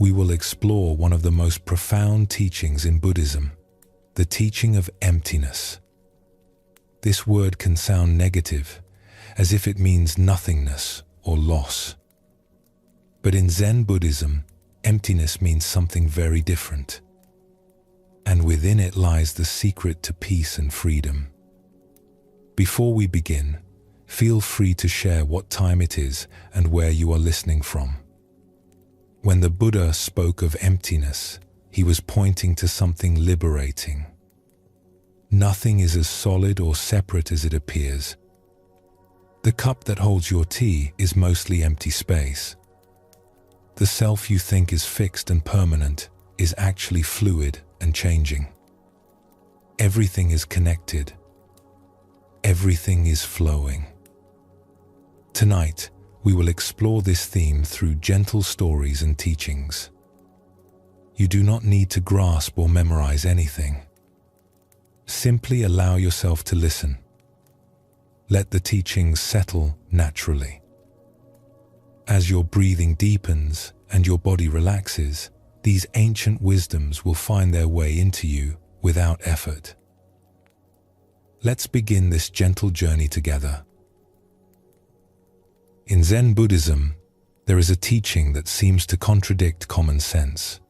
we will explore one of the most profound teachings in Buddhism, the teaching of emptiness. This word can sound negative, as if it means nothingness or loss. But in Zen Buddhism, emptiness means something very different. And within it lies the secret to peace and freedom. Before we begin, feel free to share what time it is and where you are listening from. When the Buddha spoke of emptiness, he was pointing to something liberating. Nothing is as solid or separate as it appears. The cup that holds your tea is mostly empty space. The self you think is fixed and permanent is actually fluid and changing. Everything is connected. Everything is flowing. Tonight, we will explore this theme through gentle stories and teachings. You do not need to grasp or memorize anything. Simply allow yourself to listen. Let the teachings settle naturally. As your breathing deepens and your body relaxes, these ancient wisdoms will find their way into you without effort. Let's begin this gentle journey together. In Zen Buddhism, there is a teaching that seems to contradict common sense.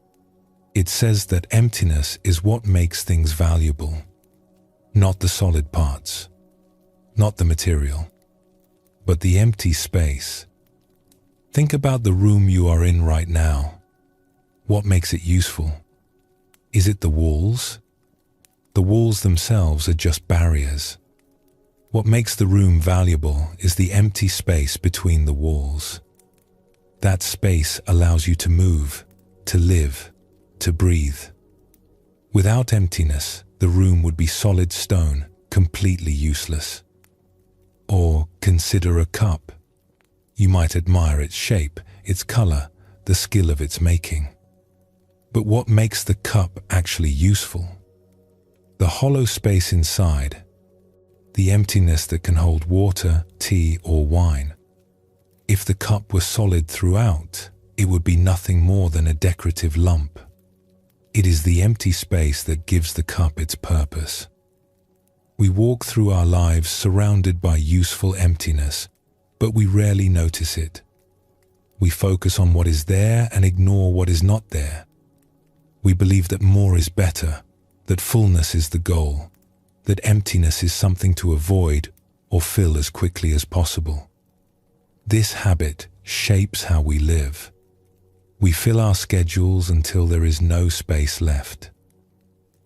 It says that emptiness is what makes things valuable, not the solid parts, not the material, but the empty space. Think about the room you are in right now. What makes it useful? Is it the walls? The walls themselves are just barriers. What makes the room valuable is the empty space between the walls. That space allows you to move, to live, to breathe. Without emptiness, the room would be solid stone, completely useless. Or consider a cup. You might admire its shape, its color, the skill of its making. But what makes the cup actually useful? The hollow space inside, the emptiness that can hold water, tea, or wine. If the cup were solid throughout, it would be nothing more than a decorative lump. It is the empty space that gives the cup its purpose. We walk through our lives surrounded by useful emptiness, but we rarely notice it. We focus on what is there and ignore what is not there. We believe that more is better, that fullness is the goal, that emptiness is something to avoid or fill as quickly as possible. This habit shapes how we live. We fill our schedules until there is no space left.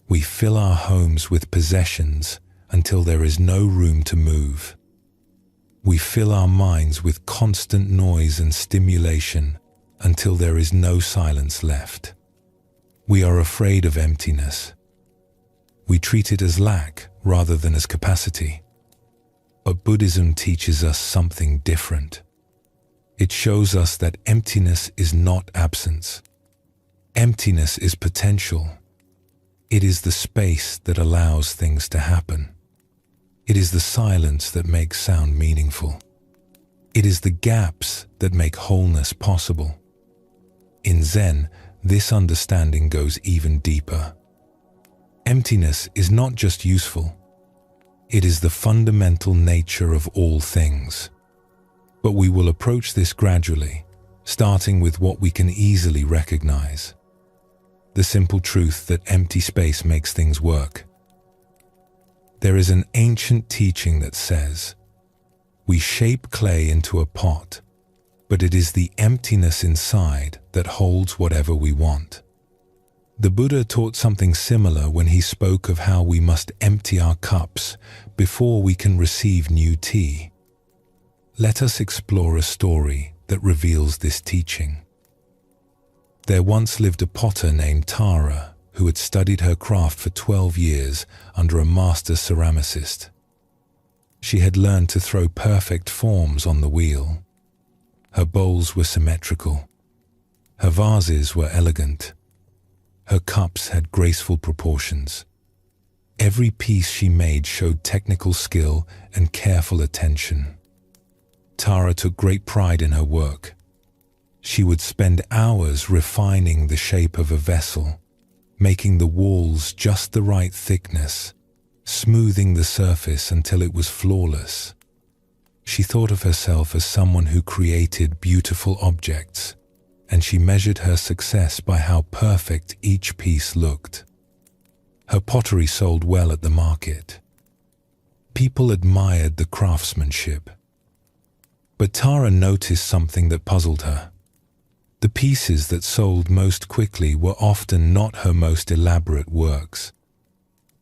We fill our homes with possessions until there is no room to move. We fill our minds with constant noise and stimulation until there is no silence left. We are afraid of emptiness. We treat it as lack rather than as capacity. But Buddhism teaches us something different. It shows us that emptiness is not absence. Emptiness is potential. It is the space that allows things to happen. It is the silence that makes sound meaningful. It is the gaps that make wholeness possible. In Zen, this understanding goes even deeper. Emptiness is not just useful. It is the fundamental nature of all things. But we will approach this gradually, starting with what we can easily recognize. The simple truth that empty space makes things work. There is an ancient teaching that says, we shape clay into a pot, but it is the emptiness inside that holds whatever we want. The Buddha taught something similar when he spoke of how we must empty our cups before we can receive new tea. Let us explore a story that reveals this teaching. There once lived a potter named Tara who had studied her craft for 12 years under a master ceramicist. She had learned to throw perfect forms on the wheel. Her bowls were symmetrical. Her vases were elegant. Her cups had graceful proportions. Every piece she made showed technical skill and careful attention. Tara took great pride in her work. She would spend hours refining the shape of a vessel, making the walls just the right thickness, smoothing the surface until it was flawless. She thought of herself as someone who created beautiful objects, and she measured her success by how perfect each piece looked. Her pottery sold well at the market. People admired the craftsmanship. But Tara noticed something that puzzled her. The pieces that sold most quickly were often not her most elaborate works.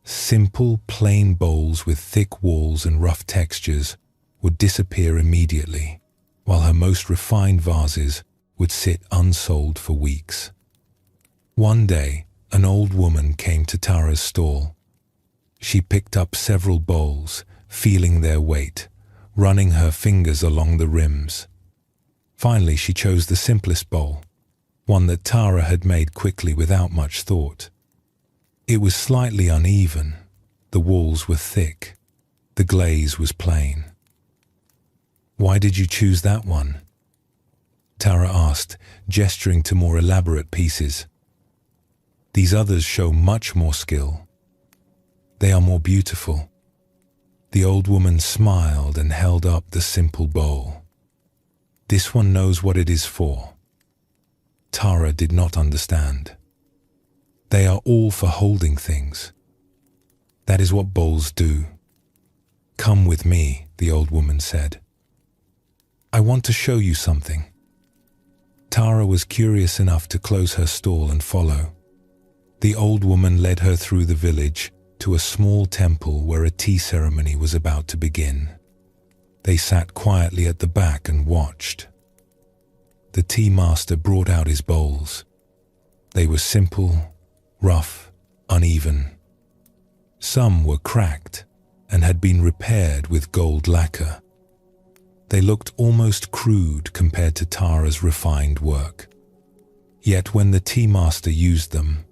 Simple, plain bowls with thick walls and rough textures would disappear immediately, while her most refined vases would sit unsold for weeks. One day, an old woman came to Tara's stall. She picked up several bowls, feeling their weight, running her fingers along the rims. Finally, she chose the simplest bowl, one that Tara had made quickly without much thought. It was slightly uneven, the walls were thick, the glaze was plain. "Why did you choose that one?" Tara asked, gesturing to more elaborate pieces. "These others show much more skill. They are more beautiful." The old woman smiled and held up the simple bowl. "This one knows what it is for." Tara did not understand. "They are all for holding things. That is what bowls do." "Come with me," the old woman said. "I want to show you something." Tara was curious enough to close her stall and follow. The old woman led her through the village to a small temple where a tea ceremony was about to begin. They sat quietly at the back and watched. The tea master brought out his bowls. They were simple, rough, uneven. Some were cracked and had been repaired with gold lacquer. They looked almost crude compared to Tara's refined work. Yet when the tea master used them,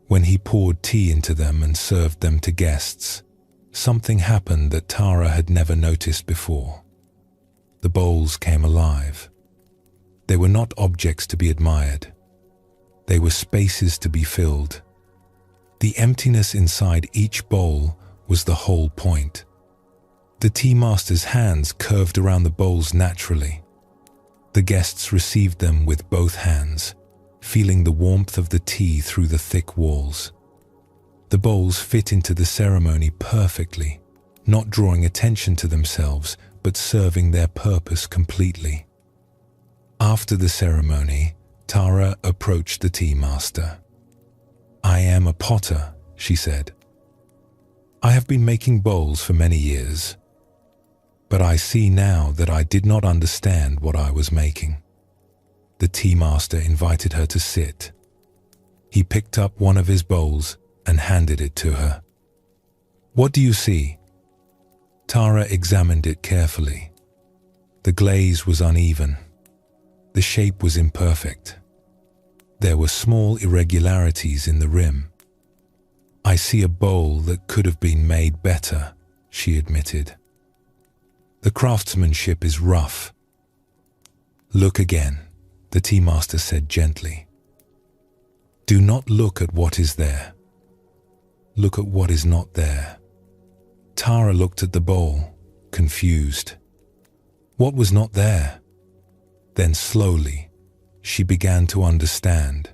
when he poured tea into them and served them to guests, something happened that Tara had never noticed before. The bowls came alive. They were not objects to be admired. They were spaces to be filled. The emptiness inside each bowl was the whole point. The tea master's hands curved around the bowls naturally. The guests received them with both hands, feeling the warmth of the tea through the thick walls. The bowls fit into the ceremony perfectly, not drawing attention to themselves, but serving their purpose completely. After the ceremony, Tara approached the tea master. "I am a potter," she said. "I have been making bowls for many years, but I see now that I did not understand what I was making." The tea master invited her to sit. He picked up one of his bowls and handed it to her. "What do you see?" Tara examined it carefully. The glaze was uneven. The shape was imperfect. There were small irregularities in the rim. "I see a bowl that could have been made better," she admitted. "The craftsmanship is rough." "Look again," the tea master said gently. "Do not look at what is there. Look at what is not there." Tara looked at the bowl, confused. What was not there? Then slowly, she began to understand.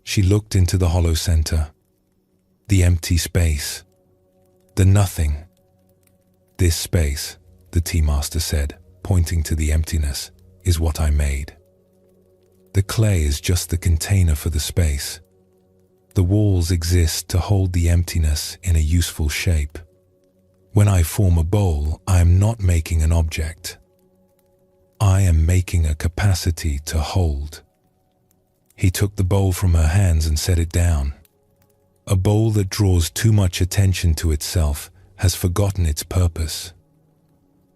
She looked into the hollow center, the empty space, the nothing. "This space," the tea master said, pointing to the emptiness, "is what I made. The clay is just the container for the space. The walls exist to hold the emptiness in a useful shape. When I form a bowl, I am not making an object. I am making a capacity to hold." He took the bowl from her hands and set it down. A bowl that draws too much attention to itself has forgotten its purpose.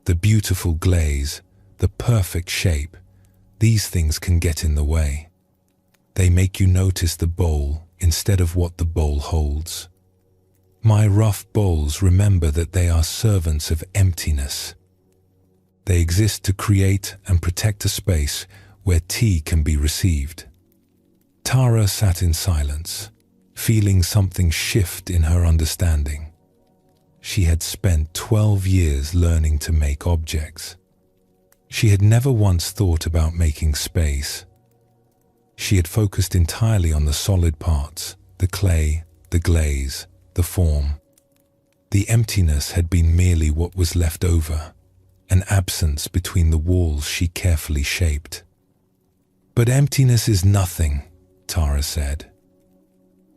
The beautiful glaze, the perfect shape, these things can get in the way. They make you notice the bowl instead of what the bowl holds. My rough bowls remember that they are servants of emptiness. They exist to create and protect a space where tea can be received. Tara sat in silence, feeling something shift in her understanding. She had spent 12 years learning to make objects. She had never once thought about making space. She had focused entirely on the solid parts, the clay, the glaze, the form. The emptiness had been merely what was left over, an absence between the walls she carefully shaped. But emptiness is nothing, Tara said.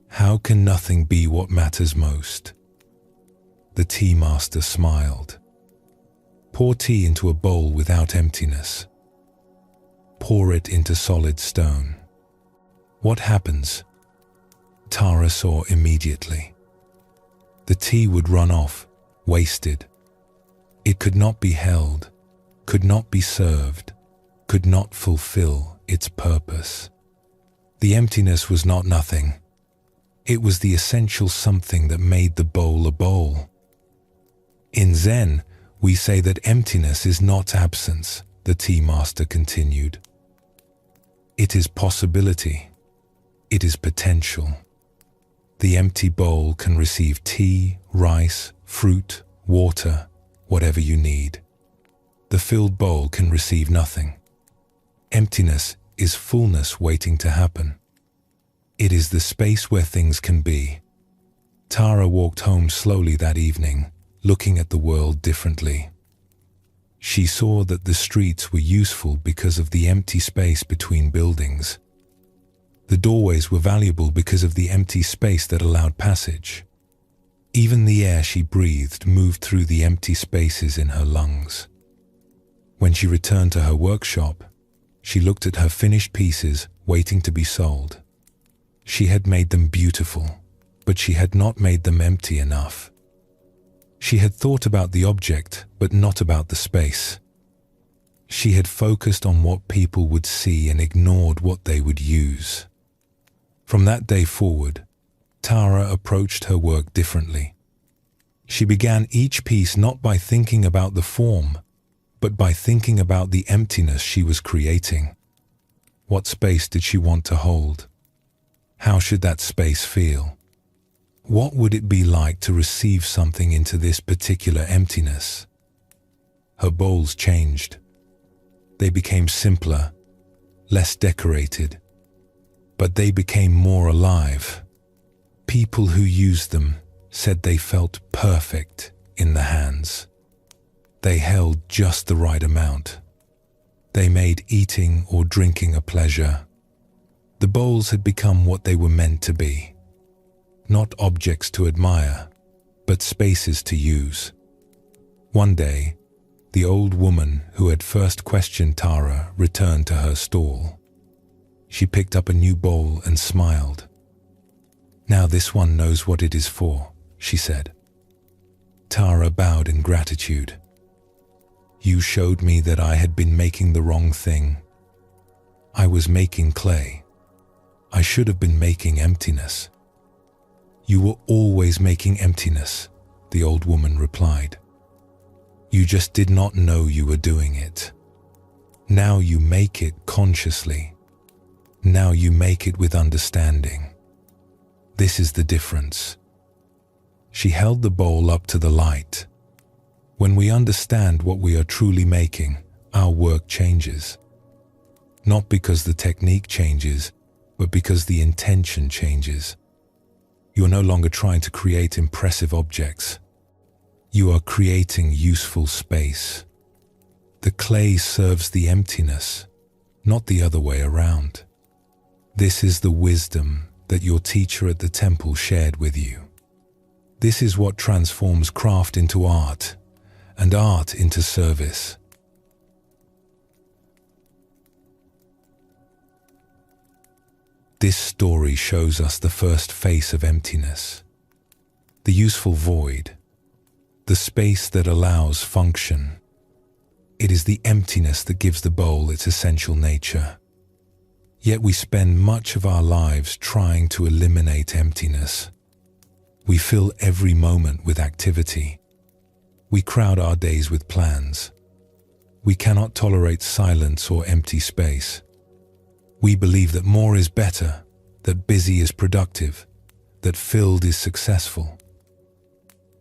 How can nothing be what matters most? The tea master smiled. Pour tea into a bowl without emptiness. Pour it into solid stone. What happens? Tara saw immediately. The tea would run off, wasted. It could not be held, could not be served, could not fulfill its purpose. The emptiness was not nothing. It was the essential something that made the bowl a bowl. In Zen, we say that emptiness is not absence, the tea master continued. It is possibility. It is potential. The empty bowl can receive tea, rice, fruit, water, whatever you need. The filled bowl can receive nothing. Emptiness is fullness waiting to happen. It is the space where things can be. Tara walked home slowly that evening, looking at the world differently. She saw that the streets were useful because of the empty space between buildings. The doorways were valuable because of the empty space that allowed passage. Even the air she breathed moved through the empty spaces in her lungs. When she returned to her workshop, she looked at her finished pieces waiting to be sold. She had made them beautiful, but she had not made them empty enough. She had thought about the object, but not about the space. She had focused on what people would see and ignored what they would use. From that day forward, Tara approached her work differently. She began each piece not by thinking about the form, but by thinking about the emptiness she was creating. What space did she want to hold? How should that space feel? What would it be like to receive something into this particular emptiness? Her bowls changed. They became simpler, less decorated, but they became more alive. People who used them said they felt perfect in the hands. They held just the right amount. They made eating or drinking a pleasure. The bowls had become what they were meant to be. Not objects to admire, but spaces to use. One day, the old woman who had first questioned Tara returned to her stall. She picked up a new bowl and smiled. "Now this one knows what it is for," she said. Tara bowed in gratitude. "You showed me that I had been making the wrong thing. I was making clay. I should have been making emptiness." "You were always making emptiness," the old woman replied. "You just did not know you were doing it. Now you make it consciously. Now you make it with understanding. This is the difference." She held the bowl up to the light. When we understand what we are truly making, our work changes. Not because the technique changes, but because the intention changes. You are no longer trying to create impressive objects. You are creating useful space. The clay serves the emptiness, not the other way around. This is the wisdom that your teacher at the temple shared with you. This is what transforms craft into art, and art into service. This story shows us the first face of emptiness, the useful void, the space that allows function. It is the emptiness that gives the bowl its essential nature. Yet we spend much of our lives trying to eliminate emptiness. We fill every moment with activity. We crowd our days with plans. We cannot tolerate silence or empty space. We believe that more is better, that busy is productive, that filled is successful.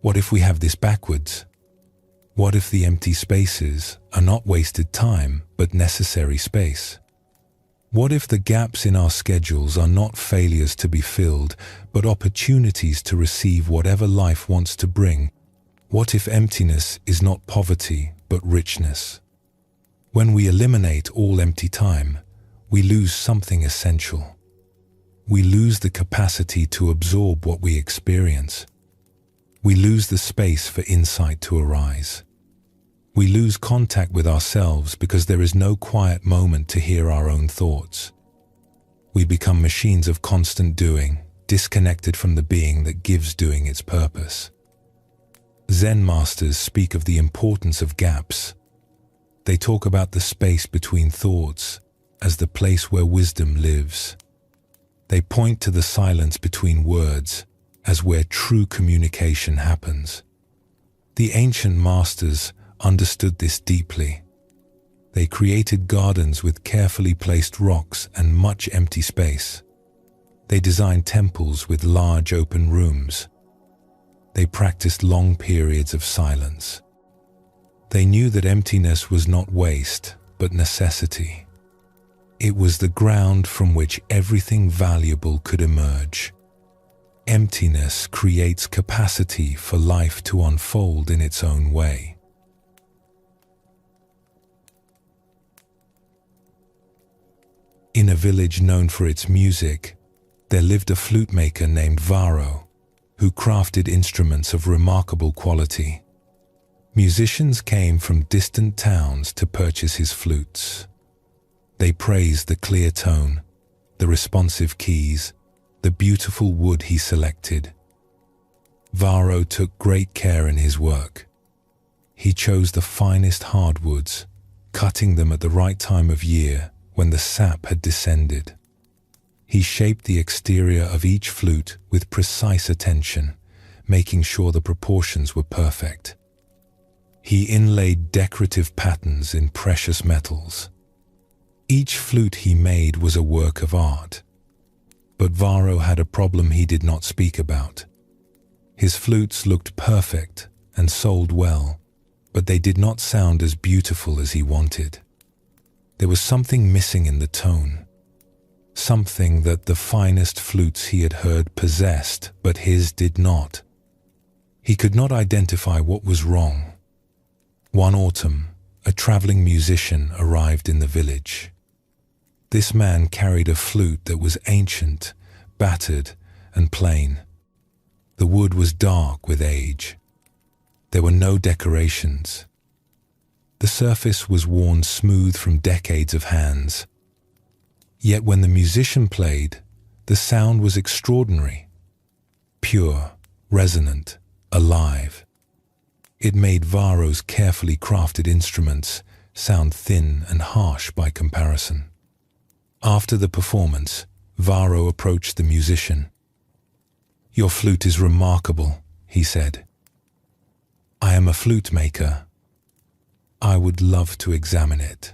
What if we have this backwards? What if the empty spaces are not wasted time, but necessary space? What if the gaps in our schedules are not failures to be filled, but opportunities to receive whatever life wants to bring? What if emptiness is not poverty, but richness? When we eliminate all empty time, we lose something essential. We lose the capacity to absorb what we experience. We lose the space for insight to arise. We lose contact with ourselves because there is no quiet moment to hear our own thoughts. We become machines of constant doing, disconnected from the being that gives doing its purpose. Zen masters speak of the importance of gaps. They talk about the space between thoughts as the place where wisdom lives. They point to the silence between words as where true communication happens. The ancient masters understood this deeply. They created gardens with carefully placed rocks and much empty space. They designed temples with large open rooms. They practiced long periods of silence. They knew that emptiness was not waste, but necessity. It was the ground from which everything valuable could emerge. Emptiness creates capacity for life to unfold in its own way. In a village known for its music, there lived a flute maker named Varro, who crafted instruments of remarkable quality. Musicians came from distant towns to purchase his flutes. They praised the clear tone, the responsive keys, the beautiful wood he selected. Varro took great care in his work. He chose the finest hardwoods, cutting them at the right time of year when the sap had descended. He shaped the exterior of each flute with precise attention, making sure the proportions were perfect. He inlaid decorative patterns in precious metals. Each flute he made was a work of art. But Varro had a problem he did not speak about. His flutes looked perfect and sold well, but they did not sound as beautiful as he wanted. There was something missing in the tone, something that the finest flutes he had heard possessed, but his did not. He could not identify what was wrong. One autumn, a traveling musician arrived in the village. This man carried a flute that was ancient, battered, and plain. The wood was dark with age. There were no decorations. The surface was worn smooth from decades of hands. Yet when the musician played, the sound was extraordinary. Pure, resonant, alive. It made Varro's carefully crafted instruments sound thin and harsh by comparison. After the performance, Varro approached the musician. "Your flute is remarkable," he said. "I am a flute maker. I would love to examine it,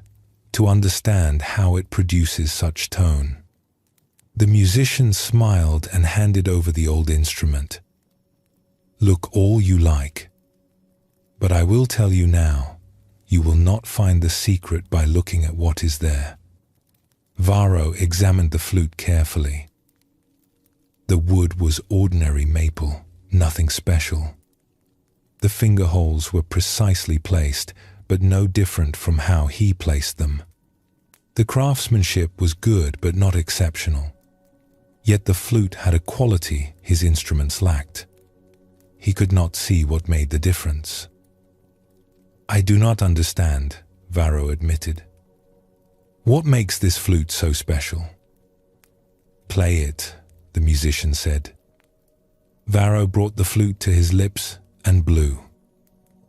to understand how it produces such tone." The musician smiled and handed over the old instrument. "Look all you like, but I will tell you now, you will not find the secret by looking at what is there." Varro examined the flute carefully. The wood was ordinary maple, nothing special. The finger holes were precisely placed, but no different from how he placed them. The craftsmanship was good but not exceptional. Yet the flute had a quality his instruments lacked. He could not see what made the difference. "I do not understand," Varro admitted. "What makes this flute so special?" "Play it," the musician said. Varro brought the flute to his lips and blew.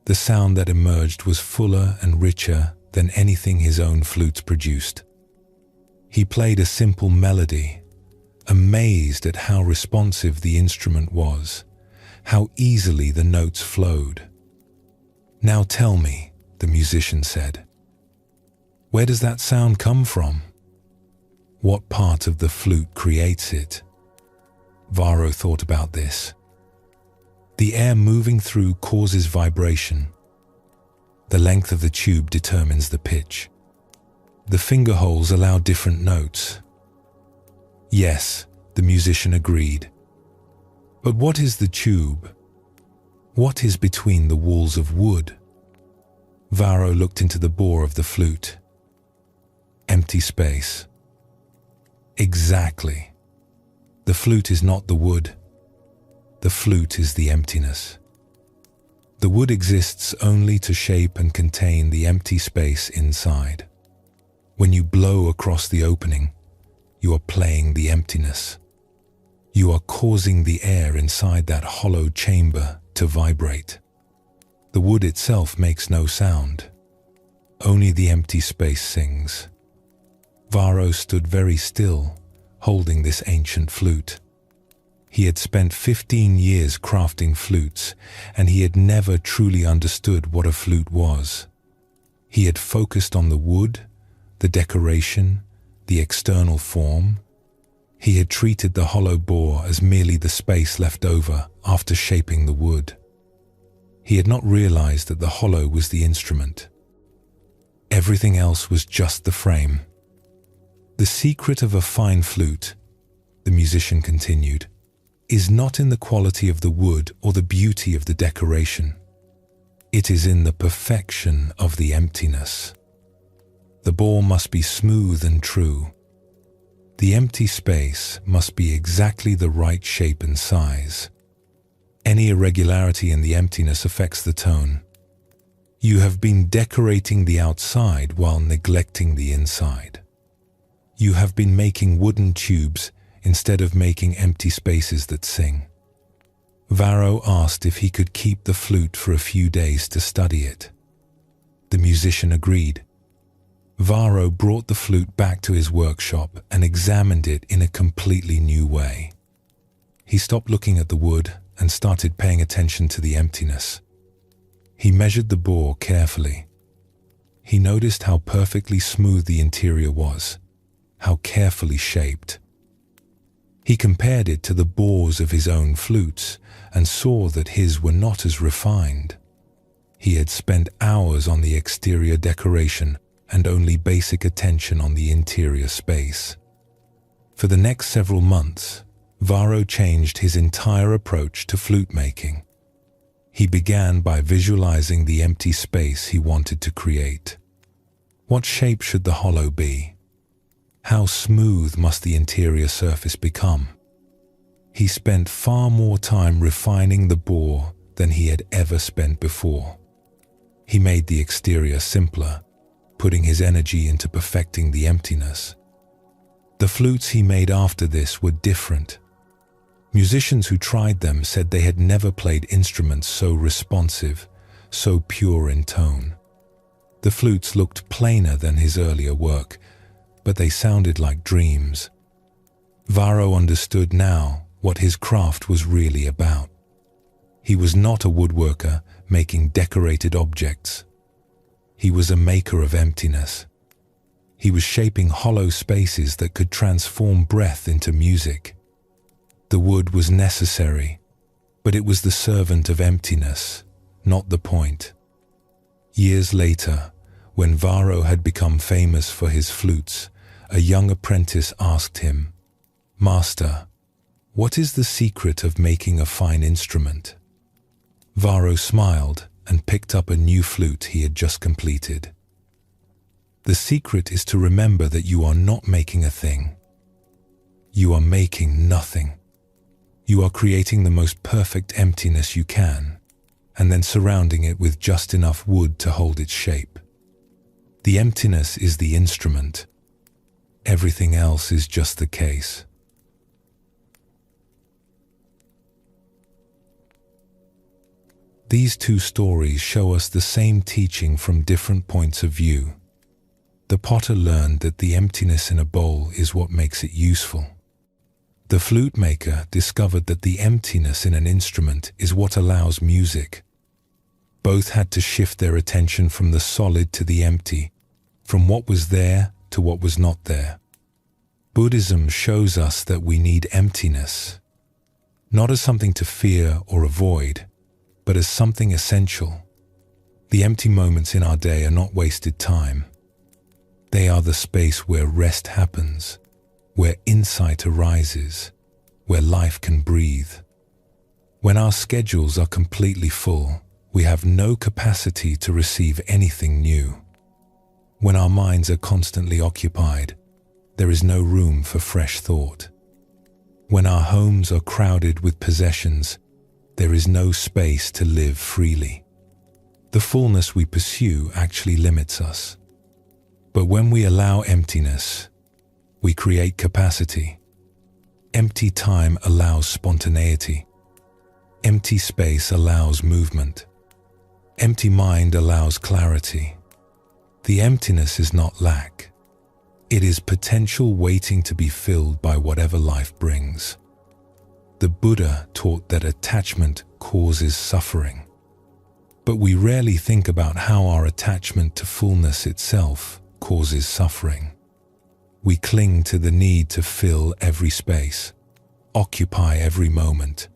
The sound that emerged was fuller and richer than anything his own flutes produced. He played a simple melody, amazed at how responsive the instrument was, how easily the notes flowed. "Now tell me," the musician said, "where does that sound come from?" What part of the flute creates it? Varro thought about this. The air moving through causes vibration. The length of the tube determines the pitch. The finger holes allow different notes. Yes, the musician agreed. But what is the tube? What is between the walls of wood? Varro looked into the bore of the flute. Empty space. Exactly. The flute is not the wood. The flute is the emptiness. The wood exists only to shape and contain the empty space inside. When you blow across the opening, you are playing the emptiness. You are causing the air inside that hollow chamber to vibrate. The wood itself makes no sound. Only the empty space sings. Varro stood very still, holding this ancient flute. He had spent 15 years crafting flutes, and he had never truly understood what a flute was. He had focused on the wood, the decoration, the external form. He had treated the hollow bore as merely the space left over after shaping the wood. He had not realized that the hollow was the instrument. Everything else was just the frame. The secret of a fine flute, the musician continued, is not in the quality of the wood or the beauty of the decoration. It is in the perfection of the emptiness. The bore must be smooth and true. The empty space must be exactly the right shape and size. Any irregularity in the emptiness affects the tone. You have been decorating the outside while neglecting the inside. You have been making wooden tubes instead of making empty spaces that sing. Varro asked if he could keep the flute for a few days to study it. The musician agreed. Varro brought the flute back to his workshop and examined it in a completely new way. He stopped looking at the wood and started paying attention to the emptiness. He measured the bore carefully. He noticed how perfectly smooth the interior was, how carefully shaped. He compared it to the bores of his own flutes and saw that his were not as refined. He had spent hours on the exterior decoration and only basic attention on the interior space. For the next several months, Varro changed his entire approach to flute making. He began by visualizing the empty space he wanted to create. What shape should the hollow be? How smooth must the interior surface become? He spent far more time refining the bore than he had ever spent before. He made the exterior simpler, putting his energy into perfecting the emptiness. The flutes he made after this were different. Musicians who tried them said they had never played instruments so responsive, so pure in tone. The flutes looked plainer than his earlier work, but they sounded like dreams. Varro understood now what his craft was really about. He was not a woodworker making decorated objects. He was a maker of emptiness. He was shaping hollow spaces that could transform breath into music. The wood was necessary, but it was the servant of emptiness, not the point. Years later, when Varro had become famous for his flutes, a young apprentice asked him, "Master, what is the secret of making a fine instrument?" Varro smiled and picked up a new flute he had just completed. The secret is to remember that you are not making a thing. You are making nothing. You are creating the most perfect emptiness you can, and then surrounding it with just enough wood to hold its shape. The emptiness is the instrument. Everything else is just the case. These two stories show us the same teaching from different points of view. The potter learned that the emptiness in a bowl is what makes it useful. The flute maker discovered that the emptiness in an instrument is what allows music. Both had to shift their attention from the solid to the empty, from what was there to what was not there. Buddhism shows us that we need emptiness, not as something to fear or avoid, but as something essential. The empty moments in our day are not wasted time. They are the space where rest happens, where insight arises, where life can breathe. When our schedules are completely full, we have no capacity to receive anything new. When our minds are constantly occupied, there is no room for fresh thought. When our homes are crowded with possessions, there is no space to live freely. The fullness we pursue actually limits us. But when we allow emptiness, we create capacity. Empty time allows spontaneity. Empty space allows movement. Empty mind allows clarity. The emptiness is not lack. It is potential waiting to be filled by whatever life brings. The Buddha taught that attachment causes suffering. But we rarely think about how our attachment to fullness itself causes suffering. We cling to the need to fill every space, occupy every moment,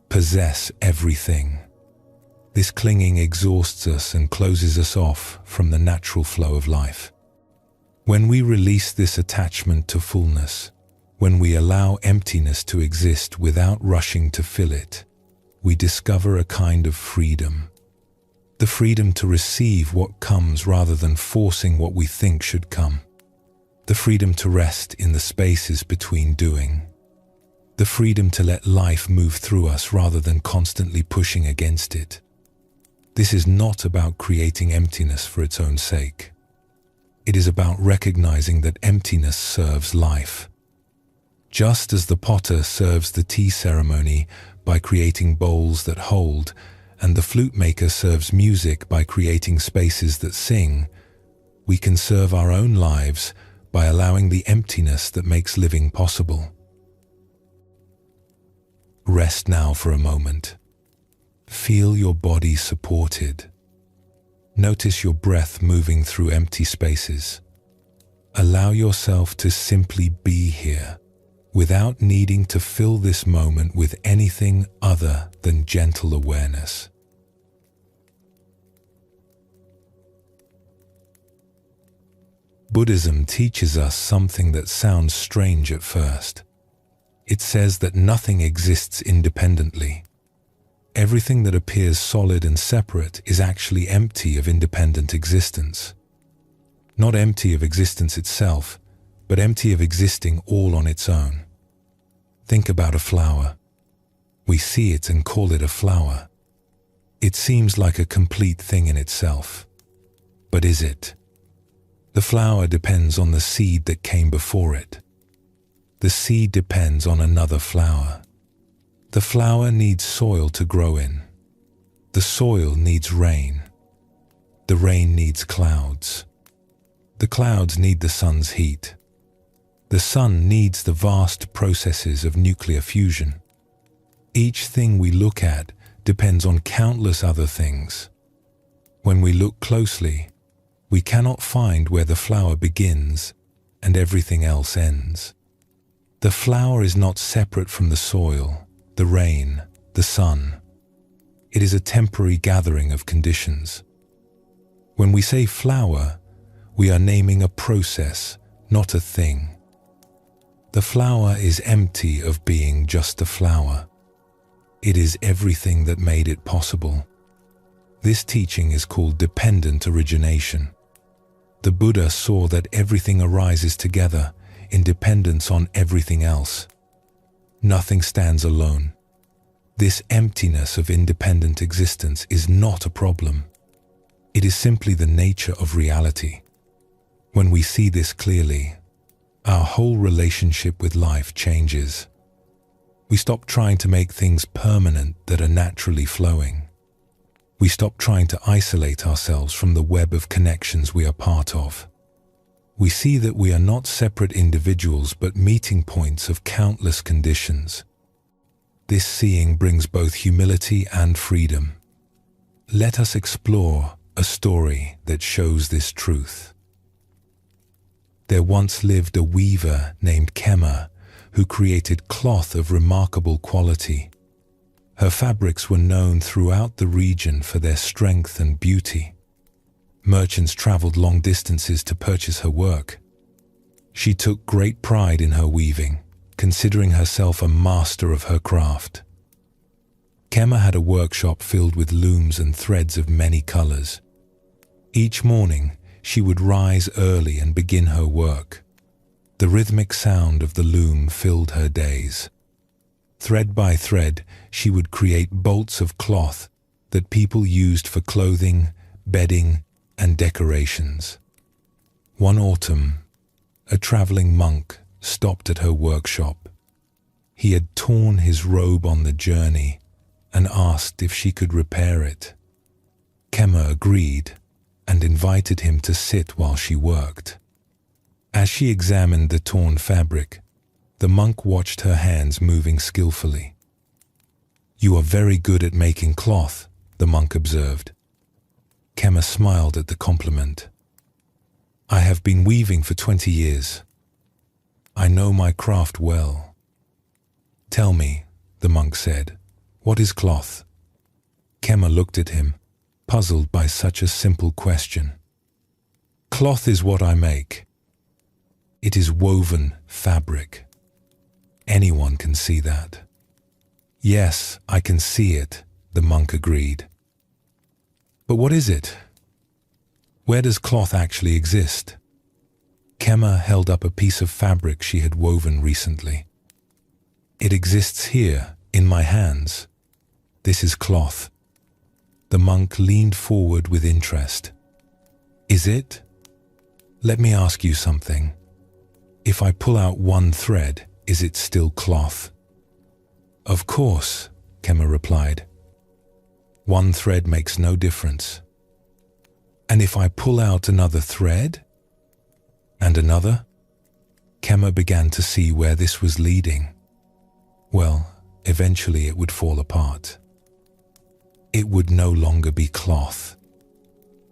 possess everything. This clinging exhausts us and closes us off from the natural flow of life. When we release this attachment to fullness, when we allow emptiness to exist without rushing to fill it, we discover a kind of freedom. The freedom to receive what comes rather than forcing what we think should come. The freedom to rest in the spaces between doing. The freedom to let life move through us rather than constantly pushing against it. This is not about creating emptiness for its own sake. It is about recognizing that emptiness serves life. Just as the potter serves the tea ceremony by creating bowls that hold, and the flute maker serves music by creating spaces that sing, we can serve our own lives by allowing the emptiness that makes living possible. Rest now for a moment. Feel your body supported. Notice your breath moving through empty spaces. Allow yourself to simply be here, without needing to fill this moment with anything other than gentle awareness. Buddhism teaches us something that sounds strange at first. It says that nothing exists independently. Everything that appears solid and separate is actually empty of independent existence. Not empty of existence itself, but empty of existing all on its own. Think about a flower. We see it and call it a flower. It seems like a complete thing in itself. But is it? The flower depends on the seed that came before it. The seed depends on another flower. The flower needs soil to grow in. The soil needs rain. The rain needs clouds. The clouds need the sun's heat. The sun needs the vast processes of nuclear fusion. Each thing we look at depends on countless other things. When we look closely, we cannot find where the flower begins and everything else ends. The flower is not separate from the soil, the rain, the sun. It is a temporary gathering of conditions. When we say flower, we are naming a process, not a thing. The flower is empty of being just a flower. It is everything that made it possible. This teaching is called dependent origination. The Buddha saw that everything arises together in dependence on everything else. Nothing stands alone. This emptiness of independent existence is not a problem. It is simply the nature of reality. When we see this clearly, our whole relationship with life changes. We stop trying to make things permanent that are naturally flowing. We stop trying to isolate ourselves from the web of connections we are part of. We see that we are not separate individuals but meeting points of countless conditions. This seeing brings both humility and freedom. Let us explore a story that shows this truth. There once lived a weaver named Kema who created cloth of remarkable quality. Her fabrics were known throughout the region for their strength and beauty. Merchants traveled long distances to purchase her work. She took great pride in her weaving, considering herself a master of her craft. Kema had a workshop filled with looms and threads of many colors. Each morning, she would rise early and begin her work. The rhythmic sound of the loom filled her days. Thread by thread, she would create bolts of cloth that people used for clothing, bedding, and decorations. One autumn, a traveling monk stopped at her workshop. He had torn his robe on the journey and asked if she could repair it. Kema agreed and invited him to sit while she worked. As she examined the torn fabric, the monk watched her hands moving skillfully. "You are very good at making cloth," the monk observed. Kema smiled at the compliment. "I have been weaving for 20 years. I know my craft well." "Tell me," the monk said, "what is cloth?" Kema looked at him, puzzled by such a simple question. "Cloth is what I make. It is woven fabric. Anyone can see that." "Yes, I can see it," the monk agreed. "But what is it? Where does cloth actually exist?" Kema held up a piece of fabric she had woven recently. "It exists here, in my hands. This is cloth." The monk leaned forward with interest. "Is it? Let me ask you something. If I pull out one thread, is it still cloth?" "Of course," Kema replied. "One thread makes no difference." "And if I pull out another thread? And another?" Kema began to see where this was leading. Well, eventually it would fall apart. It would no longer be cloth.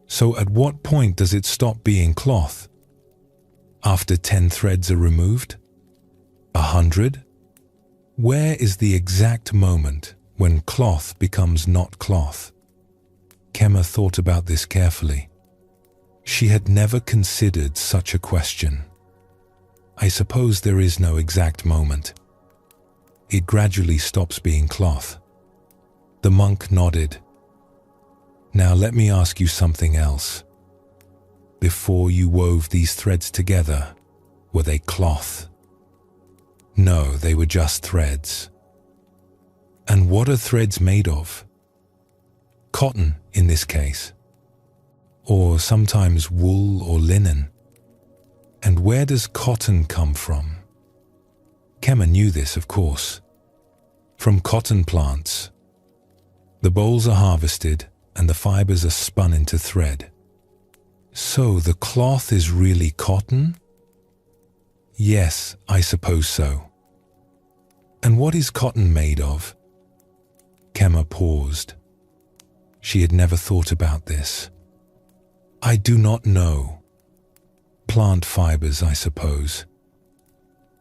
So at what point does it stop being cloth? After 10 threads are removed? 100? Where is the exact moment when cloth becomes not cloth? Kema thought about this carefully. She had never considered such a question. "I suppose there is no exact moment. It gradually stops being cloth." The monk nodded. "Now let me ask you something else. Before you wove these threads together, were they cloth?" "No, they were just threads." "And what are threads made of?" "Cotton, in this case. Or sometimes wool or linen." "And where does cotton come from?" Kema knew this, of course. "From cotton plants. The bolls are harvested and the fibers are spun into thread." "So the cloth is really cotton?" "Yes, I suppose so." "And what is cotton made of?" Kema paused. She had never thought about this. "I do not know. Plant fibers, I suppose."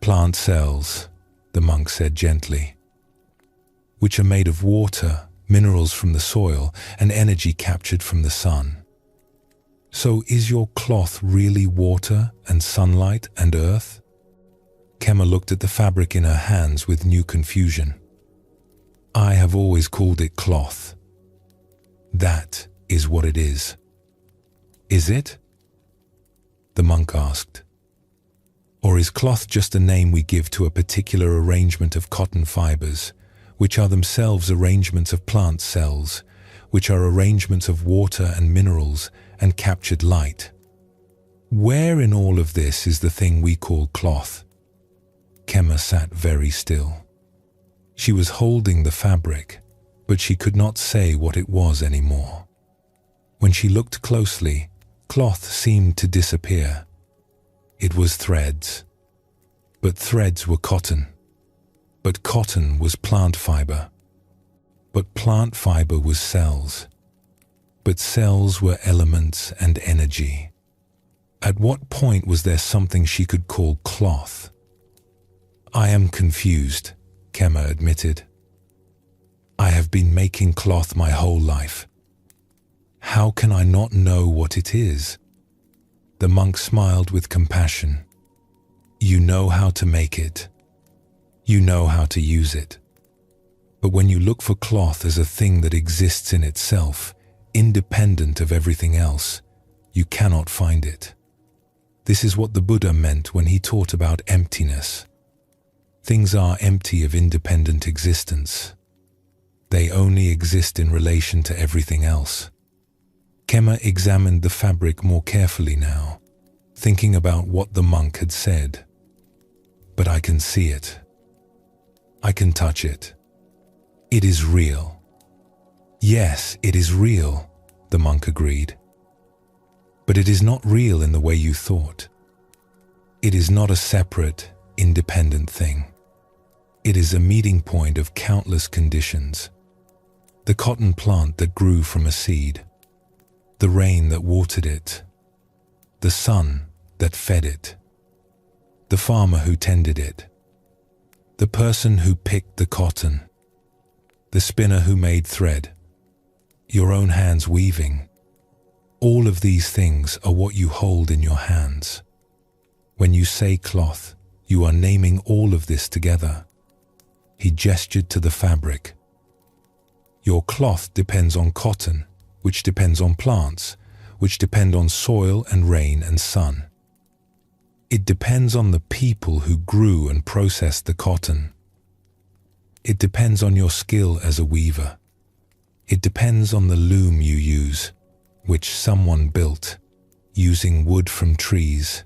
"Plant cells," the monk said gently, "which are made of water, minerals from the soil, and energy captured from the sun." "So is your cloth really water and sunlight and earth?" Kema looked at the fabric in her hands with new confusion. "I have always called it cloth. That is what it is." "Is it?" the monk asked. "Or is cloth just a name we give to a particular arrangement of cotton fibers, which are themselves arrangements of plant cells, which are arrangements of water and minerals and captured light? Where in all of this is the thing we call cloth?" Kema sat very still. She was holding the fabric, but she could not say what it was anymore. When she looked closely, cloth seemed to disappear. It was threads. But threads were cotton. But cotton was plant fiber. But plant fiber was cells. But cells were elements and energy. At what point was there something she could call cloth? I am confused, Kema admitted. I have been making cloth my whole life. How can I not know what it is? The monk smiled with compassion. You know how to make it. You know how to use it. But when you look for cloth as a thing that exists in itself, independent of everything else, you cannot find it. This is what the Buddha meant when he taught about emptiness. Things are empty of independent existence. They only exist in relation to everything else. Kema examined the fabric more carefully now, thinking about what the monk had said. But I can see it. I can touch it. It is real. Yes, it is real, the monk agreed. But it is not real in the way you thought. It is not a separate, independent thing. It is a meeting point of countless conditions. The cotton plant that grew from a seed, the rain that watered it, the sun that fed it, the farmer who tended it, the person who picked the cotton, the spinner who made thread, your own hands weaving. All of these things are what you hold in your hands. When you say cloth, you are naming all of this together. He gestured to the fabric. Your cloth depends on cotton, which depends on plants, which depend on soil and rain and sun. It depends on the people who grew and processed the cotton. It depends on your skill as a weaver. It depends on the loom you use, which someone built, using wood from trees,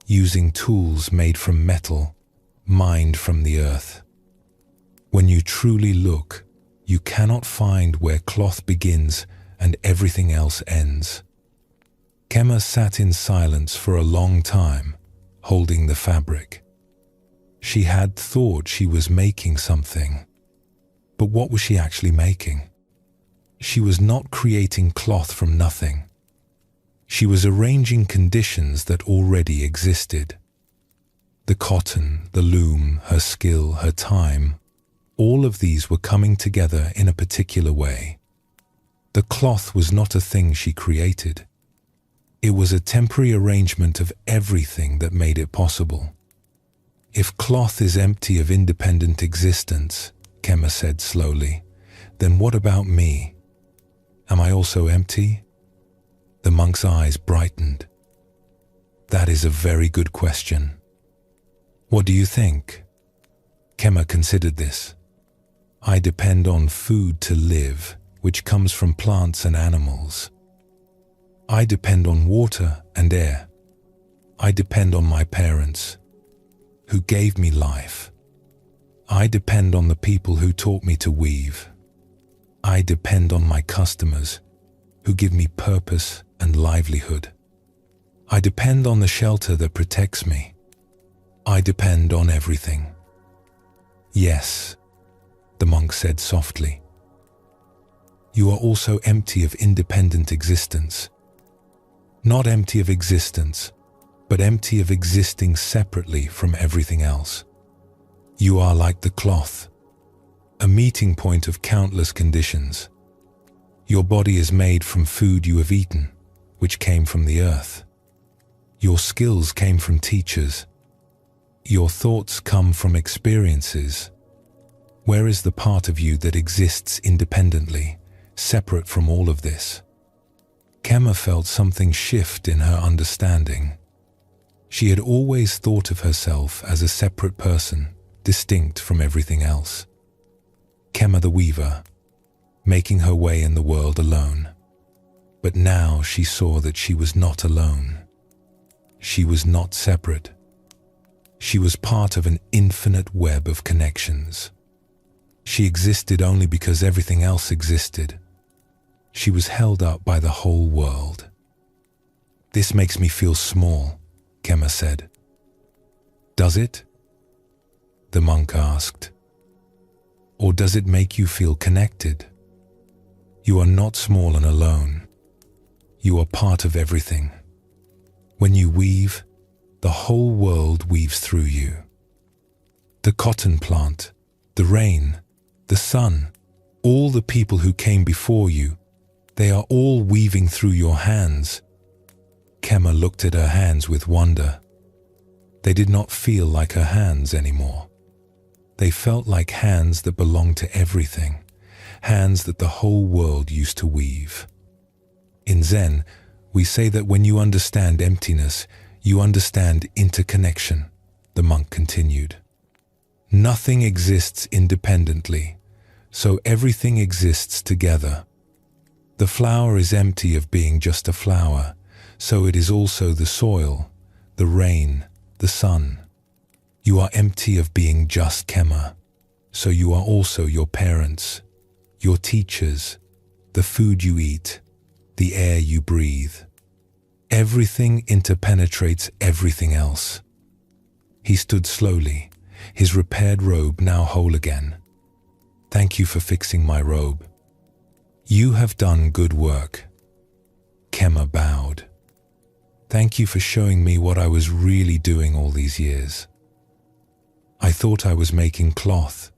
using tools made from metal, mined from the earth. When you truly look, you cannot find where cloth begins and everything else ends. Kema sat in silence for a long time, holding the fabric. She had thought she was making something. But what was she actually making? She was not creating cloth from nothing. She was arranging conditions that already existed. The cotton, the loom, her skill, her time, all of these were coming together in a particular way. The cloth was not a thing she created. It was a temporary arrangement of everything that made it possible. If cloth is empty of independent existence, Kema said slowly, then what about me? Am I also empty? The monk's eyes brightened. That is a very good question. What do you think? Kema considered this. I depend on food to live, which comes from plants and animals. I depend on water and air. I depend on my parents, who gave me life. I depend on the people who taught me to weave. I depend on my customers, who give me purpose and livelihood. I depend on the shelter that protects me. I depend on everything. Yes, the monk said softly. You are also empty of independent existence. Not empty of existence, but empty of existing separately from everything else. You are like the cloth, a meeting point of countless conditions. Your body is made from food you have eaten, which came from the earth. Your skills came from teachers. Your thoughts come from experiences. Where is the part of you that exists independently, separate from all of this? Kema felt something shift in her understanding. She had always thought of herself as a separate person, distinct from everything else. Kema the weaver, making her way in the world alone. But now she saw that she was not alone. She was not separate. She was part of an infinite web of connections. She existed only because everything else existed. She was held up by the whole world. This makes me feel small, Kema said. Does it? The monk asked. Or does it make you feel connected? You are not small and alone. You are part of everything. When you weave, the whole world weaves through you. The cotton plant, the rain, the sun, all the people who came before you, they are all weaving through your hands. Kema looked at her hands with wonder. They did not feel like her hands anymore. They felt like hands that belonged to everything, hands that the whole world used to weave. In Zen, we say that when you understand emptiness, you understand interconnection, the monk continued. Nothing exists independently, so everything exists together. The flower is empty of being just a flower, so it is also the soil, the rain, the sun. You are empty of being just Kema, so you are also your parents, your teachers, the food you eat, the air you breathe. Everything interpenetrates everything else. He stood slowly, his repaired robe now whole again. Thank you for fixing my robe. You have done good work. Kema bowed. Thank you for showing me what I was really doing all these years. I thought I was making cloth,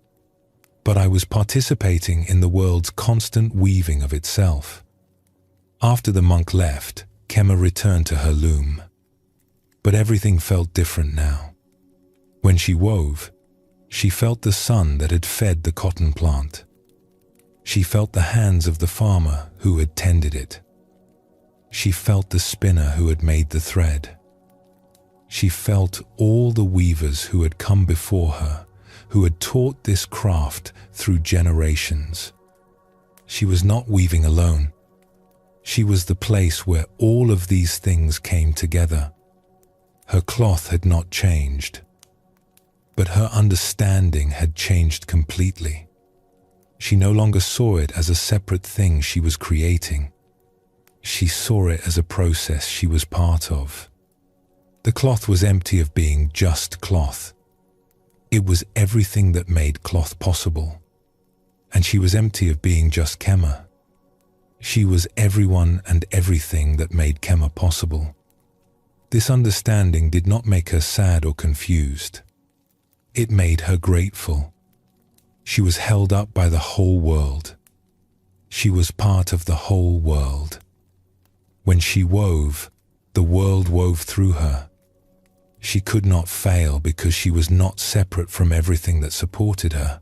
but I was participating in the world's constant weaving of itself. After the monk left, Kema returned to her loom. But everything felt different now. When she wove, she felt the sun that had fed the cotton plant. She felt the hands of the farmer who had tended it. She felt the spinner who had made the thread. She felt all the weavers who had come before her, who had taught this craft through generations. She was not weaving alone. She was the place where all of these things came together. Her cloth had not changed, but her understanding had changed completely. She no longer saw it as a separate thing she was creating. She saw it as a process she was part of. The cloth was empty of being just cloth. It was everything that made cloth possible. And she was empty of being just Kema. She was everyone and everything that made Kema possible. This understanding did not make her sad or confused. It made her grateful. She was held up by the whole world. She was part of the whole world. When she wove, the world wove through her. She could not fail because she was not separate from everything that supported her.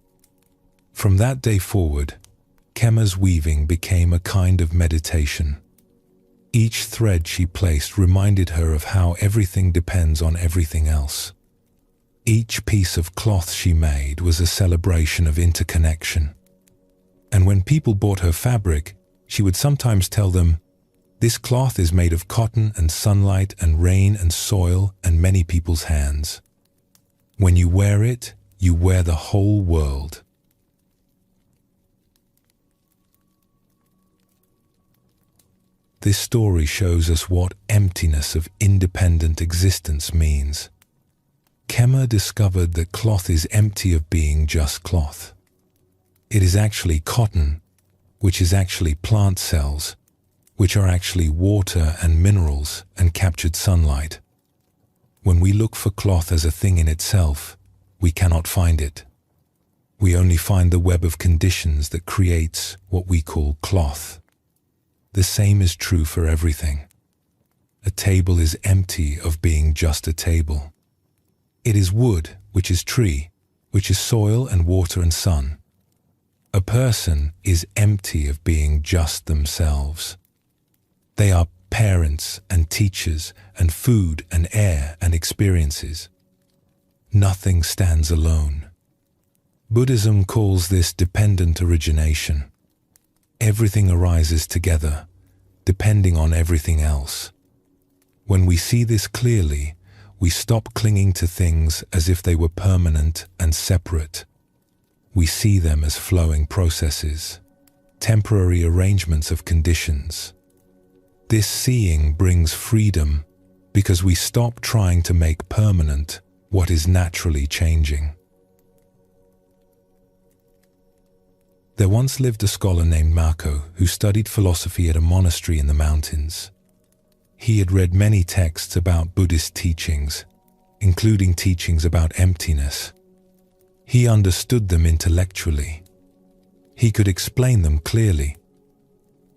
From that day forward, Kema's weaving became a kind of meditation. Each thread she placed reminded her of how everything depends on everything else. Each piece of cloth she made was a celebration of interconnection. And when people bought her fabric, she would sometimes tell them, "This cloth is made of cotton and sunlight and rain and soil and many people's hands. When you wear it, you wear the whole world." This story shows us what emptiness of independent existence means. Kema discovered that cloth is empty of being just cloth. It is actually cotton, which is actually plant cells, which are actually water and minerals and captured sunlight. When we look for cloth as a thing in itself, we cannot find it. We only find the web of conditions that creates what we call cloth. The same is true for everything. A table is empty of being just a table. It is wood, which is tree, which is soil and water and sun. A person is empty of being just themselves. They are parents and teachers and food and air and experiences. Nothing stands alone. Buddhism calls this dependent origination. Everything arises together, depending on everything else. When we see this clearly, we stop clinging to things as if they were permanent and separate. We see them as flowing processes, temporary arrangements of conditions. This seeing brings freedom because we stop trying to make permanent what is naturally changing. There once lived a scholar named Mako who studied philosophy at a monastery in the mountains. He had read many texts about Buddhist teachings, including teachings about emptiness. He understood them intellectually. He could explain them clearly,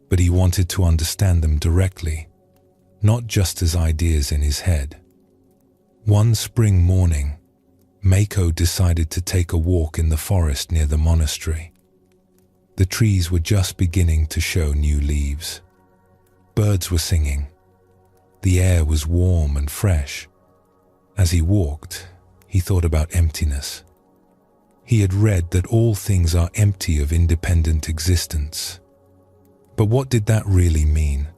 but he wanted to understand them directly, not just as ideas in his head. One spring morning, Mako decided to take a walk in the forest near the monastery. The trees were just beginning to show new leaves. Birds were singing. The air was warm and fresh. As he walked, he thought about emptiness. He had read that all things are empty of independent existence. But what did that really mean?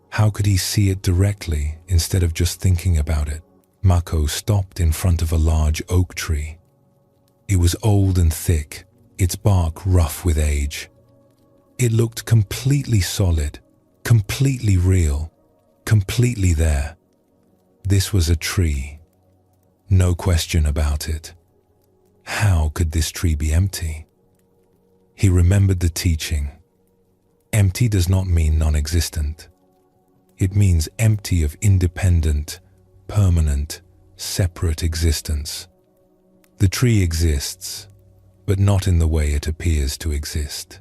How could he see it directly instead of just thinking about it? Mako stopped in front of a large oak tree. It was old and thick, its bark rough with age. It looked completely solid, completely real, completely there. This was a tree. No question about it. How could this tree be empty? He remembered the teaching. Empty does not mean non-existent. It means empty of independent, permanent, separate existence. The tree exists, but not in the way it appears to exist.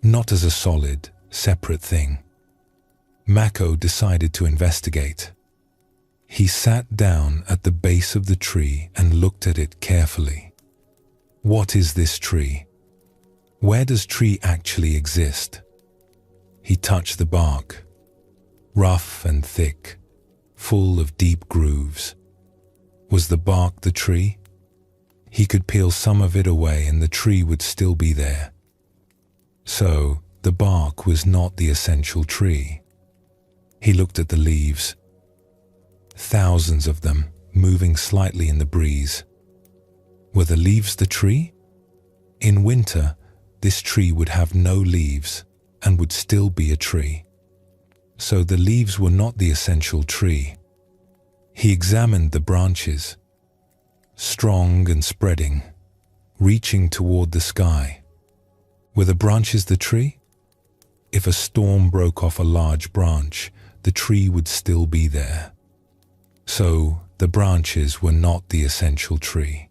Not as a solid, separate thing. Mako decided to investigate. He sat down at the base of the tree and looked at it carefully. What is this tree? Where does tree actually exist? He touched the bark. Rough and thick, full of deep grooves. Was the bark the tree? He could peel some of it away and the tree would still be there. So, the bark was not the essential tree. He looked at the leaves. Thousands of them, moving slightly in the breeze. Were the leaves the tree? In winter, this tree would have no leaves and would still be a tree. So the leaves were not the essential tree. He examined the branches, strong and spreading, reaching toward the sky. Were the branches the tree? If a storm broke off a large branch, the tree would still be there. So the branches were not the essential tree.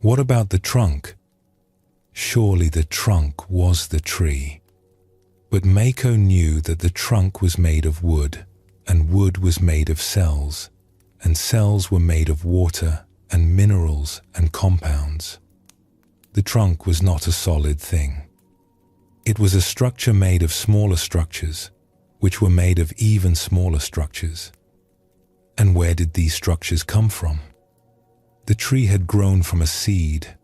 What about the trunk? Surely the trunk was the tree. But Mako knew that the trunk was made of wood, and wood was made of cells, and cells were made of water and minerals and compounds. The trunk was not a solid thing. It was a structure made of smaller structures, which were made of even smaller structures. And where did these structures come from? The tree had grown from a seed.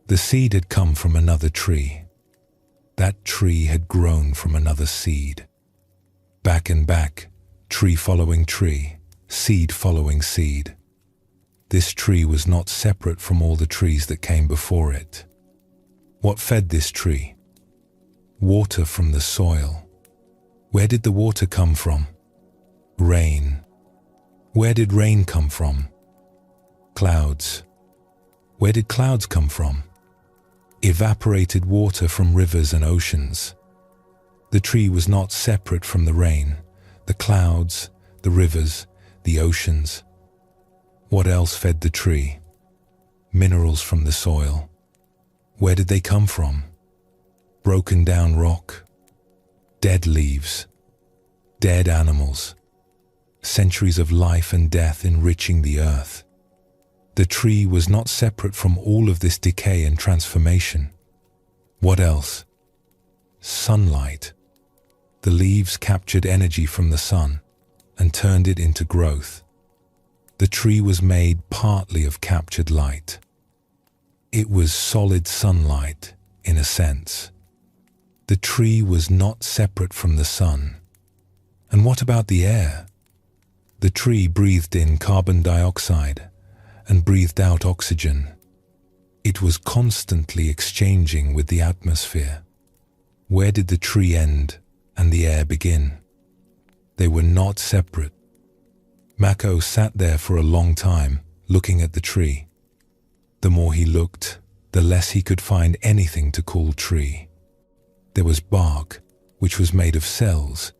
The seed had come from another tree. That tree had grown from another seed. Back and back, tree following tree, seed following seed. This tree was not separate from all the trees that came before it. What fed this tree? Water from the soil. Where did the water come from? Rain. Where did rain come from? Clouds. Where did clouds come from? Evaporated water from rivers and oceans. The tree was not separate from the rain, the clouds, the rivers, the oceans. What else fed the tree? Minerals from the soil. Where did they come from? Broken down rock, dead leaves, dead animals, centuries of life and death enriching the earth. The tree was not separate from all of this decay and transformation. What else? Sunlight. The leaves captured energy from the sun and turned it into growth. The tree was made partly of captured light. It was solid sunlight, in a sense. The tree was not separate from the sun. And what about the air? The tree breathed in carbon dioxide and breathed out oxygen. It was constantly exchanging with the atmosphere. Where did the tree end and the air begin? They were not separate. Mako sat there for a long time, looking at the tree. The more he looked, the less he could find anything to call tree. There was bark, which was made of cells,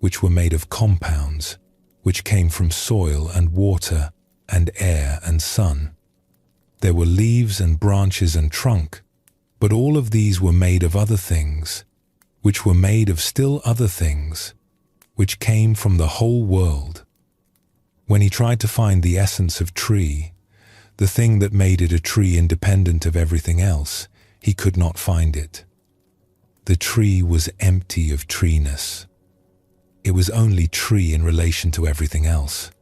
which were made of compounds, which came from soil and water and air and sun. There were leaves and branches and trunk, but all of these were made of other things, which were made of still other things, which came from the whole world. When he tried to find the essence of tree, the thing that made it a tree independent of everything else, he could not find it. The tree was empty of treeness. It was only tree in relation to everything else.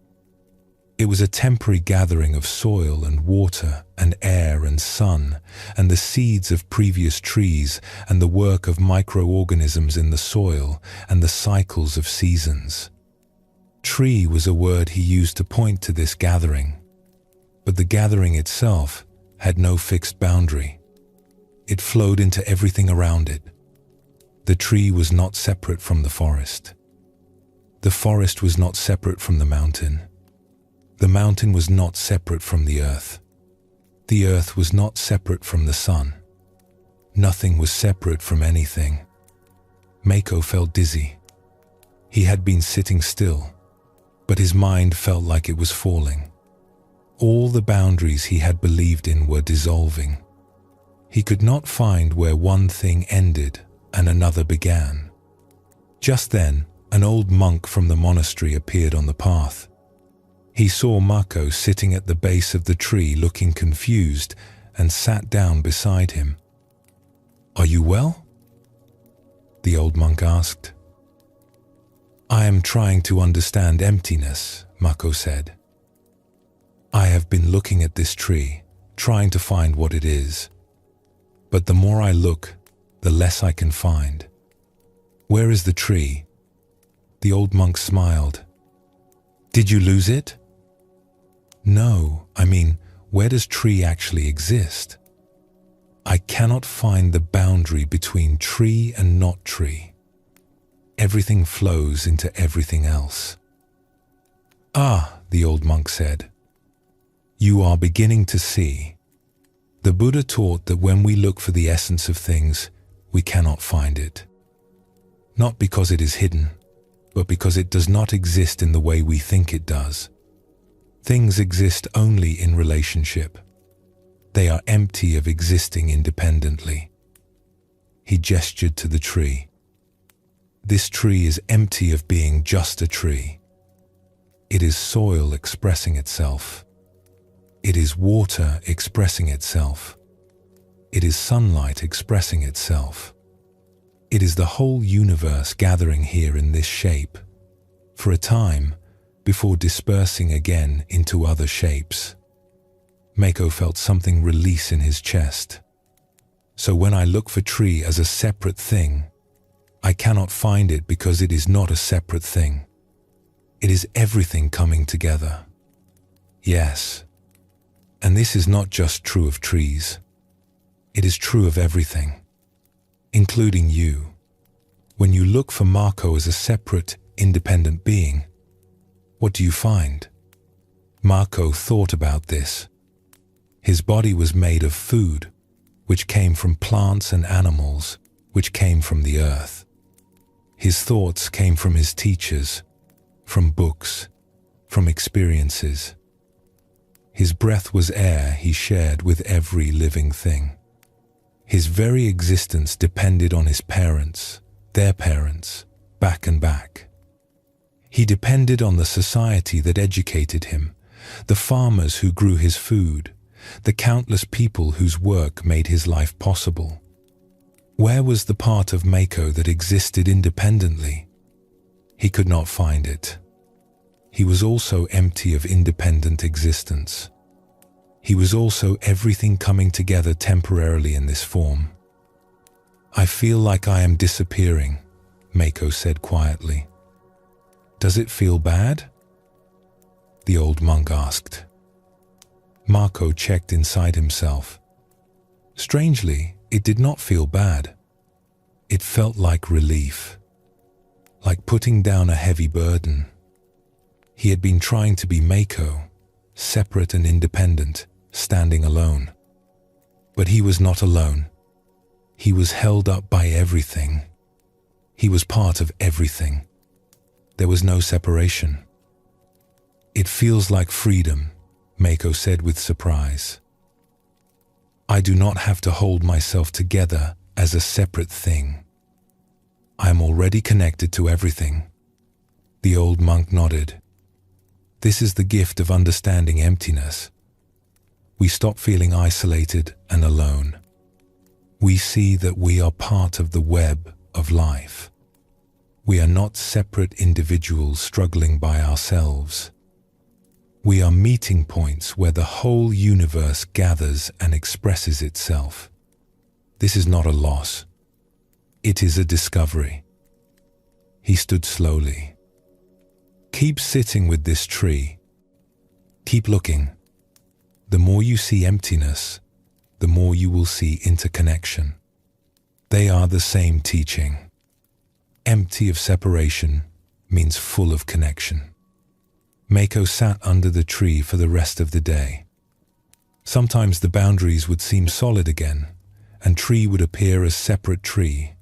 It was a temporary gathering of soil and water and air and sun and the seeds of previous trees and the work of microorganisms in the soil and the cycles of seasons. Tree was a word he used to point to this gathering, but the gathering itself had no fixed boundary. It flowed into everything around it. The tree was not separate from the forest. The forest was not separate from the mountain. The mountain was not separate from the earth. The earth was not separate from the sun. Nothing was separate from anything. Mako felt dizzy. He had been sitting still, but his mind felt like it was falling. All the boundaries he had believed in were dissolving. He could not find where one thing ended and another began. Just then, an old monk from the monastery appeared on the path. He saw Mako sitting at the base of the tree looking confused and sat down beside him. "Are you well?" the old monk asked. "I am trying to understand emptiness," Mako said. "I have been looking at this tree, trying to find what it is. But the more I look, the less I can find. Where is the tree?" The old monk smiled. "Did you lose it?" "No, I mean, where does tree actually exist? I cannot find the boundary between tree and not tree. Everything flows into everything else." "Ah," the old monk said, "you are beginning to see. The Buddha taught that when we look for the essence of things, we cannot find it. Not because it is hidden, but because it does not exist in the way we think it does. Things exist only in relationship. They are empty of existing independently." He gestured to the tree. "This tree is empty of being just a tree. It is soil expressing itself. It is water expressing itself. It is sunlight expressing itself. It is the whole universe gathering here in this shape, for a time, before dispersing again into other shapes." Mako felt something release in his chest. "So when I look for tree as a separate thing, I cannot find it because it is not a separate thing. It is everything coming together." Yes, and this is not just true of trees. It is true of everything, including you. When you look for Mako as a separate, independent being, what do you find? Mako thought about this. His body was made of food, which came from plants and animals, which came from the earth. His thoughts came from his teachers, from books, from experiences. His breath was air he shared with every living thing. His very existence depended on his parents, their parents, back and back. He depended on the society that educated him, the farmers who grew his food, the countless people whose work made his life possible. Where was the part of Mako that existed independently? He could not find it. He was also empty of independent existence. He was also everything coming together temporarily in this form. "I feel like I am disappearing," Mako said quietly. "Does it feel bad?" the old monk asked. Mako checked inside himself. Strangely, it did not feel bad. It felt like relief, like putting down a heavy burden. He had been trying to be Mako, separate and independent, standing alone. But he was not alone. He was held up by everything. He was part of everything. There was no separation. "It feels like freedom," Mako said with surprise. "I do not have to hold myself together as a separate thing. I am already connected to everything." The old monk nodded. This is the gift of understanding emptiness. We stop feeling isolated and alone. We see that we are part of the web of life. We are not separate individuals struggling by ourselves. We are meeting points where the whole universe gathers and expresses itself. This is not a loss. It is a discovery. He stood slowly. "Keep sitting with this tree. Keep looking. The more you see emptiness, the more you will see interconnection. They are the same teaching. Empty of separation means full of connection." Mako sat under the tree for the rest of the day. Sometimes the boundaries would seem solid again, and tree would appear as separate tree,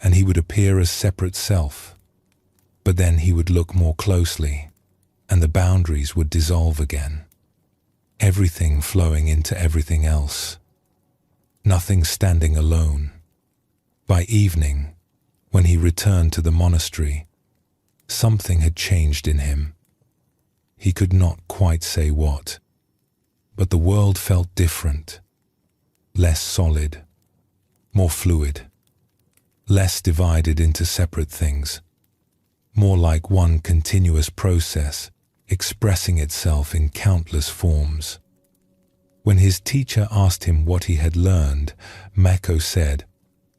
and he would appear as separate self. But then he would look more closely, and the boundaries would dissolve again. Everything flowing into everything else. Nothing standing alone. By evening, when he returned to the monastery, something had changed in him. He could not quite say what, but the world felt different, less solid, more fluid, less divided into separate things, more like one continuous process expressing itself in countless forms. When his teacher asked him what he had learned, Mako said,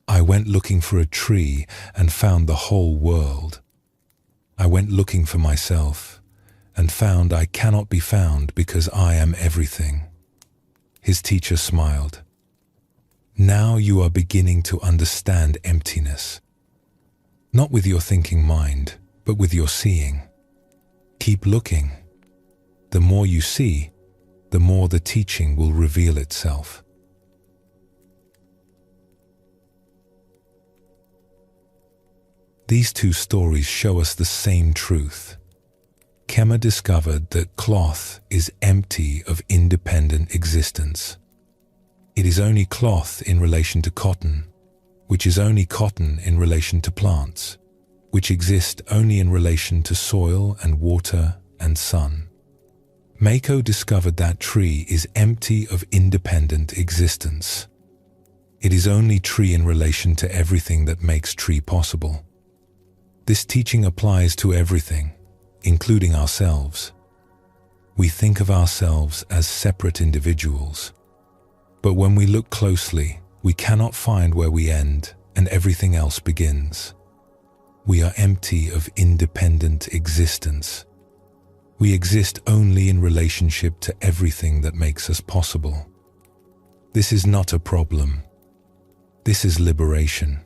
"I went looking for a tree and found the whole world. I went looking for myself and found I cannot be found because I am everything." His teacher smiled. "Now you are beginning to understand emptiness. Not with your thinking mind, but with your seeing. Keep looking. The more you see, the more the teaching will reveal itself." These two stories show us the same truth. Kema discovered that cloth is empty of independent existence. It is only cloth in relation to cotton, which is only cotton in relation to plants, which exist only in relation to soil and water and sun. Mako discovered that tree is empty of independent existence. It is only tree in relation to everything that makes tree possible. This teaching applies to everything, including ourselves. We think of ourselves as separate individuals, but when we look closely, we cannot find where we end and everything else begins. We are empty of independent existence. We exist only in relationship to everything that makes us possible. This is not a problem. This is liberation.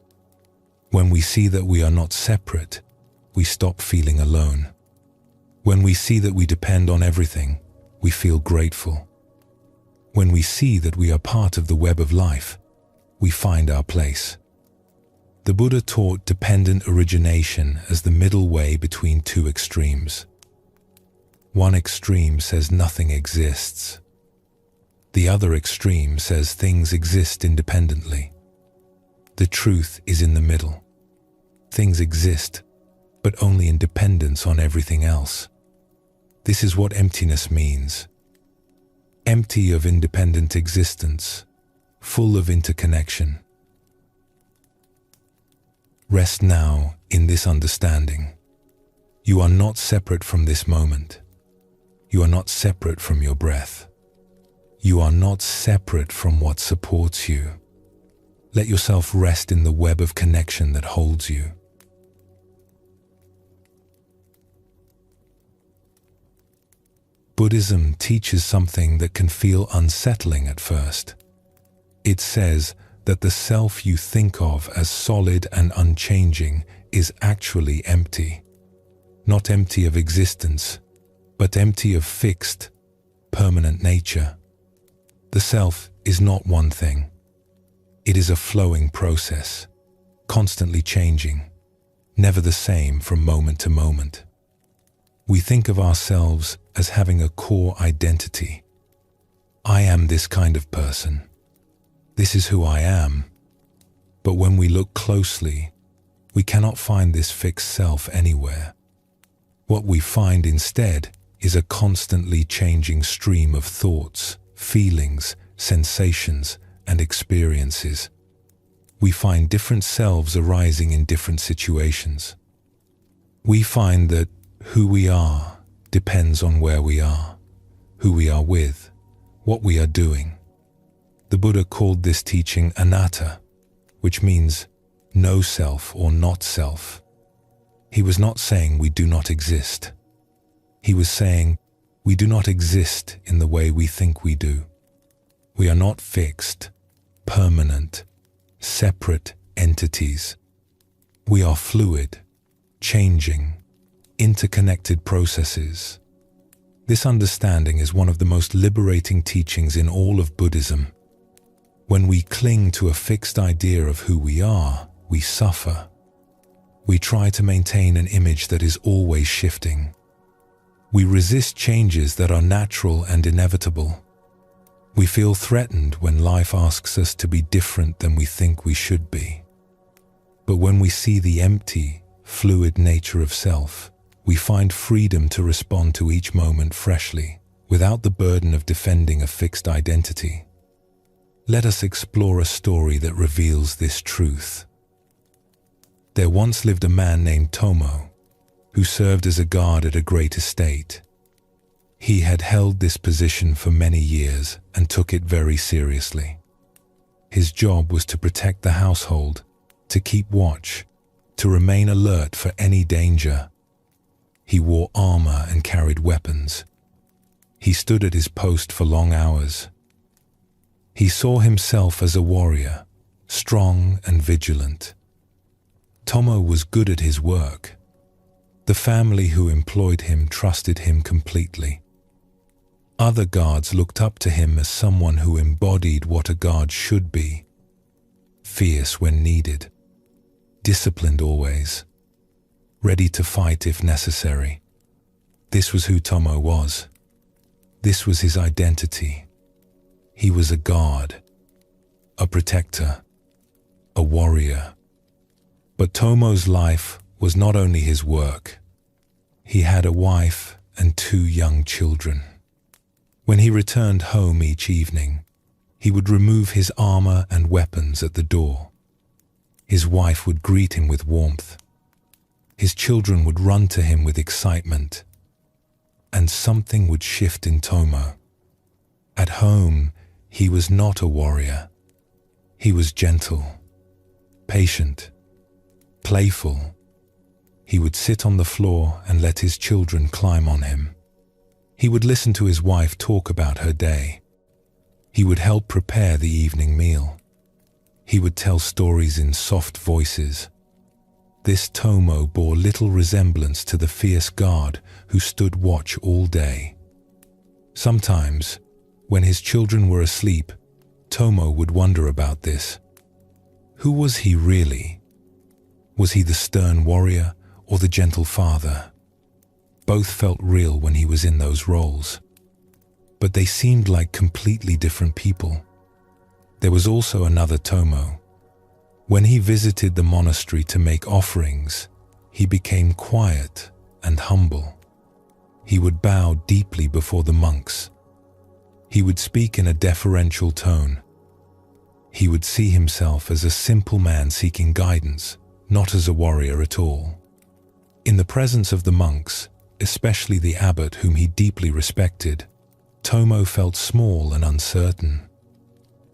When we see that we are not separate, we stop feeling alone. When we see that we depend on everything, we feel grateful. When we see that we are part of the web of life, we find our place. The Buddha taught dependent origination as the middle way between two extremes. One extreme says nothing exists. The other extreme says things exist independently. The truth is in the middle. Things exist, but only in dependence on everything else. This is what emptiness means. Empty of independent existence, full of interconnection. Rest now in this understanding. You are not separate from this moment. You are not separate from your breath. You are not separate from what supports you. Let yourself rest in the web of connection that holds you. Buddhism teaches something that can feel unsettling at first. It says that the self you think of as solid and unchanging is actually empty. Not empty of existence, but empty of fixed, permanent nature. The self is not one thing. It is a flowing process, constantly changing, never the same from moment to moment. We think of ourselves as having a core identity. I am this kind of person. This is who I am. But when we look closely, we cannot find this fixed self anywhere. What we find instead is a constantly changing stream of thoughts, feelings, sensations, and experiences. We find different selves arising in different situations. We find that who we are depends on where we are, who we are with, what we are doing. The Buddha called this teaching anatta, which means no self or not self. He was not saying we do not exist. He was saying we do not exist in the way we think we do. We are not fixed, permanent, separate entities. We are fluid, changing, interconnected processes. This understanding is one of the most liberating teachings in all of Buddhism. When we cling to a fixed idea of who we are, we suffer. We try to maintain an image that is always shifting. We resist changes that are natural and inevitable. We feel threatened when life asks us to be different than we think we should be. But when we see the empty, fluid nature of self, we find freedom to respond to each moment freshly, without the burden of defending a fixed identity. Let us explore a story that reveals this truth. There once lived a man named Tomo, who served as a guard at a great estate. He had held this position for many years and took it very seriously. His job was to protect the household, to keep watch, to remain alert for any danger. He wore armor and carried weapons. He stood at his post for long hours. He saw himself as a warrior, strong and vigilant. Tomo was good at his work. The family who employed him trusted him completely. Other guards looked up to him as someone who embodied what a guard should be: fierce when needed, disciplined always, ready to fight if necessary. This was who Tomo was. This was his identity. He was a guard, a protector, a warrior. But Tomo's life was not only his work. He had a wife and 2 young children. When he returned home each evening, he would remove his armor and weapons at the door. His wife would greet him with warmth. His children would run to him with excitement. And something would shift in Tomo. At home, he was not a warrior. He was gentle, patient, playful. He would sit on the floor and let his children climb on him. He would listen to his wife talk about her day. He would help prepare the evening meal. He would tell stories in soft voices. This Tomo bore little resemblance to the fierce guard who stood watch all day. Sometimes, when his children were asleep, Tomo would wonder about this. Who was he really? Was he the stern warrior or the gentle father? Both felt real when he was in those roles. But they seemed like completely different people. There was also another Tomo. When he visited the monastery to make offerings, he became quiet and humble. He would bow deeply before the monks. He would speak in a deferential tone. He would see himself as a simple man seeking guidance, not as a warrior at all. In the presence of the monks, especially the abbot whom he deeply respected, Tomo felt small and uncertain.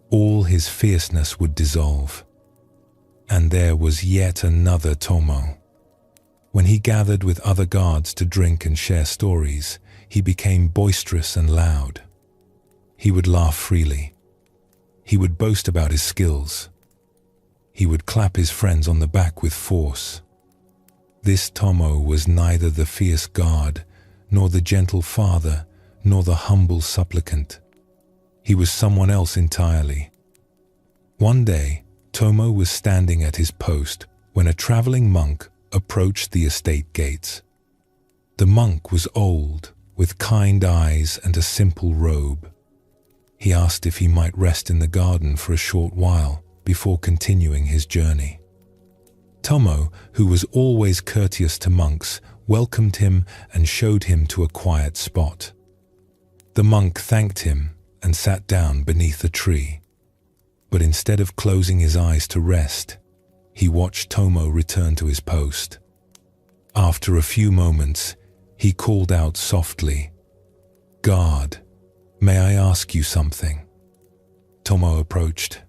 All his fierceness would dissolve. And there was yet another Tomo. When he gathered with other guards to drink and share stories, he became boisterous and loud. He would laugh freely. He would boast about his skills. He would clap his friends on the back with force. This Tomo was neither the fierce guard, nor the gentle father, nor the humble supplicant. He was someone else entirely. One day, Tomo was standing at his post when a traveling monk approached the estate gates. The monk was old, with kind eyes and a simple robe. He asked if he might rest in the garden for a short while before continuing his journey. Tomo, who was always courteous to monks, welcomed him and showed him to a quiet spot. The monk thanked him and sat down beneath a tree. But instead of closing his eyes to rest, he watched Tomo return to his post. After a few moments, he called out softly, "Guard, may I ask you something?" Tomo approached.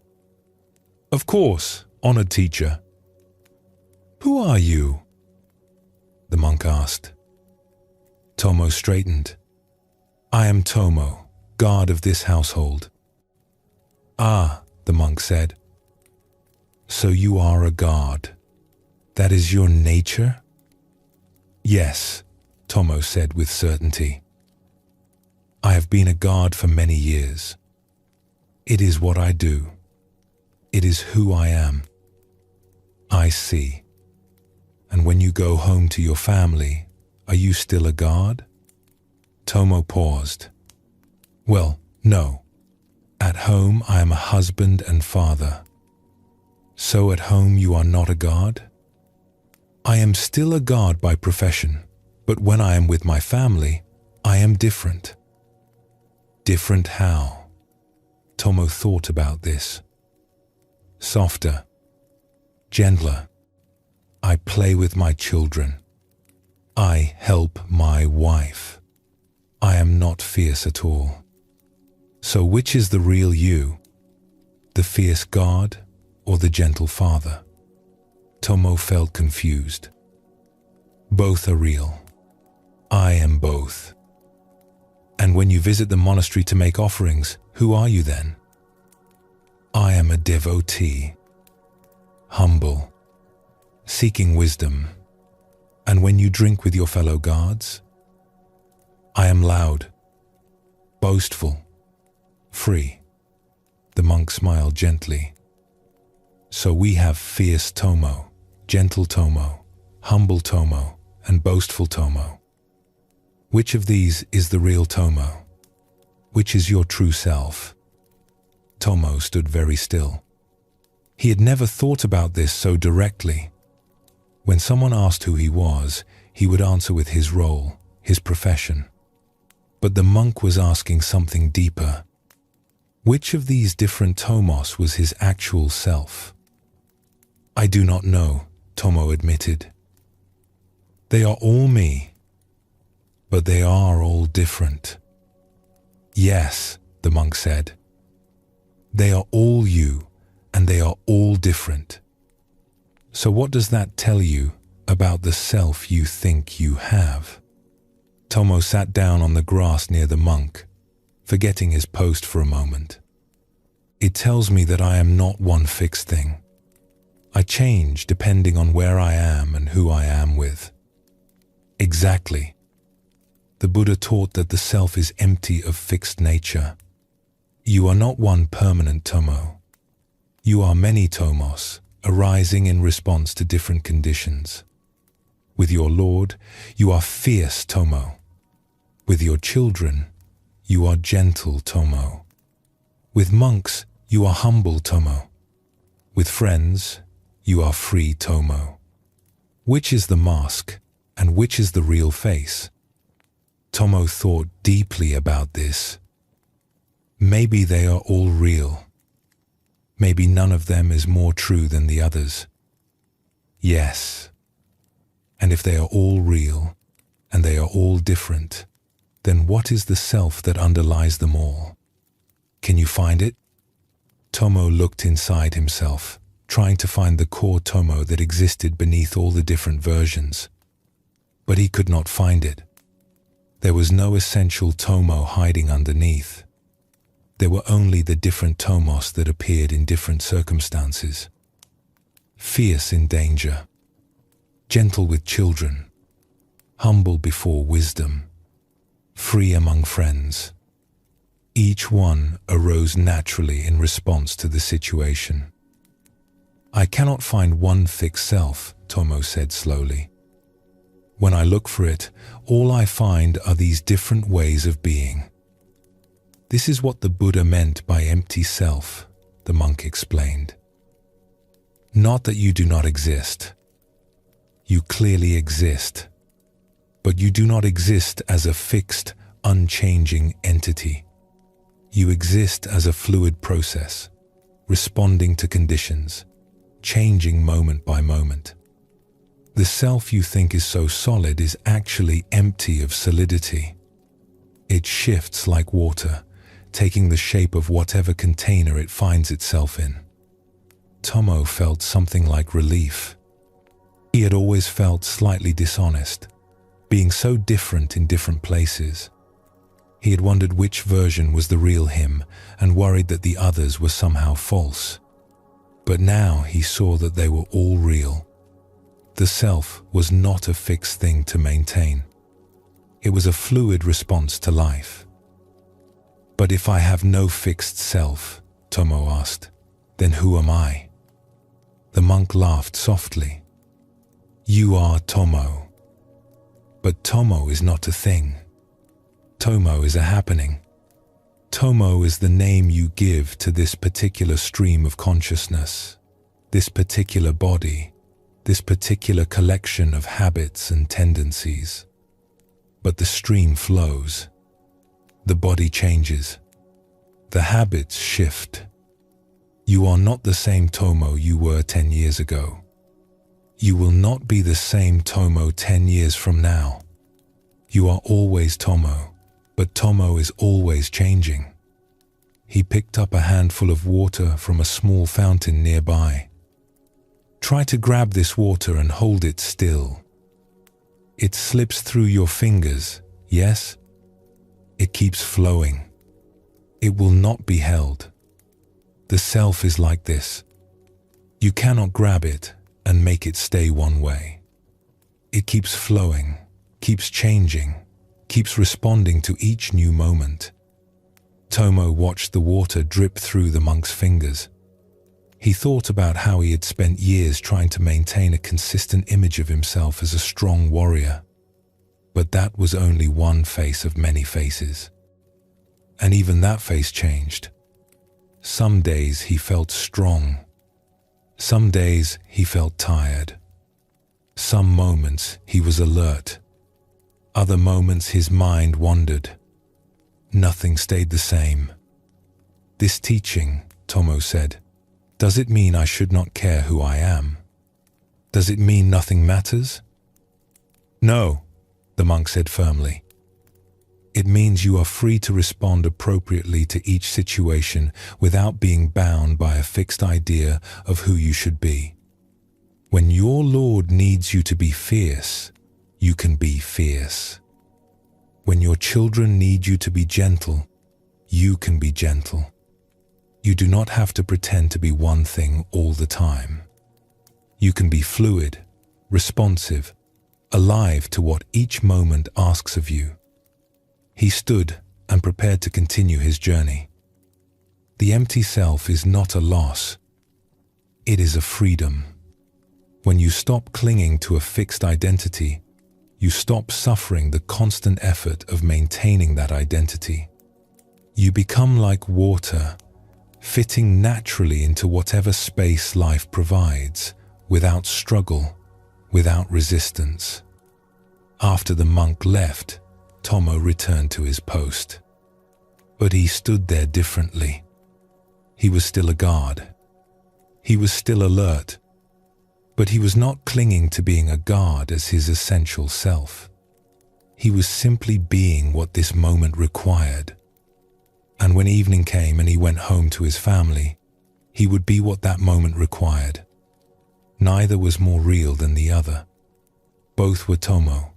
"Of course, honored teacher." "Who are you?" the monk asked. Tomo straightened. "I am Tomo, guard of this household." "Ah," the monk said. "So you are a guard. That is your nature?" "Yes," Tomo said with certainty. "I have been a guard for many years. It is what I do. It is who I am." "I see. And when you go home to your family, are you still a guard?" Tomo paused. "Well, no. At home I am a husband and father." "So at home you are not a guard?" "I am still a guard by profession, but when I am with my family, I am different." "Different how?" Tomo thought about this. "Softer. Gentler. I play with my children. I help my wife. I am not fierce at all." "So which is the real you? The fierce guard or the gentle father?" Tomo felt confused. "Both are real. I am both." "And when you visit the monastery to make offerings, who are you then?" "I am a devotee. Humble. Seeking wisdom. And when you drink with your fellow guards?" "I am loud. Boastful. Free." The monk smiled gently. "So we have fierce Tomo, gentle Tomo, humble Tomo, and boastful Tomo. Which of these is the real Tomo? Which is your true self?" Tomo stood very still. He had never thought about this so directly. When someone asked who he was, he would answer with his role, his profession. But the monk was asking something deeper. Which of these different Tomos was his actual self? "I do not know," Tomo admitted. "They are all me, but they are all different." "Yes," the monk said. "They are all you, and they are all different. So what does that tell you about the self you think you have?" Tomo sat down on the grass near the monk, forgetting his post for a moment. "It tells me that I am not one fixed thing. I change depending on where I am and who I am with." "Exactly. The Buddha taught that the self is empty of fixed nature. You are not one permanent Tomo. You are many Tomos, arising in response to different conditions. With your Lord, you are fierce Tomo. With your children, you are gentle Tomo. With monks, you are humble Tomo. With friends, you are free Tomo. Which is the mask, and which is the real face?" Tomo thought deeply about this. Maybe they are all real. Maybe none of them is more true than the others. Yes. And if they are all real, and they are all different, then what is the self that underlies them all? Can you find it? Tomo looked inside himself, trying to find the core Tomo that existed beneath all the different versions. But he could not find it. There was no essential Tomo hiding underneath. There were only the different Tomos that appeared in different circumstances. Fierce in danger, gentle with children, humble before wisdom, free among friends. Each one arose naturally in response to the situation. "I cannot find one fixed self," Tomo said slowly. When I look for it, all I find are these different ways of being. This is what the Buddha meant by empty self, the monk explained. Not that you do not exist. You clearly exist, but you do not exist as a fixed, unchanging entity. You exist as a fluid process, responding to conditions, changing moment by moment. The self you think is so solid is actually empty of solidity. It shifts like water, taking the shape of whatever container it finds itself in. Tomo felt something like relief. He had always felt slightly dishonest, being so different in different places. He had wondered which version was the real him and worried that the others were somehow false. But now he saw that they were all real. The self was not a fixed thing to maintain. It was a fluid response to life. But if I have no fixed self, Tomo asked, then who am I? The monk laughed softly. You are Tomo. But Tomo is not a thing. Tomo is a happening. Tomo is the name you give to this particular stream of consciousness, this particular body, this particular collection of habits and tendencies. But the stream flows. The body changes. The habits shift. You are not the same Tomo you were 10 years ago. You will not be the same Tomo 10 years from now. You are always Tomo, but Tomo is always changing. He picked up a handful of water from a small fountain nearby. Try to grab this water and hold it still. It slips through your fingers, yes? It keeps flowing. It will not be held. The self is like this. You cannot grab it and make it stay one way. It keeps flowing, keeps changing, keeps responding to each new moment. Tomo watched the water drip through the monk's fingers. He thought about how he had spent years trying to maintain a consistent image of himself as a strong warrior. But that was only one face of many faces. And even that face changed. Some days he felt strong. Some days he felt tired. Some moments he was alert. Other moments his mind wandered. Nothing stayed the same. This teaching, Tomo said, does it mean I should not care who I am? Does it mean nothing matters? No, the monk said firmly. It means you are free to respond appropriately to each situation without being bound by a fixed idea of who you should be. When your Lord needs you to be fierce, you can be fierce. When your children need you to be gentle, you can be gentle. You do not have to pretend to be one thing all the time. You can be fluid, responsive, alive to what each moment asks of you. He stood and prepared to continue his journey. The empty self is not a loss. It is a freedom. When you stop clinging to a fixed identity, you stop suffering the constant effort of maintaining that identity. You become like water, fitting naturally into whatever space life provides, without struggle, without resistance. After the monk left, Tomo returned to his post. But he stood there differently. He was still a guard. He was still alert. But he was not clinging to being a guard as his essential self. He was simply being what this moment required. And when evening came and he went home to his family, he would be what that moment required. Neither was more real than the other. Both were Tomo,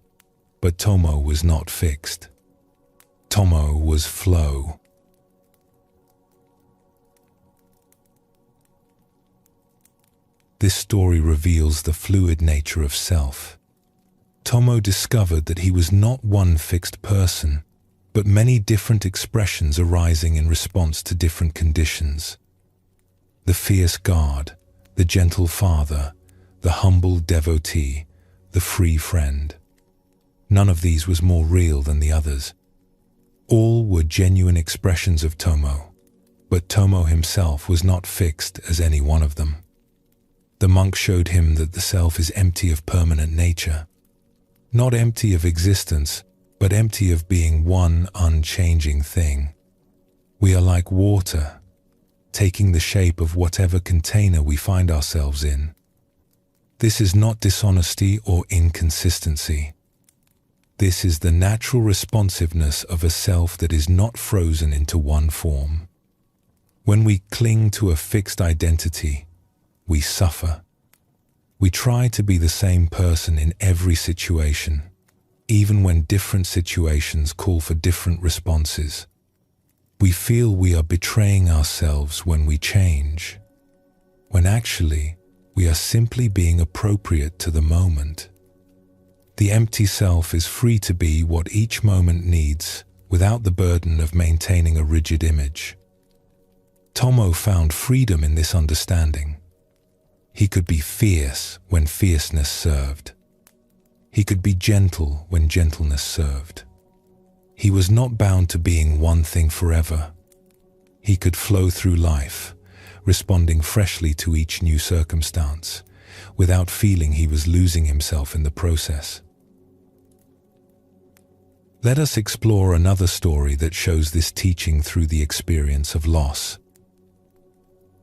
but Tomo was not fixed. Tomo was flow. This story reveals the fluid nature of self. Tomo discovered that he was not one fixed person, but many different expressions arising in response to different conditions. The fierce guard, the gentle father, the humble devotee, the free friend. None of these was more real than the others. All were genuine expressions of Tomo, but Tomo himself was not fixed as any one of them. The monk showed him that the self is empty of permanent nature, not empty of existence, but empty of being one unchanging thing. We are like water, taking the shape of whatever container we find ourselves in. This is not dishonesty or inconsistency. This is the natural responsiveness of a self that is not frozen into one form. When we cling to a fixed identity, we suffer. We try to be the same person in every situation, even when different situations call for different responses. We feel we are betraying ourselves when we change, when actually we are simply being appropriate to the moment. The empty self is free to be what each moment needs without the burden of maintaining a rigid image. Tomo found freedom in this understanding. He could be fierce when fierceness served. He could be gentle when gentleness served. He was not bound to being one thing forever. He could flow through life, responding freshly to each new circumstance, without feeling he was losing himself in the process. Let us explore another story that shows this teaching through the experience of loss.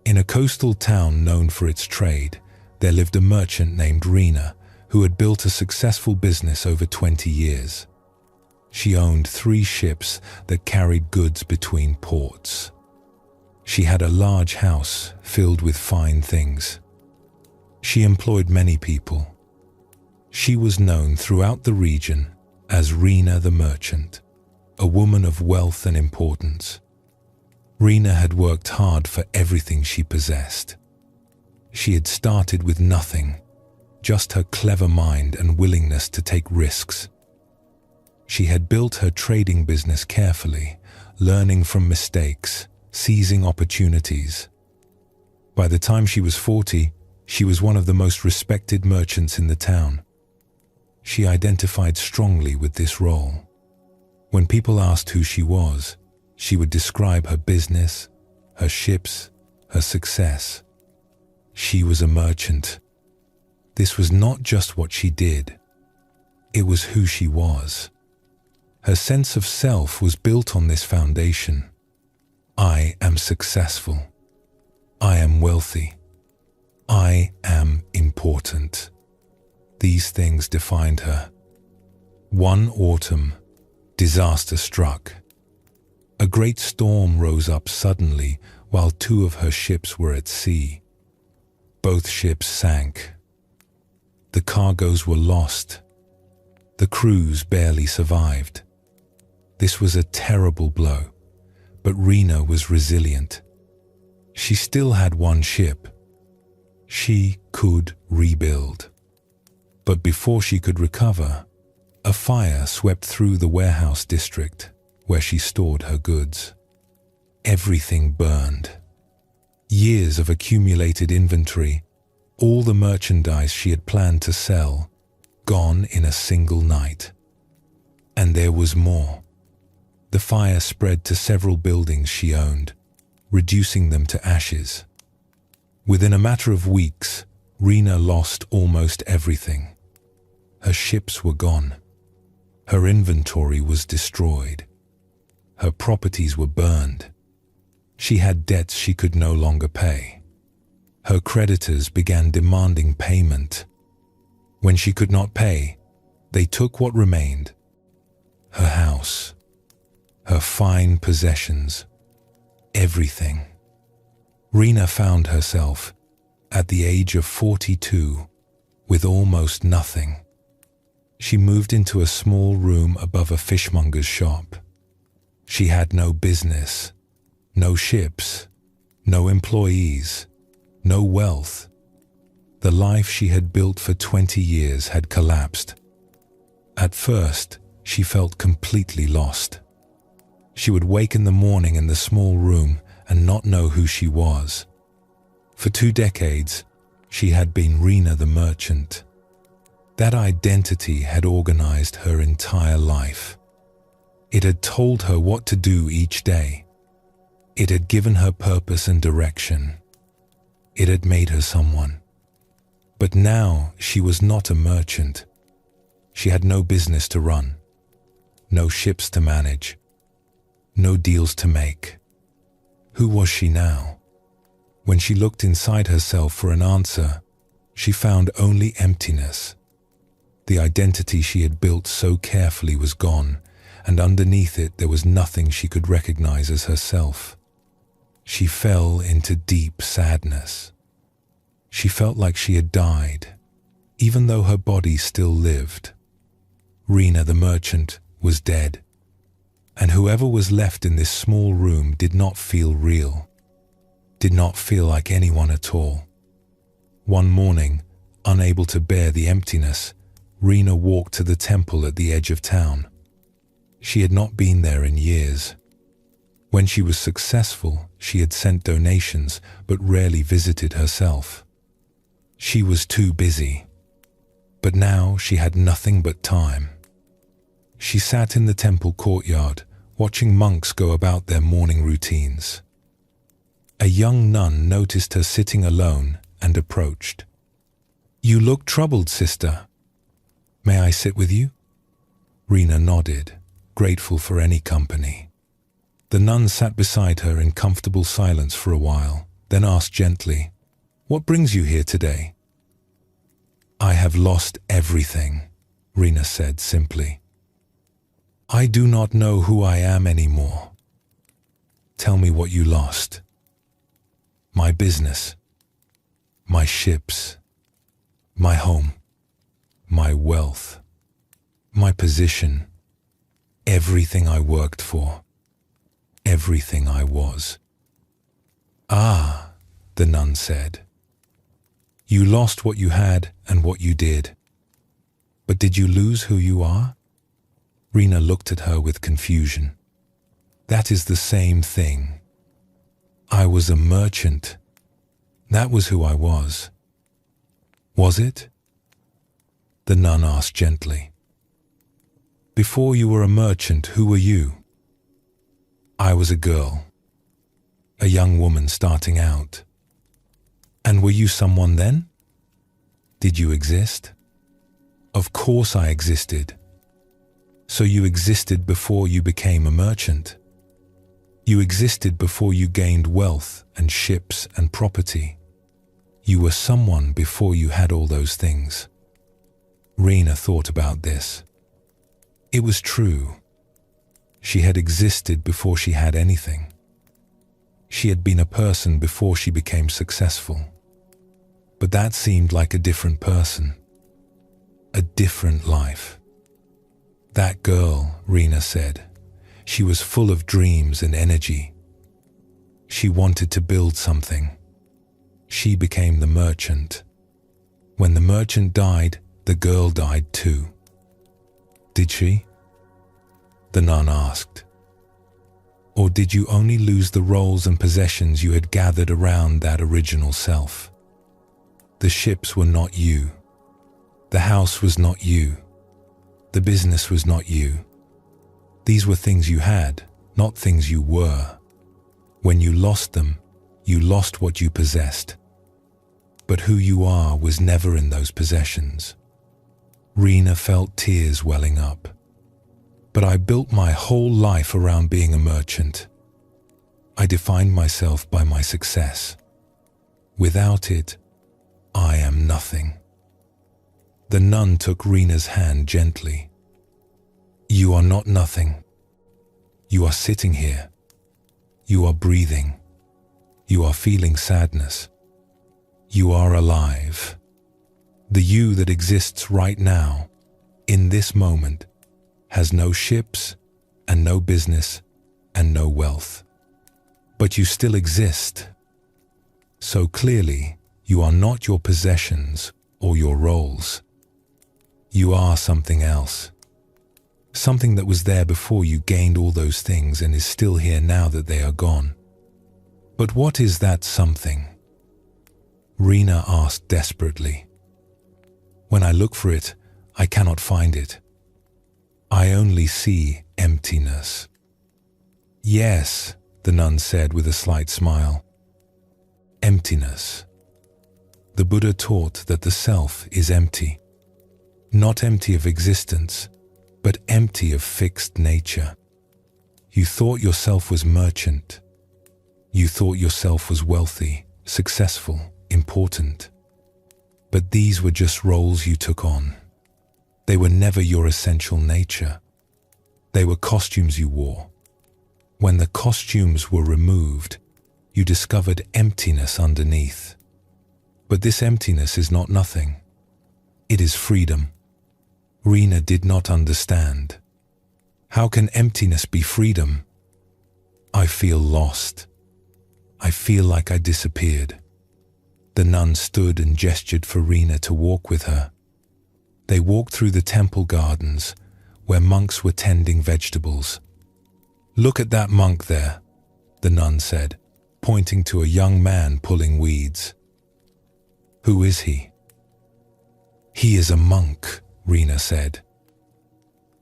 In a coastal town known for its trade, there lived a merchant named Rena who had built a successful business over 20 years. She owned 3 ships that carried goods between ports. She had a large house filled with fine things. She employed many people. She was known throughout the region as Rena the merchant, a woman of wealth and importance. Rena had worked hard for everything she possessed. She had started with nothing, just her clever mind and willingness to take risks. She had built her trading business carefully, learning from mistakes, seizing opportunities. By the time she was 40, she was one of the most respected merchants in the town. She identified strongly with this role. When people asked who she was, she would describe her business, her ships, her success. She was a merchant. This was not just what she did. It was who she was. Her sense of self was built on this foundation. I am successful. I am wealthy. I am important. These things defined her. One autumn, disaster struck. A great storm rose up suddenly while 2 of her ships were at sea. Both ships sank. The cargoes were lost. The crews barely survived. This was a terrible blow, but Rena was resilient. She still had 1 ship. She could rebuild. But before she could recover, a fire swept through the warehouse district where she stored her goods. Everything burned. Years of accumulated inventory, all the merchandise she had planned to sell, gone in a single night. And there was more. The fire spread to several buildings she owned, reducing them to ashes. Within a matter of weeks, Rena lost almost everything. Her ships were gone. Her inventory was destroyed. Her properties were burned. She had debts she could no longer pay. Her creditors began demanding payment. When she could not pay, they took what remained: her house, her fine possessions, everything. Rena found herself, at the age of 42, with almost nothing. She moved into a small room above a fishmonger's shop. She had no business, no ships, no employees, no wealth. The life she had built for 20 years had collapsed. At first, she felt completely lost. She would wake in the morning in the small room and not know who she was. For 2 decades, she had been Rena the merchant. That identity had organized her entire life. It had told her what to do each day. It had given her purpose and direction. It had made her someone. But now she was not a merchant. She had no business to run, no ships to manage, no deals to make. Who was she now? When she looked inside herself for an answer, she found only emptiness. The identity she had built so carefully was gone, and underneath it there was nothing she could recognize as herself. She fell into deep sadness. She felt like she had died, even though her body still lived. Rena the merchant was dead, and whoever was left in this small room did not feel real, did not feel like anyone at all. One morning, unable to bear the emptiness, Rena walked to the temple at the edge of town. She had not been there in years. When she was successful, she had sent donations but rarely visited herself. She was too busy. But now she had nothing but time. She sat in the temple courtyard, watching monks go about their morning routines. A young nun noticed her sitting alone and approached. "You look troubled, sister. May I sit with you?" Rena nodded, grateful for any company. The nun sat beside her in comfortable silence for a while, then asked gently, "What brings you here today?" "I have lost everything," Rena said simply. "I do not know who I am anymore." "Tell me what you lost." "My business, my ships, my home, my wealth, my position, everything I worked for, everything I was." "Ah," the nun said. "You lost what you had and what you did. But did you lose who you are?" Rena looked at her with confusion. "That is the same thing. I was a merchant. That was who I was." "Was it?" The nun asked gently. "Before you were a merchant, who were you?" "I was a girl, a young woman starting out." "And were you someone then? Did you exist?" "Of course I existed." "So you existed before you became a merchant? You existed before you gained wealth and ships and property. You were someone before you had all those things." Rena thought about this. It was true. She had existed before she had anything. She had been a person before she became successful. But that seemed like a different person. A different life. That girl, Rena said, she was full of dreams and energy. She wanted to build something. She became the merchant. When the merchant died, the girl died too. "Did she?" the nun asked. "Or did you only lose the roles and possessions you had gathered around that original self? The ships were not you. The house was not you. The business was not you. These were things you had, not things you were. When you lost them, you lost what you possessed. But who you are was never in those possessions." Rena felt tears welling up. "But I built my whole life around being a merchant. I defined myself by my success. Without it, I am nothing." The nun took Rena's hand gently. "You are not nothing. You are sitting here. You are breathing. You are feeling sadness. You are alive. The you that exists right now, in this moment, has no ships and no business and no wealth. But you still exist. So clearly, you are not your possessions or your roles. You are something else. Something that was there before you gained all those things and is still here now that they are gone. But what is that something?" Rena asked desperately. "When I look for it, I cannot find it. I only see emptiness. Yes, the nun said with a slight smile. Emptiness. The Buddha taught that the self is empty. Not empty of existence, but empty of fixed nature. You thought yourself was merchant. You thought yourself was wealthy, successful, important. But these were just roles you took on. They were never your essential nature. They were costumes you wore. When the costumes were removed, you discovered emptiness underneath. But this emptiness is not nothing. It is freedom. Rina did not understand. How can emptiness be freedom? I feel lost. I feel like I disappeared. The nun stood and gestured for Rina to walk with her. They walked through the temple gardens, where monks were tending vegetables. Look at that monk there, the nun said, pointing to a young man pulling weeds. Who is he? He is a monk, Rina said.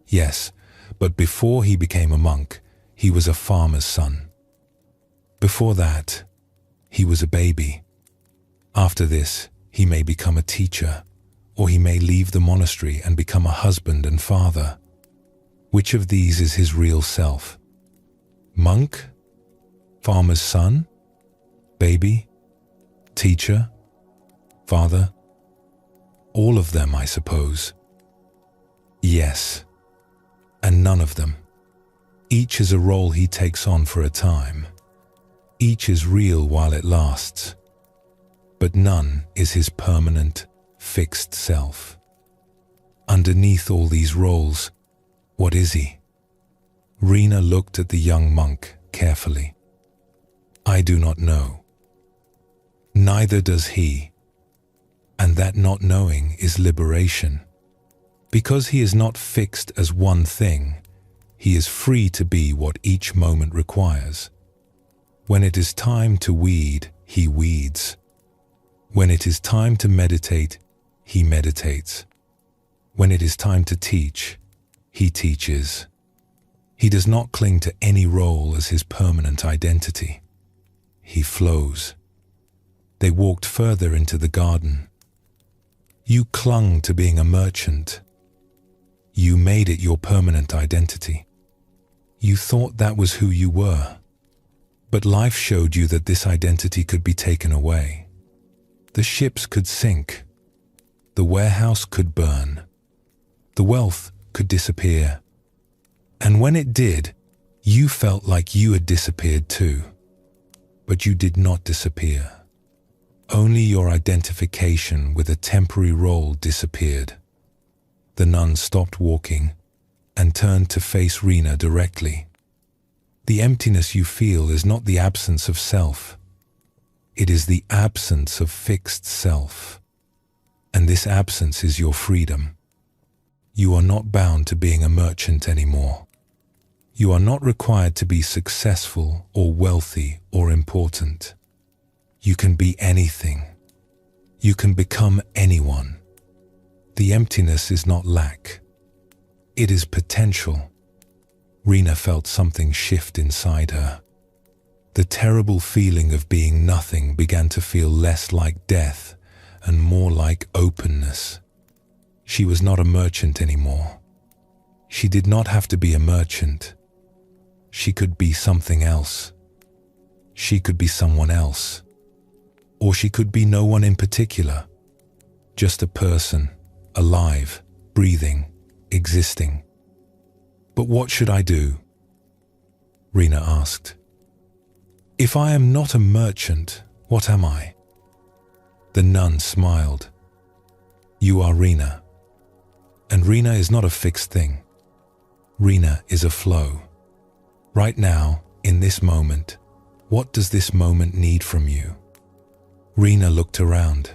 Yes, but before he became a monk, he was a farmer's son. Before that, he was a baby. After this, he may become a teacher, or he may leave the monastery and become a husband and father. Which of these is his real self? Monk? Farmer's son? Baby? Teacher? Father? All of them, I suppose. Yes, and none of them. Each is a role he takes on for a time. Each is real while it lasts. But none is his permanent, fixed self. Underneath all these roles, what is he? Rina looked at the young monk carefully. I do not know. Neither does he. And that not knowing is liberation. Because he is not fixed as one thing, he is free to be what each moment requires. When it is time to weed, he weeds. When it is time to meditate, he meditates. When it is time to teach, he teaches. He does not cling to any role as his permanent identity. He flows. They walked further into the garden. You clung to being a merchant. You made it your permanent identity. You thought that was who you were. But life showed you that this identity could be taken away. The ships could sink. The warehouse could burn. The wealth could disappear. And when it did, you felt like you had disappeared too. But you did not disappear. Only your identification with a temporary role disappeared. The nun stopped walking and turned to face Rina directly. The emptiness you feel is not the absence of self. It is the absence of fixed self. And this absence is your freedom. You are not bound to being a merchant anymore. You are not required to be successful or wealthy or important. You can be anything. You can become anyone. The emptiness is not lack. It is potential. Rina felt something shift inside her. The terrible feeling of being nothing began to feel less like death and more like openness. She was not a merchant anymore. She did not have to be a merchant. She could be something else. She could be someone else. Or she could be no one in particular. Just a person, alive, breathing, existing. But what should I do? Rina asked. If I am not a merchant, what am I? The nun smiled. You are Rina. And Rina is not a fixed thing. Rina is a flow. Right now, in this moment, what does this moment need from you? Rina looked around.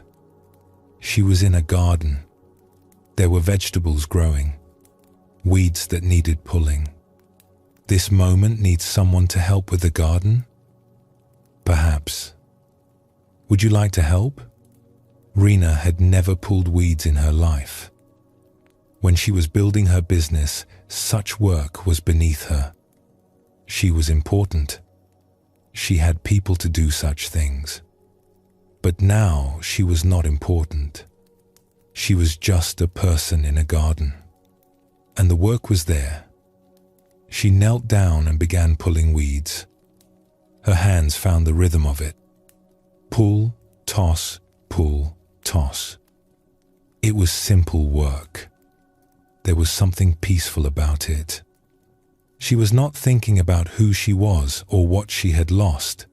She was in a garden. There were vegetables growing, weeds that needed pulling. This moment needs someone to help with the garden? Perhaps. Would you like to help? Rina had never pulled weeds in her life. When she was building her business, such work was beneath her. She was important. She had people to do such things. But now she was not important. She was just a person in a garden. And the work was there. She knelt down and began pulling weeds. Her hands found the rhythm of it. Pull, toss, pull, toss. It was simple work. There was something peaceful about it. She was not thinking about who she was or what she had lost.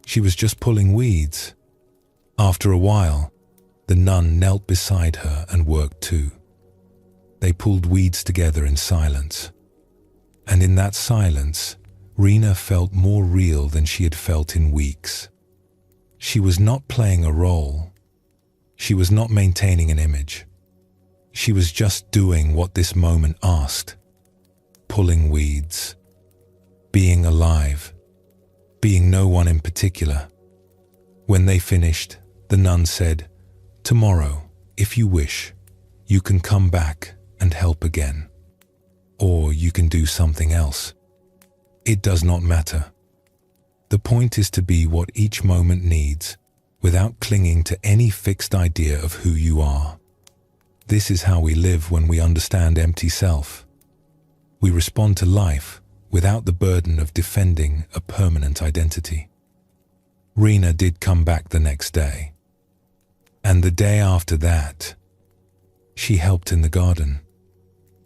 She was just pulling weeds. After a while, the nun knelt beside her and worked too. They pulled weeds together in silence. And in that silence, Rena felt more real than she had felt in weeks. She was not playing a role. She was not maintaining an image. She was just doing what this moment asked. Pulling weeds. Being alive. Being no one in particular. When they finished, the nun said, "Tomorrow, if you wish, you can come back and help again. Or you can do something else. It does not matter. The point is to be what each moment needs, without clinging to any fixed idea of who you are. This is how we live when we understand empty self. We respond to life without the burden of defending a permanent identity." Rena did come back the next day. And the day after that, she helped in the garden.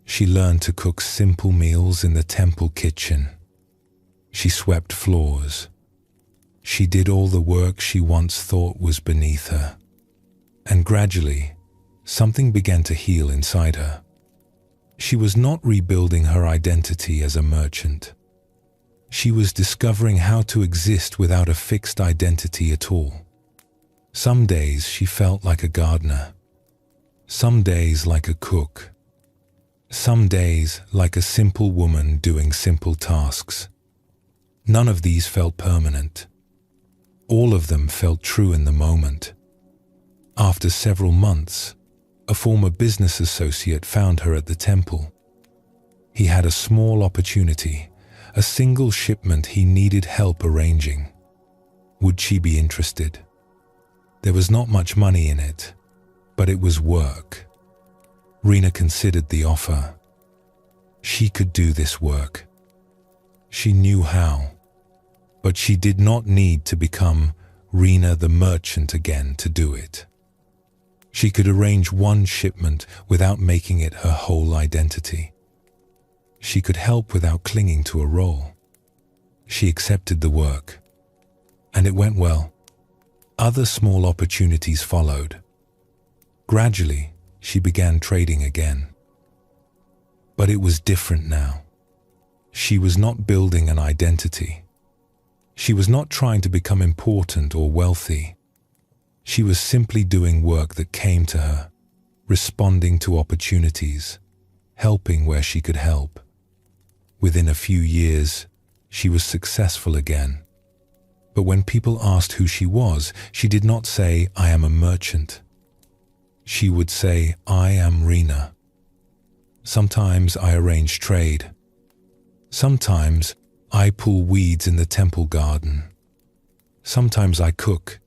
She learned to cook simple meals in the temple kitchen. She swept floors. She did all the work she once thought was beneath her. And gradually, something began to heal inside her. She was not rebuilding her identity as a merchant. She was discovering how to exist without a fixed identity at all. Some days she felt like a gardener. Some days like a cook. Some days like a simple woman doing simple tasks. None of these felt permanent. All of them felt true in the moment. After several months, a former business associate found her at the temple. He had a small opportunity, a single shipment he needed help arranging. Would she be interested? There was not much money in it, but it was work. Rena considered the offer. She could do this work. She knew how, but she did not need to become Rena the merchant again to do it. She could arrange one shipment without making it her whole identity. She could help without clinging to a role. She accepted the work, and it went well. Other small opportunities followed. Gradually, she began trading again. But it was different now. She was not building an identity. She was not trying to become important or wealthy. She was simply doing work that came to her, responding to opportunities, helping where she could help. Within a few years, she was successful again. But when people asked who she was, she did not say, "I am a merchant." She would say, "I am Rena. Sometimes I arrange trade. Sometimes I pull weeds in the temple garden. Sometimes I cook.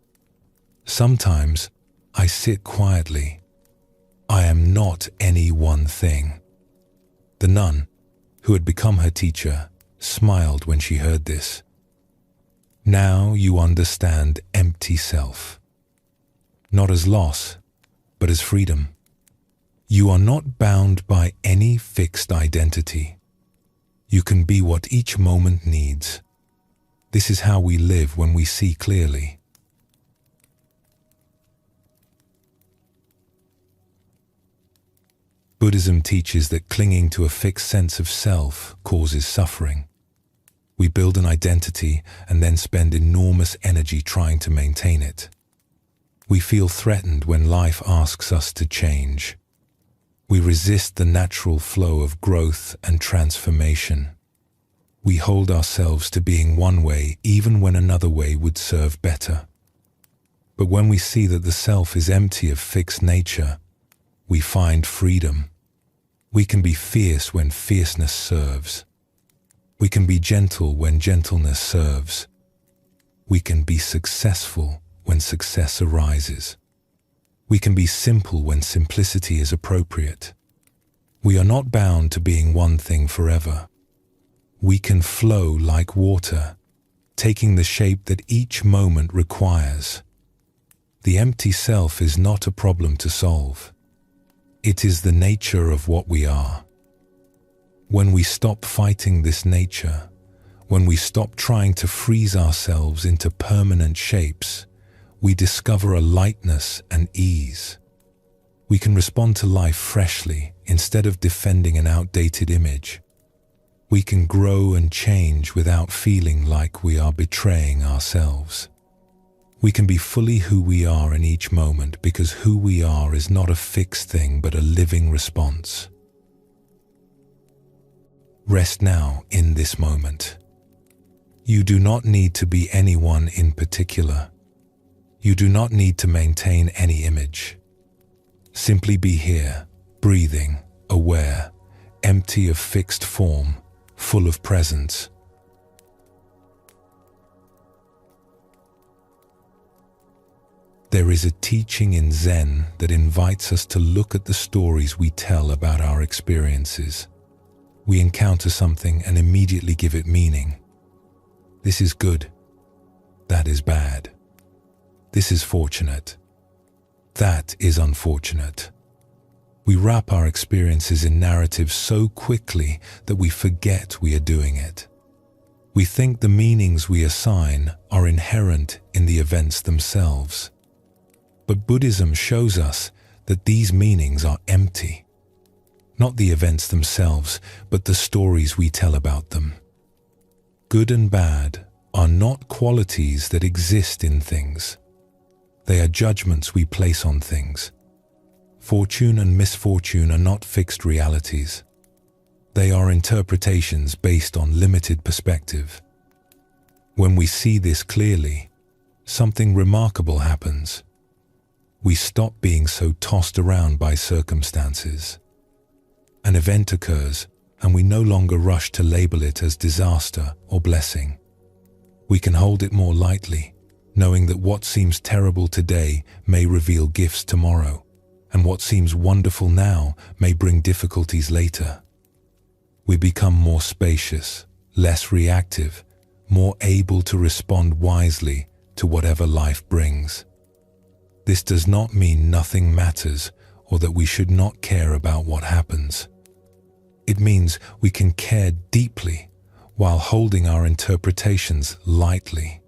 Sometimes I sit quietly. I am not any one thing." The nun, who had become her teacher, smiled when she heard this. Now you understand empty self. Not as loss, but as freedom. You are not bound by any fixed identity. You can be what each moment needs. This is how we live when we see clearly. Buddhism teaches that clinging to a fixed sense of self causes suffering. We build an identity and then spend enormous energy trying to maintain it. We feel threatened when life asks us to change. We resist the natural flow of growth and transformation. We hold ourselves to being one way even when another way would serve better. But when we see that the self is empty of fixed nature, we find freedom. We can be fierce when fierceness serves. We can be gentle when gentleness serves. We can be successful when success arises. We can be simple when simplicity is appropriate. We are not bound to being one thing forever. We can flow like water, taking the shape that each moment requires. The empty self is not a problem to solve. It is the nature of what we are. When we stop fighting this nature, when we stop trying to freeze ourselves into permanent shapes, we discover a lightness and ease. We can respond to life freshly instead of defending an outdated image. We can grow and change without feeling like we are betraying ourselves. We can be fully who we are in each moment because who we are is not a fixed thing but a living response. Rest now in this moment. You do not need to be anyone in particular. You do not need to maintain any image. Simply be here, breathing, aware, empty of fixed form, full of presence. There is a teaching in Zen that invites us to look at the stories we tell about our experiences. We encounter something and immediately give it meaning. This is good. That is bad. This is fortunate. That is unfortunate. We wrap our experiences in narratives so quickly that we forget we are doing it. We think the meanings we assign are inherent in the events themselves. But Buddhism shows us that these meanings are empty. Not the events themselves, but the stories we tell about them. Good and bad are not qualities that exist in things. They are judgments we place on things. Fortune and misfortune are not fixed realities. They are interpretations based on limited perspective. When we see this clearly, something remarkable happens. We stop being so tossed around by circumstances. An event occurs, and we no longer rush to label it as disaster or blessing. We can hold it more lightly, knowing that what seems terrible today may reveal gifts tomorrow, and what seems wonderful now may bring difficulties later. We become more spacious, less reactive, more able to respond wisely to whatever life brings. This does not mean nothing matters or that we should not care about what happens. It means we can care deeply while holding our interpretations lightly.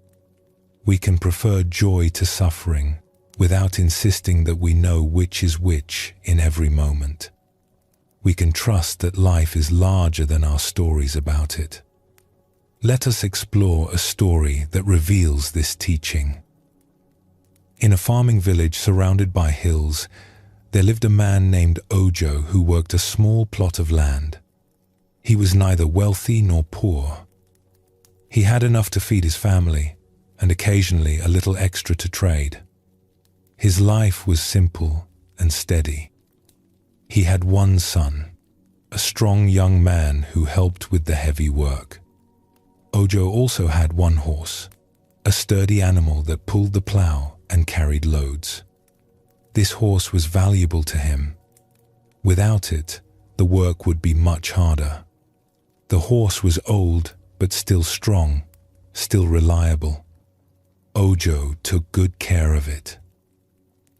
We can prefer joy to suffering without insisting that we know which is which in every moment. We can trust that life is larger than our stories about it. Let us explore a story that reveals this teaching. In a farming village surrounded by hills, there lived a man named Ojo who worked a small plot of land. He was neither wealthy nor poor. He had enough to feed his family, and occasionally a little extra to trade. His life was simple and steady. He had one son, a strong young man who helped with the heavy work. Ojo also had one horse, a sturdy animal that pulled the plow and carried loads. This horse was valuable to him. Without it, the work would be much harder. The horse was old, but still strong, still reliable. Ojo took good care of it.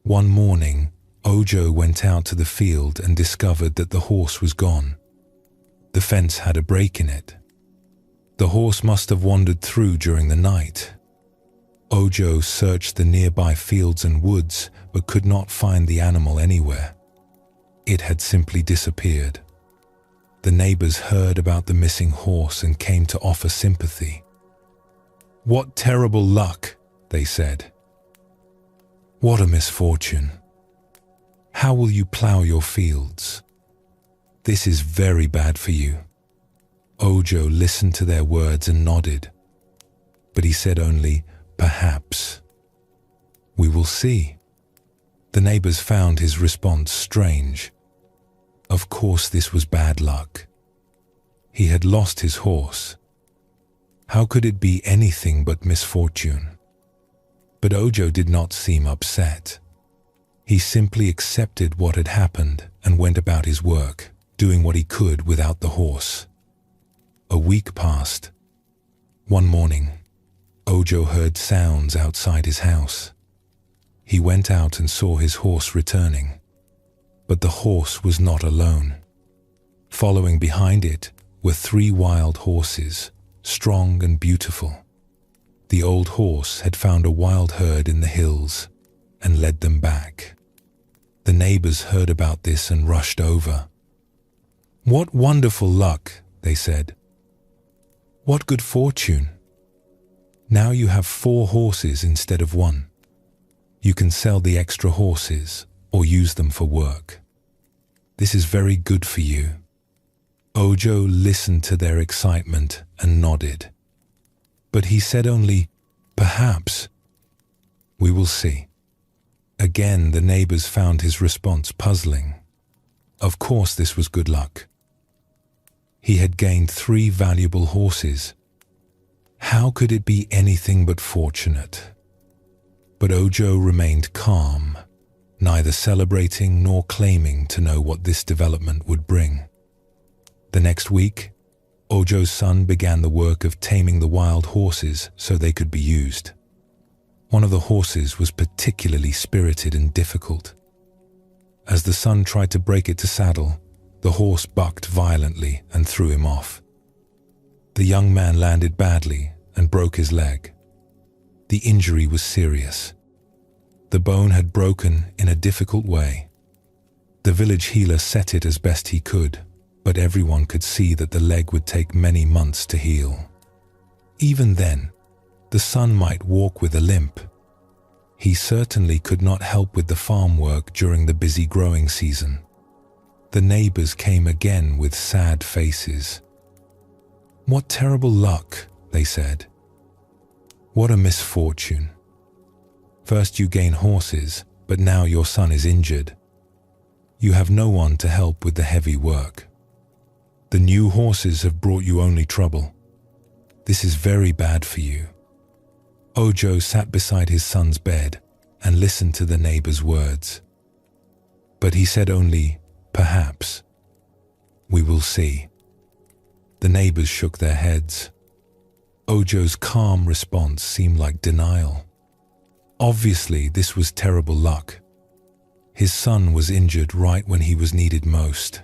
One morning, Ojo went out to the field and discovered that the horse was gone. The fence had a break in it. The horse must have wandered through during the night. Ojo searched the nearby fields and woods, but could not find the animal anywhere. It had simply disappeared. The neighbors heard about the missing horse and came to offer sympathy. "What terrible luck," they said. "What a misfortune. How will you plow your fields? This is very bad for you." Ojo listened to their words and nodded, but he said only, "Perhaps. We will see." The neighbors found his response strange. Of course, this was bad luck. He had lost his horse. How could it be anything but misfortune? But Ojo did not seem upset. He simply accepted what had happened and went about his work, doing what he could without the horse. A week passed. One morning, Ojo heard sounds outside his house. He went out and saw his horse returning. But the horse was not alone. Following behind it were 3 wild horses, strong and beautiful. The old horse had found a wild herd in the hills and led them back. The neighbors heard about this and rushed over. "What wonderful luck," they said. "What good fortune. Now you have 4 horses instead of 1. You can sell the extra horses or use them for work. This is very good for you." Ojo listened to their excitement and nodded. But he said only, "Perhaps. We will see." Again, the neighbors found his response puzzling. Of course, this was good luck. He had gained 3 valuable horses. How could it be anything but fortunate? But Ojo remained calm, neither celebrating nor claiming to know what this development would bring. The next week, Ojo's son began the work of taming the wild horses so they could be used. One of the horses was particularly spirited and difficult. As the son tried to break it to saddle, the horse bucked violently and threw him off. The young man landed badly and broke his leg. The injury was serious. The bone had broken in a difficult way. The village healer set it as best he could, but everyone could see that the leg would take many months to heal. Even then, the son might walk with a limp. He certainly could not help with the farm work during the busy growing season. The neighbors came again with sad faces. "What terrible luck," they said. "What a misfortune. First you gain horses, but now your son is injured. You have no one to help with the heavy work. The new horses have brought you only trouble. This is very bad for you." Ojo sat beside his son's bed and listened to the neighbor's words. But he said only, "Perhaps. We will see." The neighbors shook their heads. Ojo's calm response seemed like denial. Obviously, this was terrible luck. His son was injured right when he was needed most.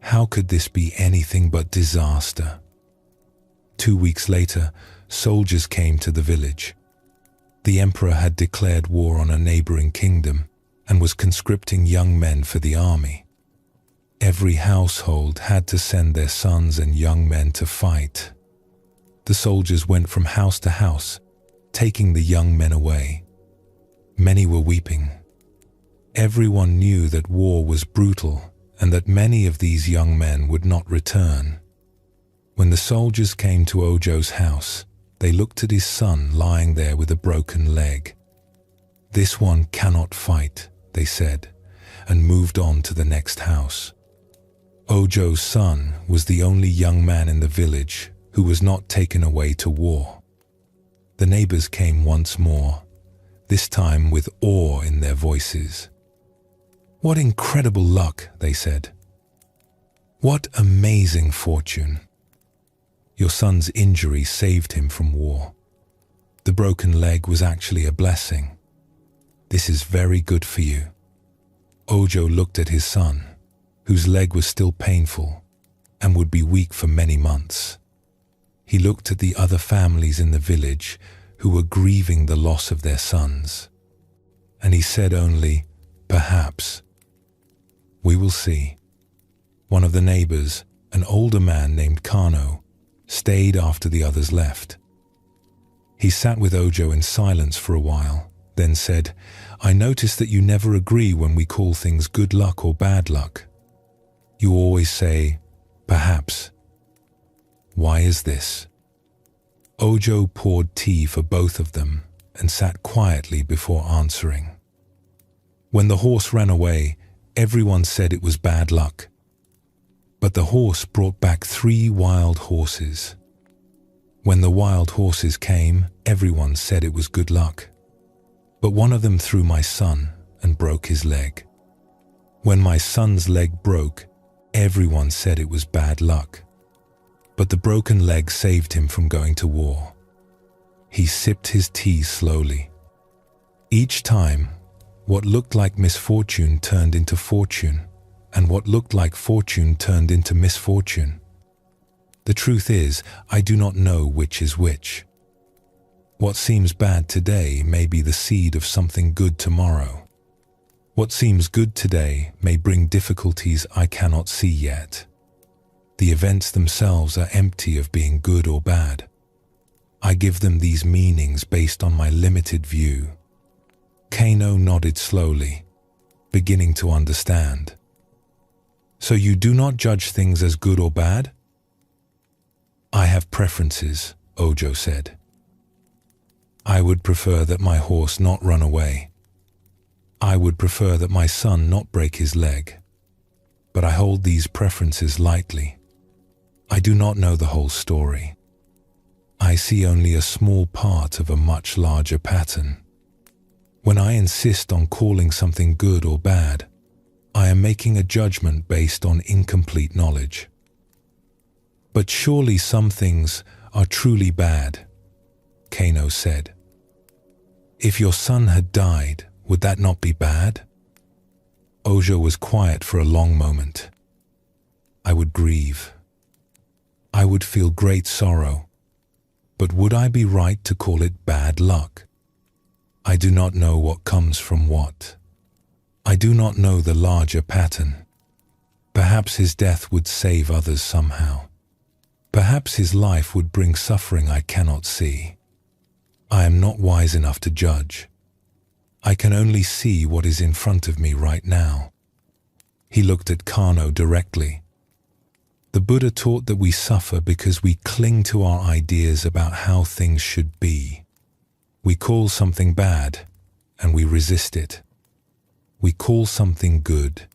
How could this be anything but disaster? 2 weeks later, soldiers came to the village. The emperor had declared war on a neighboring kingdom and was conscripting young men for the army. Every household had to send their sons and young men to fight. The soldiers went from house to house, taking the young men away. Many were weeping. Everyone knew that war was brutal and that many of these young men would not return. When the soldiers came to Ojo's house, they looked at his son lying there with a broken leg. "This one cannot fight," they said, and moved on to the next house. Ojo's son was the only young man in the village who was not taken away to war. The neighbors came once more, this time with awe in their voices. "What incredible luck," they said. "What amazing fortune. Your son's injury saved him from war. The broken leg was actually a blessing. This is very good for you." Ojo looked at his son, whose leg was still painful and would be weak for many months. He looked at the other families in the village who were grieving the loss of their sons, and he said only, "Perhaps. We will see." One of the neighbors, an older man named Kano, stayed after the others left. He sat with Ojo in silence for a while, then said, "I notice that you never agree when we call things good luck or bad luck. You always say, 'Perhaps.' Why is this?" Ojo poured tea for both of them and sat quietly before answering. "When the horse ran away, Everyone said it was bad luck. But the horse brought back 3 wild horses. When the wild horses came, everyone said it was good luck. But one of them threw my son and broke his leg. When my son's leg broke, everyone said it was bad luck. But the broken leg saved him from going to war. He sipped his tea slowly. Each time, what looked like misfortune turned into fortune, and what looked like fortune turned into misfortune. The truth is, I do not know which is which. What seems bad today may be the seed of something good tomorrow. What seems good today may bring difficulties I cannot see yet. The events themselves are empty of being good or bad. I give them these meanings based on my limited view. Kano nodded slowly, beginning to understand. So you do not judge things as good or bad? I have preferences, Ojo said. I would prefer that my horse not run away. I would prefer that my son not break his leg. But I hold these preferences lightly. I do not know the whole story. I see only a small part of a much larger pattern. When I insist on calling something good or bad, I am making a judgment based on incomplete knowledge. But surely some things are truly bad, Kano said. If your son had died, would that not be bad? Ojo was quiet for a long moment. I would grieve. I would feel great sorrow. But would I be right to call it bad luck? I do not know what comes from what. I do not know the larger pattern. Perhaps his death would save others somehow. Perhaps his life would bring suffering I cannot see. I am not wise enough to judge. I can only see what is in front of me right now. He looked at Kano directly. The Buddha taught that we suffer because we cling to our ideas about how things should be. We call something bad, and we resist it. We call something good,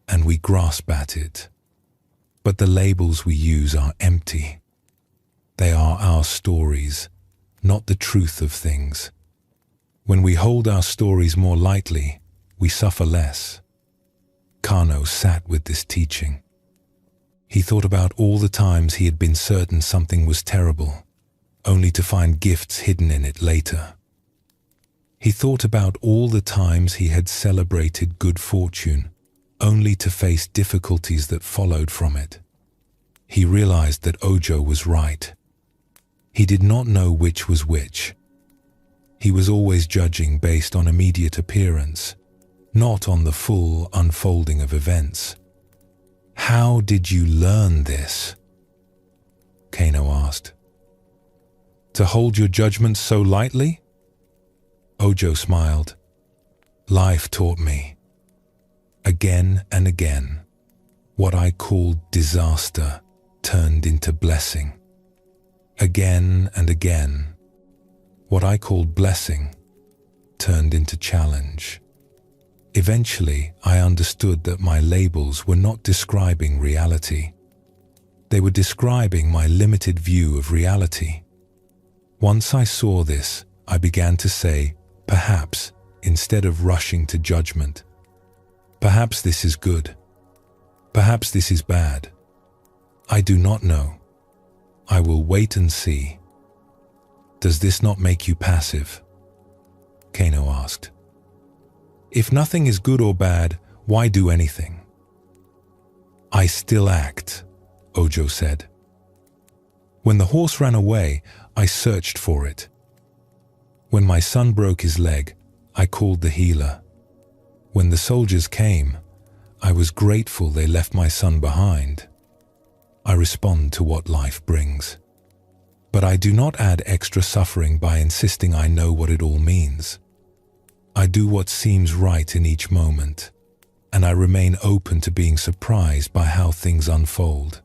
and we grasp at it. But the labels we use are empty. They are our stories, not the truth of things. When we hold our stories more lightly, we suffer less. Kano sat with this teaching. He thought about all the times he had been certain something was terrible, only to find gifts hidden in it later. He thought about all the times he had celebrated good fortune, only to face difficulties that followed from it. He realized that Ojo was right. He did not know which was which. He was always judging based on immediate appearance, not on the full unfolding of events. How did you learn this? Kano asked. To hold your judgments so lightly? Ojo smiled. Life taught me. Again and again, what I called disaster turned into blessing. Again and again, what I called blessing turned into challenge. Eventually, I understood that my labels were not describing reality. They were describing my limited view of reality. Once I saw this, I began to say, perhaps, instead of rushing to judgment. Perhaps this is good. Perhaps this is bad. I do not know. I will wait and see. Does this not make you passive? Kano asked. If nothing is good or bad, why do anything? I still act, Ojo said. When the horse ran away, I searched for it. When my son broke his leg, I called the healer. When the soldiers came, I was grateful they left my son behind. I respond to what life brings. But I do not add extra suffering by insisting I know what it all means. I do what seems right in each moment, and I remain open to being surprised by how things unfold.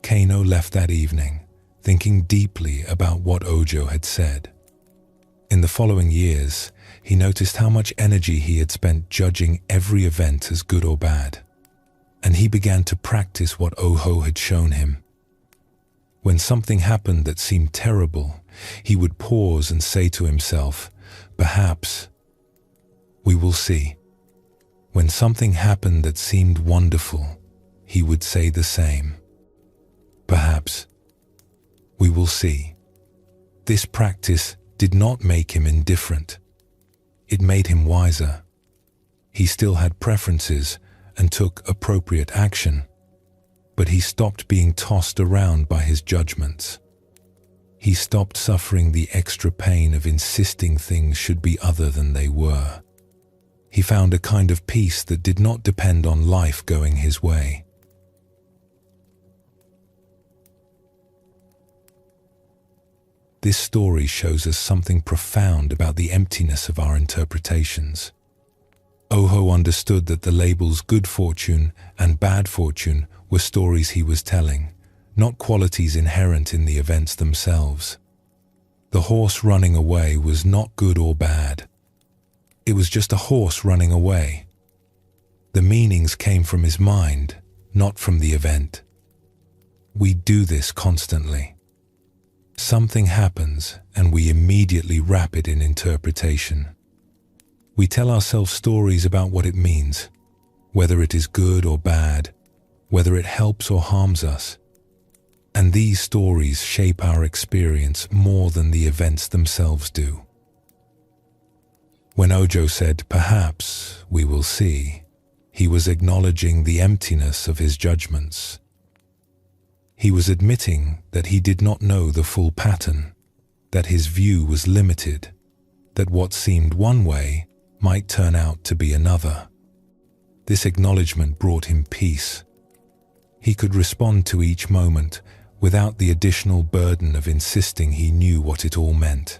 Kano left that evening, thinking deeply about what Ojo had said. In the following years, he noticed how much energy he had spent judging every event as good or bad, and he began to practice what Oho had shown him. When something happened that seemed terrible, he would pause and say to himself, "Perhaps we will see." When something happened that seemed wonderful, he would say the same. "Perhaps we will see." This practice did not make him indifferent. It made him wiser. He still had preferences and took appropriate action, but he stopped being tossed around by his judgments. He stopped suffering the extra pain of insisting things should be other than they were. He found a kind of peace that did not depend on life going his way. This story shows us something profound about the emptiness of our interpretations. Oho understood that the labels good fortune and bad fortune were stories he was telling, not qualities inherent in the events themselves. The horse running away was not good or bad. It was just a horse running away. The meanings came from his mind, not from the event. We do this constantly. Something happens and we immediately wrap it in interpretation. We tell ourselves stories about what it means, whether it is good or bad, whether it helps or harms us. And these stories shape our experience more than the events themselves do. When Ojo said, "Perhaps we will see," he was acknowledging the emptiness of his judgments. He was admitting that he did not know the full pattern, that his view was limited, that what seemed one way might turn out to be another. This acknowledgement brought him peace. He could respond to each moment without the additional burden of insisting he knew what it all meant.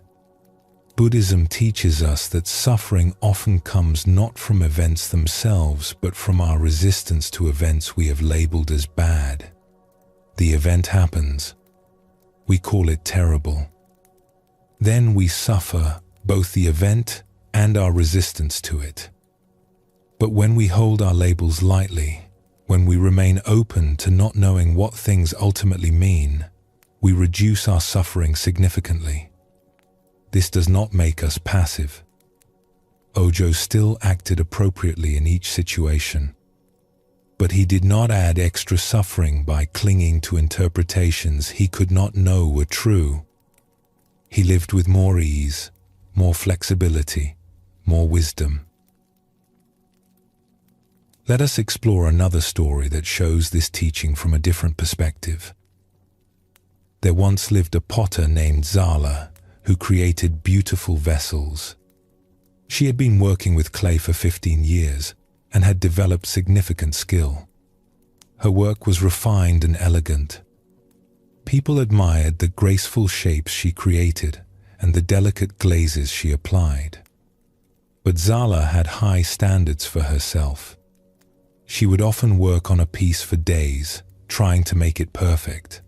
Buddhism teaches us that suffering often comes not from events themselves, but from our resistance to events we have labeled as bad. The event happens. We call it terrible. Then we suffer both the event and our resistance to it. But when we hold our labels lightly, when we remain open to not knowing what things ultimately mean, we reduce our suffering significantly. This does not make us passive. Ojo still acted appropriately in each situation, but he did not add extra suffering by clinging to interpretations he could not know were true. He lived with more ease, more flexibility, more wisdom. Let us explore another story that shows this teaching from a different perspective. There once lived a potter named Zala who created beautiful vessels. She had been working with clay for 15 years and had developed significant skill. Her work was refined and elegant. People admired the graceful shapes she created and the delicate glazes she applied. But Zala had high standards for herself. She would often work on a piece for days, trying to make it perfect.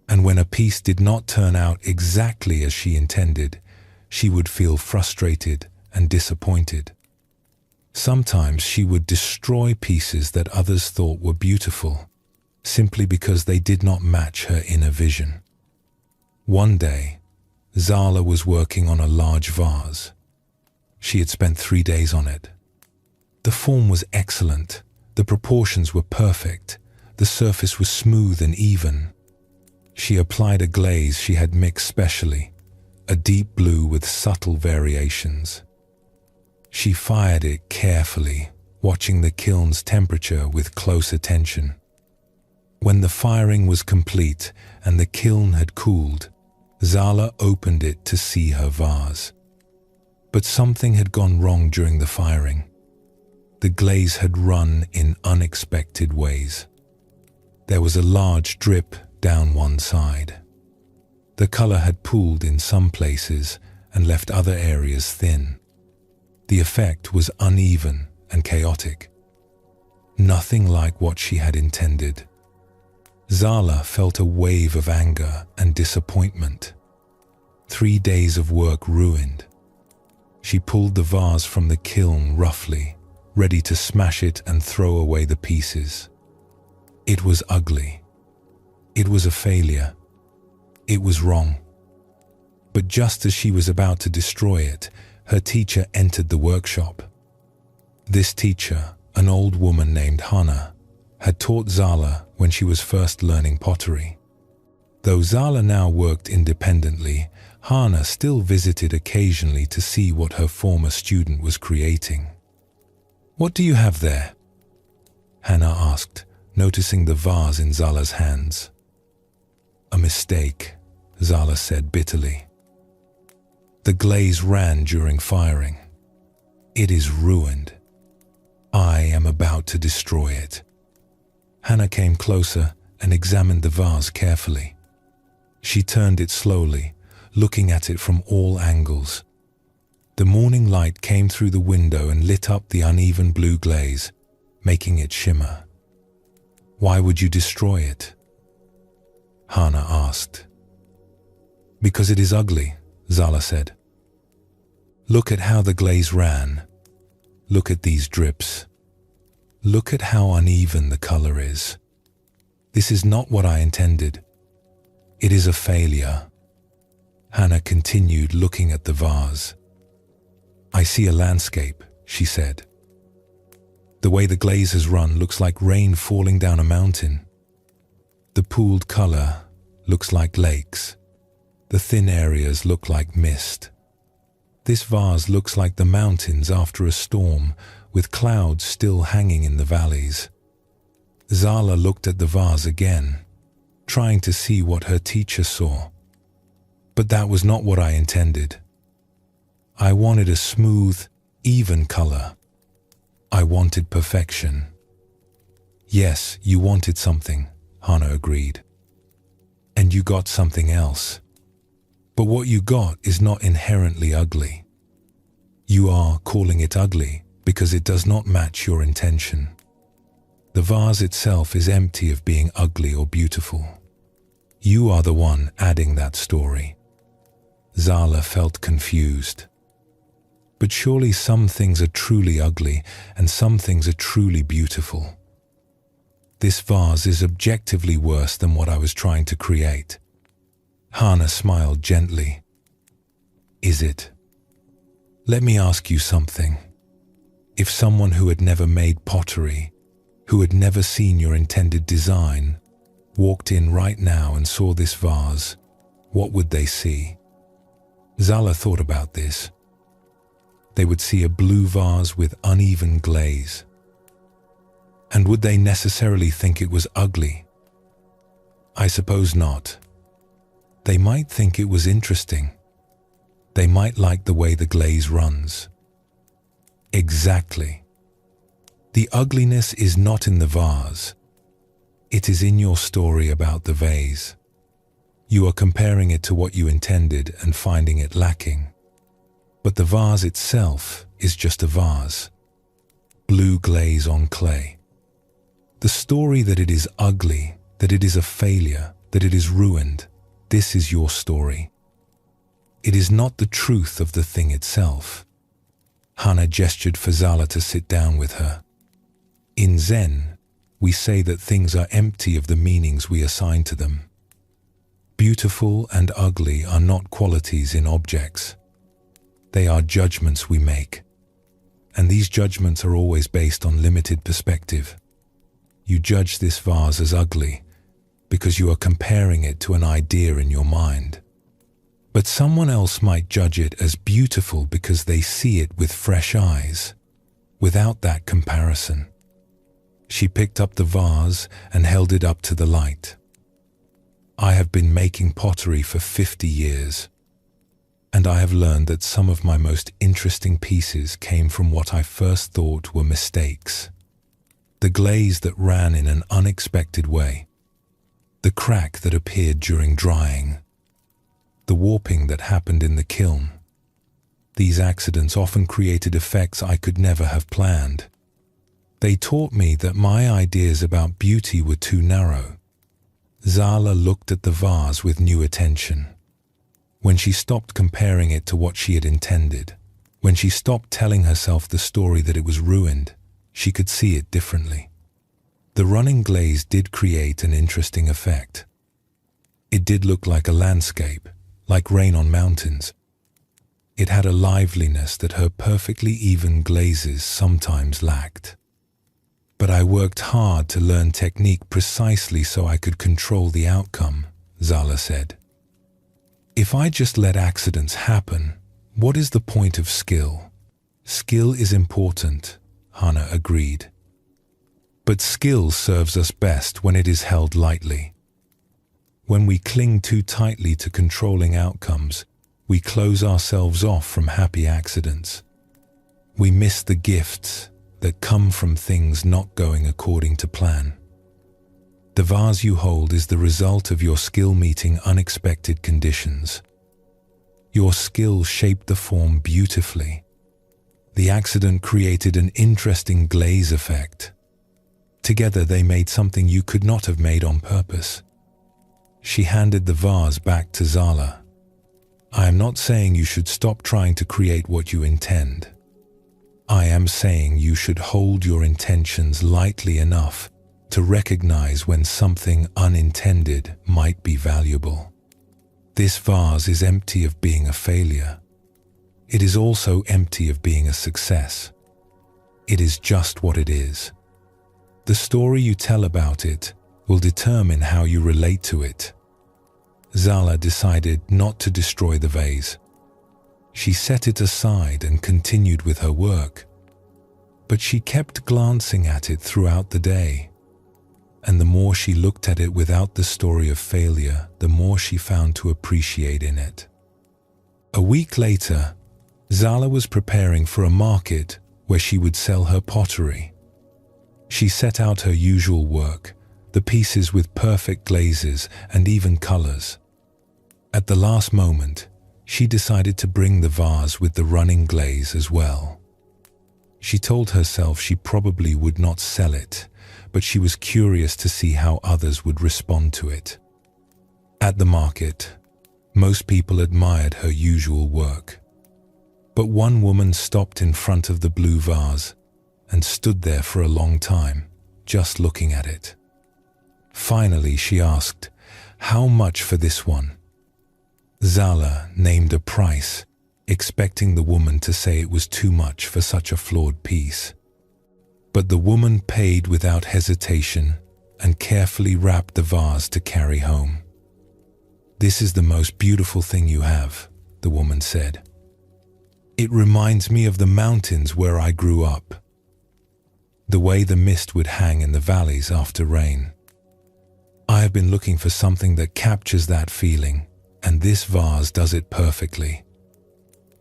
And when a piece did not turn out exactly as she intended, she would feel frustrated and disappointed. Sometimes she would destroy pieces that others thought were beautiful, simply because they did not match her inner vision. One day, Zala was working on a large vase. She had spent 3 days on it. The form was excellent, the proportions were perfect, the surface was smooth and even. She applied a glaze she had mixed specially, a deep blue with subtle variations. She fired it carefully, watching the kiln's temperature with close attention. When the firing was complete and the kiln had cooled, Zala opened it to see her vase. But something had gone wrong during the firing. The glaze had run in unexpected ways. There was a large drip down one side. The color had pooled in some places and left other areas thin. The effect was uneven and chaotic. Nothing like what she had intended. Zala felt a wave of anger and disappointment. 3 days of work ruined. She pulled the vase from the kiln roughly, ready to smash it and throw away the pieces. It was ugly. It was a failure. It was wrong. But just as she was about to destroy it, her teacher entered the workshop. This teacher, an old woman named Hannah, had taught Zala when she was first learning pottery. Though Zala now worked independently, Hannah still visited occasionally to see what her former student was creating. "What do you have there?" Hannah asked, noticing the vase in Zala's hands. "A mistake," Zala said bitterly. "The glaze ran during firing. It is ruined. I am about to destroy it." Hannah came closer and examined the vase carefully. She turned it slowly, looking at it from all angles. The morning light came through the window and lit up the uneven blue glaze, making it shimmer. "Why would you destroy it?" Hannah asked. "Because it is ugly," Zala said. "Look at how the glaze ran. Look at these drips. Look at how uneven the color is. This is not what I intended. It is a failure." Hannah continued looking at the vase. "I see a landscape," she said. "The way the glaze has run looks like rain falling down a mountain. The pooled color looks like lakes. The thin areas look like mist. This vase looks like the mountains after a storm, with clouds still hanging in the valleys." Zala looked at the vase again, trying to see what her teacher saw. "But that was not what I intended. I wanted a smooth, even color. I wanted perfection." "Yes, you wanted something," Hannah agreed. "And you got something else. But what you got is not inherently ugly. You are calling it ugly because it does not match your intention. The vase itself is empty of being ugly or beautiful. You are the one adding that story." Zala felt confused. "But surely some things are truly ugly and some things are truly beautiful. This vase is objectively worse than what I was trying to create." Hannah smiled gently. "Is it? Let me ask you something. If someone who had never made pottery, who had never seen your intended design, walked in right now and saw this vase, what would they see?" Zala thought about this. They would see a blue vase with uneven glaze. And would they necessarily think it was ugly? I suppose not. They might think it was interesting. They might like the way the glaze runs. Exactly. The ugliness is not in the vase. It is in your story about the vase. You are comparing it to what you intended and finding it lacking. But the vase itself is just a vase. Blue glaze on clay. The story that it is ugly, that it is a failure, that it is ruined, this is your story. It is not the truth of the thing itself. Hannah gestured for Zala to sit down with her. In Zen, we say that things are empty of the meanings we assign to them. Beautiful and ugly are not qualities in objects. They are judgments we make. And these judgments are always based on limited perspective. You judge this vase as ugly because you are comparing it to an idea in your mind. But someone else might judge it as beautiful because they see it with fresh eyes, without that comparison. She picked up the vase and held it up to the light. I have been making pottery for 50 years, and I have learned that some of my most interesting pieces came from what I first thought were mistakes. The glaze that ran in an unexpected way, the crack that appeared during drying, the warping that happened in the kiln. These accidents often created effects I could never have planned. They taught me that my ideas about beauty were too narrow. Zala looked at the vase with new attention. When she stopped comparing it to what she had intended, When she stopped telling herself the story that it was ruined, she could see it differently. The running glaze did create an interesting effect. It did look like a landscape, like rain on mountains. It had a liveliness that her perfectly even glazes sometimes lacked. But I worked hard to learn technique precisely so I could control the outcome, Zala said. If I just let accidents happen, what is the point of skill? Skill is important, Hannah agreed. But skill serves us best when it is held lightly. When we cling too tightly to controlling outcomes, we close ourselves off from happy accidents. We miss the gifts that come from things not going according to plan. The vase you hold is the result of your skill meeting unexpected conditions. Your skill shaped the form beautifully. The accident created an interesting glaze effect. Together they made something you could not have made on purpose. She handed the vase back to Zala. I am not saying you should stop trying to create what you intend. I am saying you should hold your intentions lightly enough to recognize when something unintended might be valuable. This vase is empty of being a failure. It is also empty of being a success. It is just what it is. The story you tell about it will determine how you relate to it. Zala decided not to destroy the vase. She set it aside and continued with her work. But she kept glancing at it throughout the day. And the more she looked at it without the story of failure, the more she found to appreciate in it. A week later, Zala was preparing for a market where she would sell her pottery. She set out her usual work, the pieces with perfect glazes and even colors. At the last moment, she decided to bring the vase with the running glaze as well. She told herself she probably would not sell it, but she was curious to see how others would respond to it. At the market, most people admired her usual work. But one woman stopped in front of the blue vase and stood there for a long time, just looking at it. Finally, she asked, "How much for this one?" Zala named a price, expecting the woman to say it was too much for such a flawed piece. But the woman paid without hesitation and carefully wrapped the vase to carry home. "This is the most beautiful thing you have," the woman said. "It reminds me of the mountains where I grew up. The way the mist would hang in the valleys after rain. I have been looking for something that captures that feeling, and this vase does it perfectly."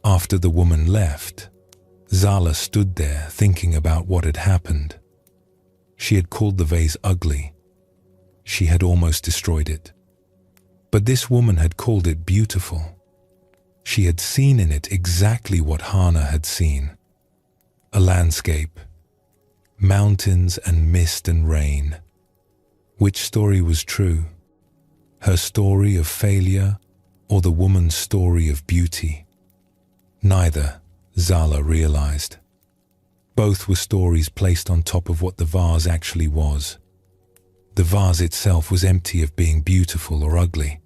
After the woman left, Zala stood there thinking about what had happened. She had called the vase ugly. She had almost destroyed it. But this woman had called it beautiful. She had seen in it exactly what Hannah had seen. A landscape, mountains and mist and rain. Which story was true? Her story of failure or the woman's story of beauty? Neither, Zala realized. Both were stories placed on top of what the vase actually was. The vase itself was empty of being beautiful or ugly.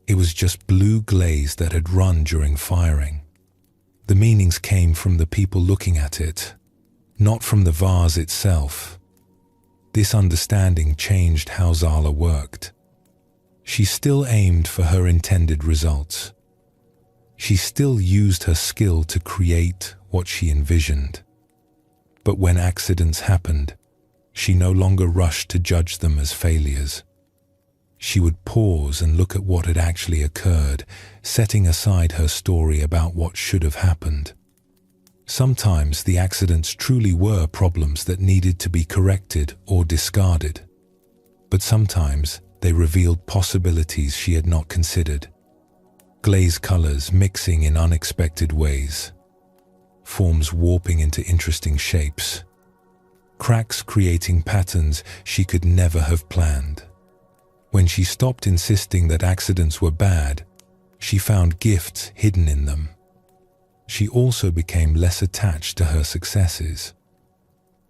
It was just blue glaze that had run during firing. The meanings came from the people looking at it, not from the vase itself. This understanding changed how Zala worked. She still aimed for her intended results. She still used her skill to create what she envisioned. But when accidents happened, she no longer rushed to judge them as failures. She would pause and look at what had actually occurred, setting aside her story about what should have happened. Sometimes the accidents truly were problems that needed to be corrected or discarded. But sometimes they revealed possibilities she had not considered. Glaze colors mixing in unexpected ways. Forms warping into interesting shapes. Cracks creating patterns she could never have planned. When she stopped insisting that accidents were bad, she found gifts hidden in them. she also became less attached to her successes.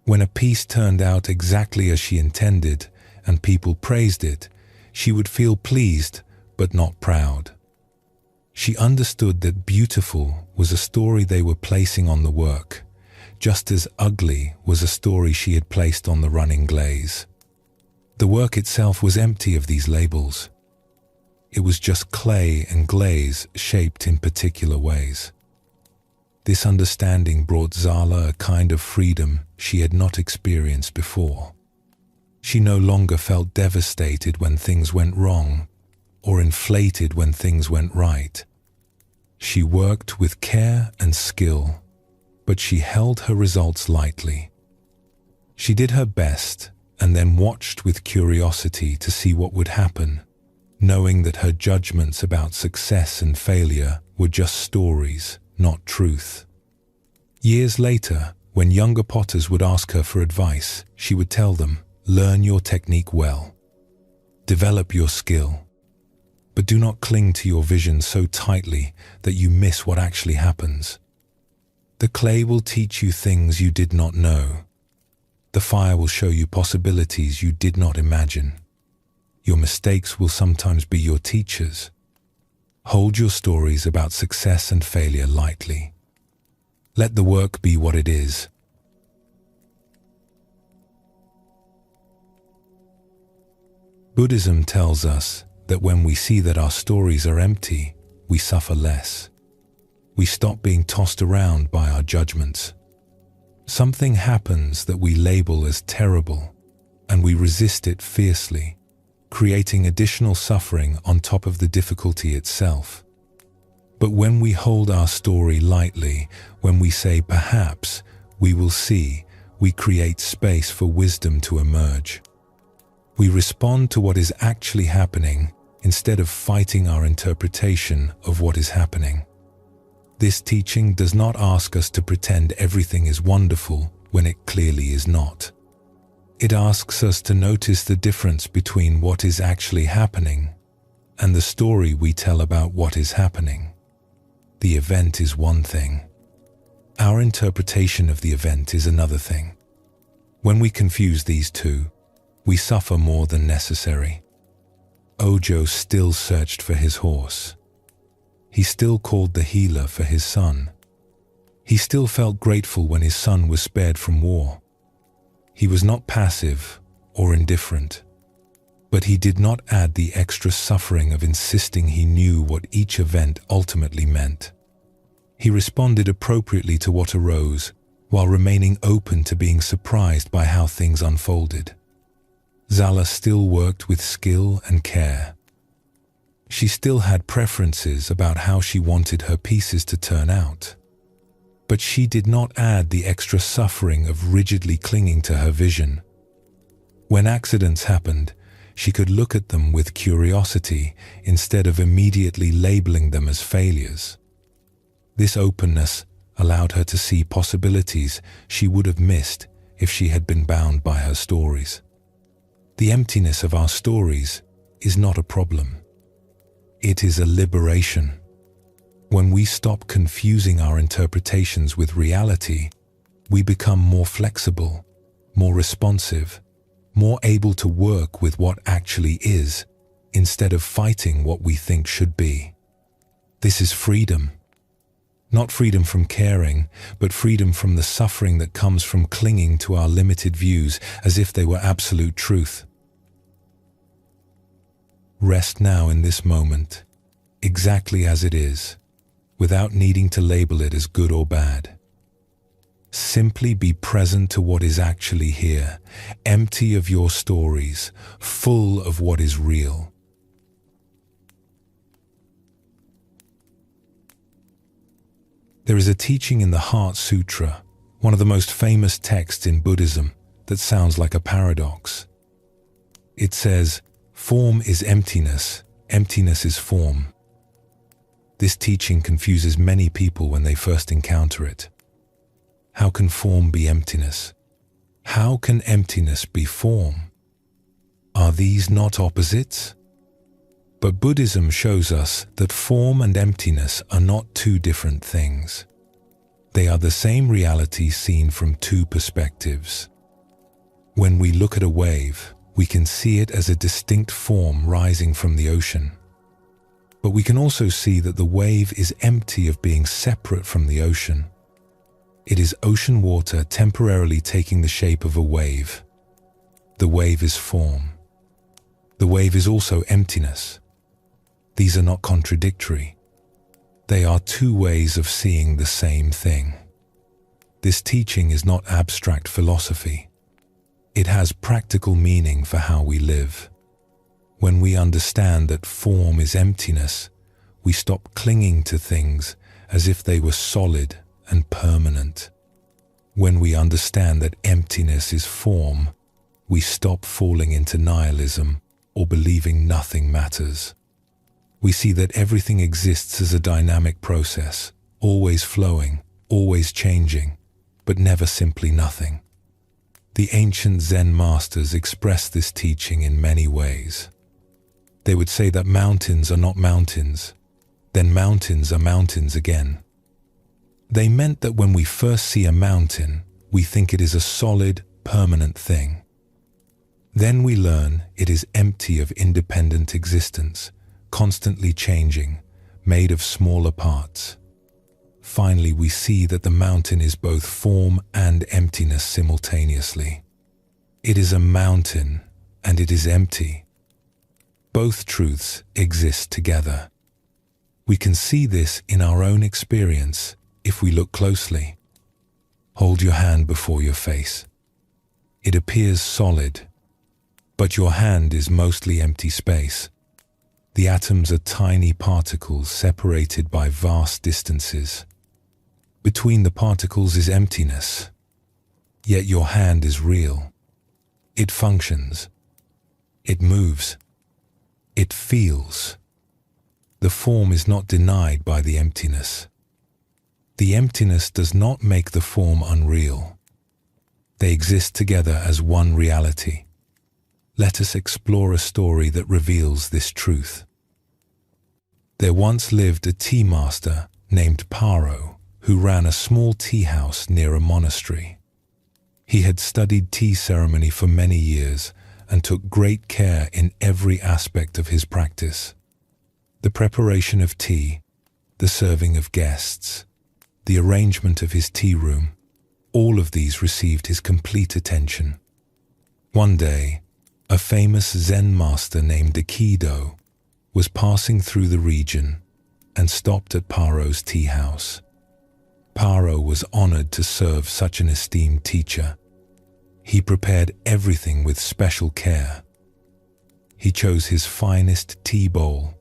When a piece turned out exactly as she intended and people praised it, she would feel pleased but not proud. She understood that beautiful was a story they were placing on the work, just as ugly was a story she had placed on the running glaze. The work itself was empty of these labels. It was just clay and glaze shaped in particular ways. This understanding brought Zala a kind of freedom she had not experienced before. She no longer felt devastated when things went wrong, or inflated when things went right. She worked with care and skill, but she held her results lightly. She did her best and then watched with curiosity to see what would happen, knowing that her judgments about success and failure were just stories, not truth. Years later, when younger potters would ask her for advice, she would tell them, "Learn your technique well. Develop your skill. But do not cling to your vision so tightly that you miss what actually happens. The clay will teach you things you did not know. The fire will show you possibilities you did not imagine. Your mistakes will sometimes be your teachers. Hold your stories about success and failure lightly. Let the work be what it is." Buddhism tells us that when we see that our stories are empty, we suffer less. We stop being tossed around by our judgments. Something happens that we label as terrible, and we resist it fiercely, creating additional suffering on top of the difficulty itself. But when we hold our story lightly, when we say perhaps, we will see, we create space for wisdom to emerge. We respond to what is actually happening instead of fighting our interpretation of what is happening. This teaching does not ask us to pretend everything is wonderful when it clearly is not. It asks us to notice the difference between what is actually happening and the story we tell about what is happening. The event is one thing. Our interpretation of the event is another thing. When we confuse these two, we suffer more than necessary. Ojo still searched for his horse. He still called the healer for his son. He still felt grateful when his son was spared from war. He was not passive or indifferent, but he did not add the extra suffering of insisting he knew what each event ultimately meant. He responded appropriately to what arose, while remaining open to being surprised by how things unfolded. Zala still worked with skill and care. She still had preferences about how she wanted her pieces to turn out. But she did not add the extra suffering of rigidly clinging to her vision. When accidents happened, she could look at them with curiosity instead of immediately labeling them as failures. This openness allowed her to see possibilities she would have missed if she had been bound by her stories. The emptiness of our stories is not a problem. It is a liberation. When we stop confusing our interpretations with reality, we become more flexible, more responsive, more able to work with what actually is, instead of fighting what we think should be. This is freedom. Not freedom from caring, but freedom from the suffering that comes from clinging to our limited views as if they were absolute truth. Rest now in this moment, exactly as it is, without needing to label it as good or bad. Simply be present to what is actually here, empty of your stories, full of what is real. There is a teaching in the Heart Sutra, one of the most famous texts in Buddhism, that sounds like a paradox. It says, "Form is emptiness, emptiness is form." This teaching confuses many people when they first encounter it. How can form be emptiness? How can emptiness be form? Are these not opposites? But Buddhism shows us that form and emptiness are not two different things. They are the same reality seen from two perspectives. When we look at a wave, we can see it as a distinct form rising from the ocean. But we can also see that the wave is empty of being separate from the ocean. It is ocean water temporarily taking the shape of a wave. The wave is form. The wave is also emptiness. These are not contradictory. They are two ways of seeing the same thing. This teaching is not abstract philosophy. It has practical meaning for how we live. When we understand that form is emptiness, we stop clinging to things as if they were solid and permanent. When we understand that emptiness is form, we stop falling into nihilism or believing nothing matters. We see that everything exists as a dynamic process, always flowing, always changing, but never simply nothing. The ancient Zen masters expressed this teaching in many ways. They would say that mountains are not mountains, then mountains are mountains again. They meant that when we first see a mountain, we think it is a solid, permanent thing. Then we learn it is empty of independent existence, constantly changing, made of smaller parts. Finally, we see that the mountain is both form and emptiness simultaneously. It is a mountain and it is empty. Both truths exist together. We can see this in our own experience if we look closely. Hold your hand before your face. It appears solid, but your hand is mostly empty space. The atoms are tiny particles separated by vast distances. Between the particles is emptiness. Yet your hand is real. It functions. It moves. It feels. The form is not denied by the emptiness. The emptiness does not make the form unreal. They exist together as one reality. Let us explore a story that reveals this truth. There once lived a tea master named Paro, who ran a small tea house near a monastery. He had studied tea ceremony for many years and took great care in every aspect of his practice. The preparation of tea, the serving of guests, the arrangement of his tea room, all of these received his complete attention. One day, a famous Zen master named Aikido was passing through the region and stopped at Paro's tea house. Paro was honored to serve such an esteemed teacher. He prepared everything with special care. He chose his finest tea bowl,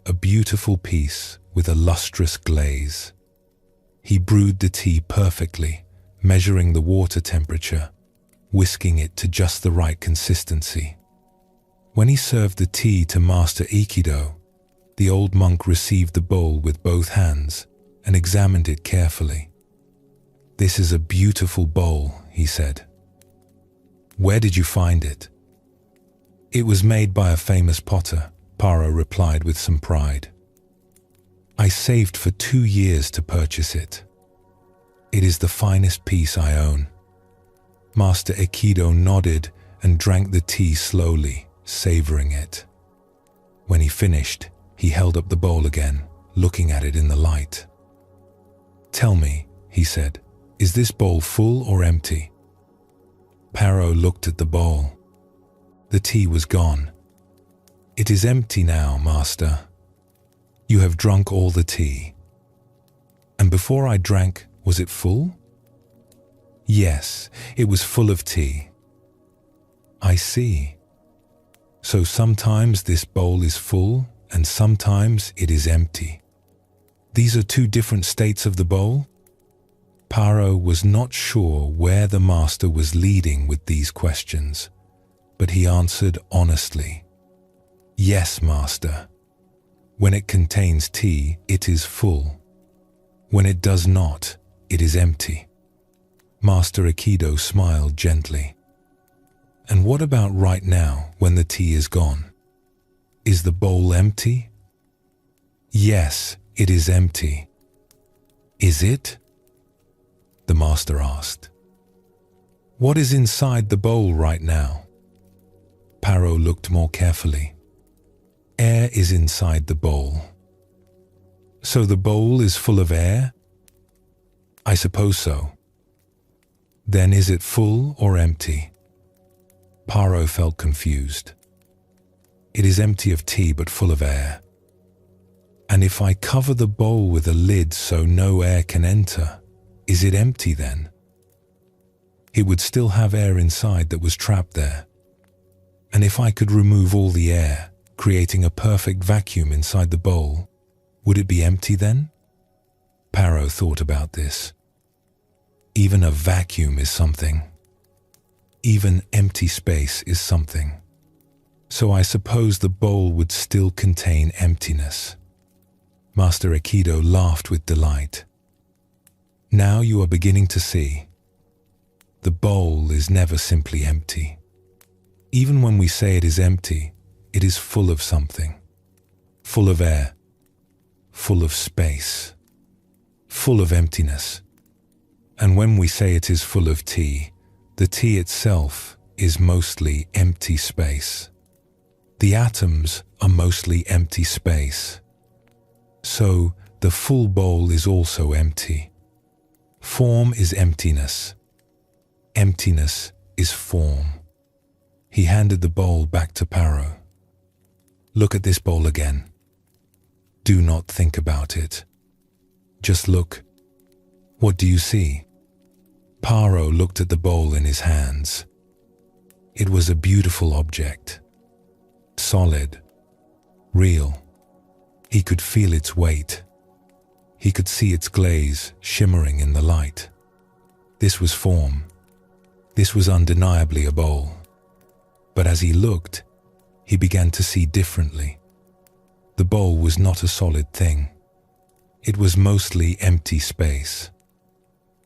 a beautiful piece with a lustrous glaze. He brewed the tea perfectly, measuring the water temperature, whisking it to just the right consistency. When he served the tea to Master Aikido, the old monk received the bowl with both hands and examined it carefully. "This is a beautiful bowl," he said. "Where did you find it?" "It was made by a famous potter," Paro replied with some pride. "I saved for 2 years to purchase it. It is the finest piece I own." Master Aikido nodded and drank the tea slowly, savoring it. When he finished, he held up the bowl again, looking at it in the light. "Tell me," he said, "is this bowl full or empty?" Paro looked at the bowl. The tea was gone. "It is empty now, master. You have drunk all the tea." "And before I drank, was it full?" "Yes, it was full of tea." "I see. So sometimes this bowl is full and sometimes it is empty. These are two different states of the bowl?" Paro was not sure where the master was leading with these questions, but he answered honestly, "Yes, master. When it contains tea, it is full. When it does not, it is empty." Master Aikido smiled gently. "And what about right now when the tea is gone? Is the bowl empty?" "Yes, it is empty." "Is it?" the master asked. What is inside the bowl right now? Paro looked more carefully. Air is inside the bowl. So the bowl is full of air? I suppose so. Then is it full or empty? Paro felt confused. It is empty of tea but full of air. And if I cover the bowl with a lid so no air can enter, is it empty then? It would still have air inside that was trapped there. And if I could remove all the air, creating a perfect vacuum inside the bowl, would it be empty then? Paro thought about this. Even a vacuum is something. Even empty space is something. So I suppose the bowl would still contain emptiness. Master Aikido laughed with delight. Now you are beginning to see. The bowl is never simply empty. Even when we say it is empty, it is full of something. Full of air. Full of space. Full of emptiness. And when we say it is full of tea, the tea itself is mostly empty space. The atoms are mostly empty space. So the full bowl is also empty. Form is emptiness. Emptiness is form. He handed the bowl back to Paro. Look at this bowl again. Do not think about it. Just look. What do you see? Paro looked at the bowl in his hands. It was a beautiful object. Solid. Real. He could feel its weight. He could see its glaze shimmering in the light. This was form. This was undeniably a bowl. But as he looked, he began to see differently. The bowl was not a solid thing. It was mostly empty space.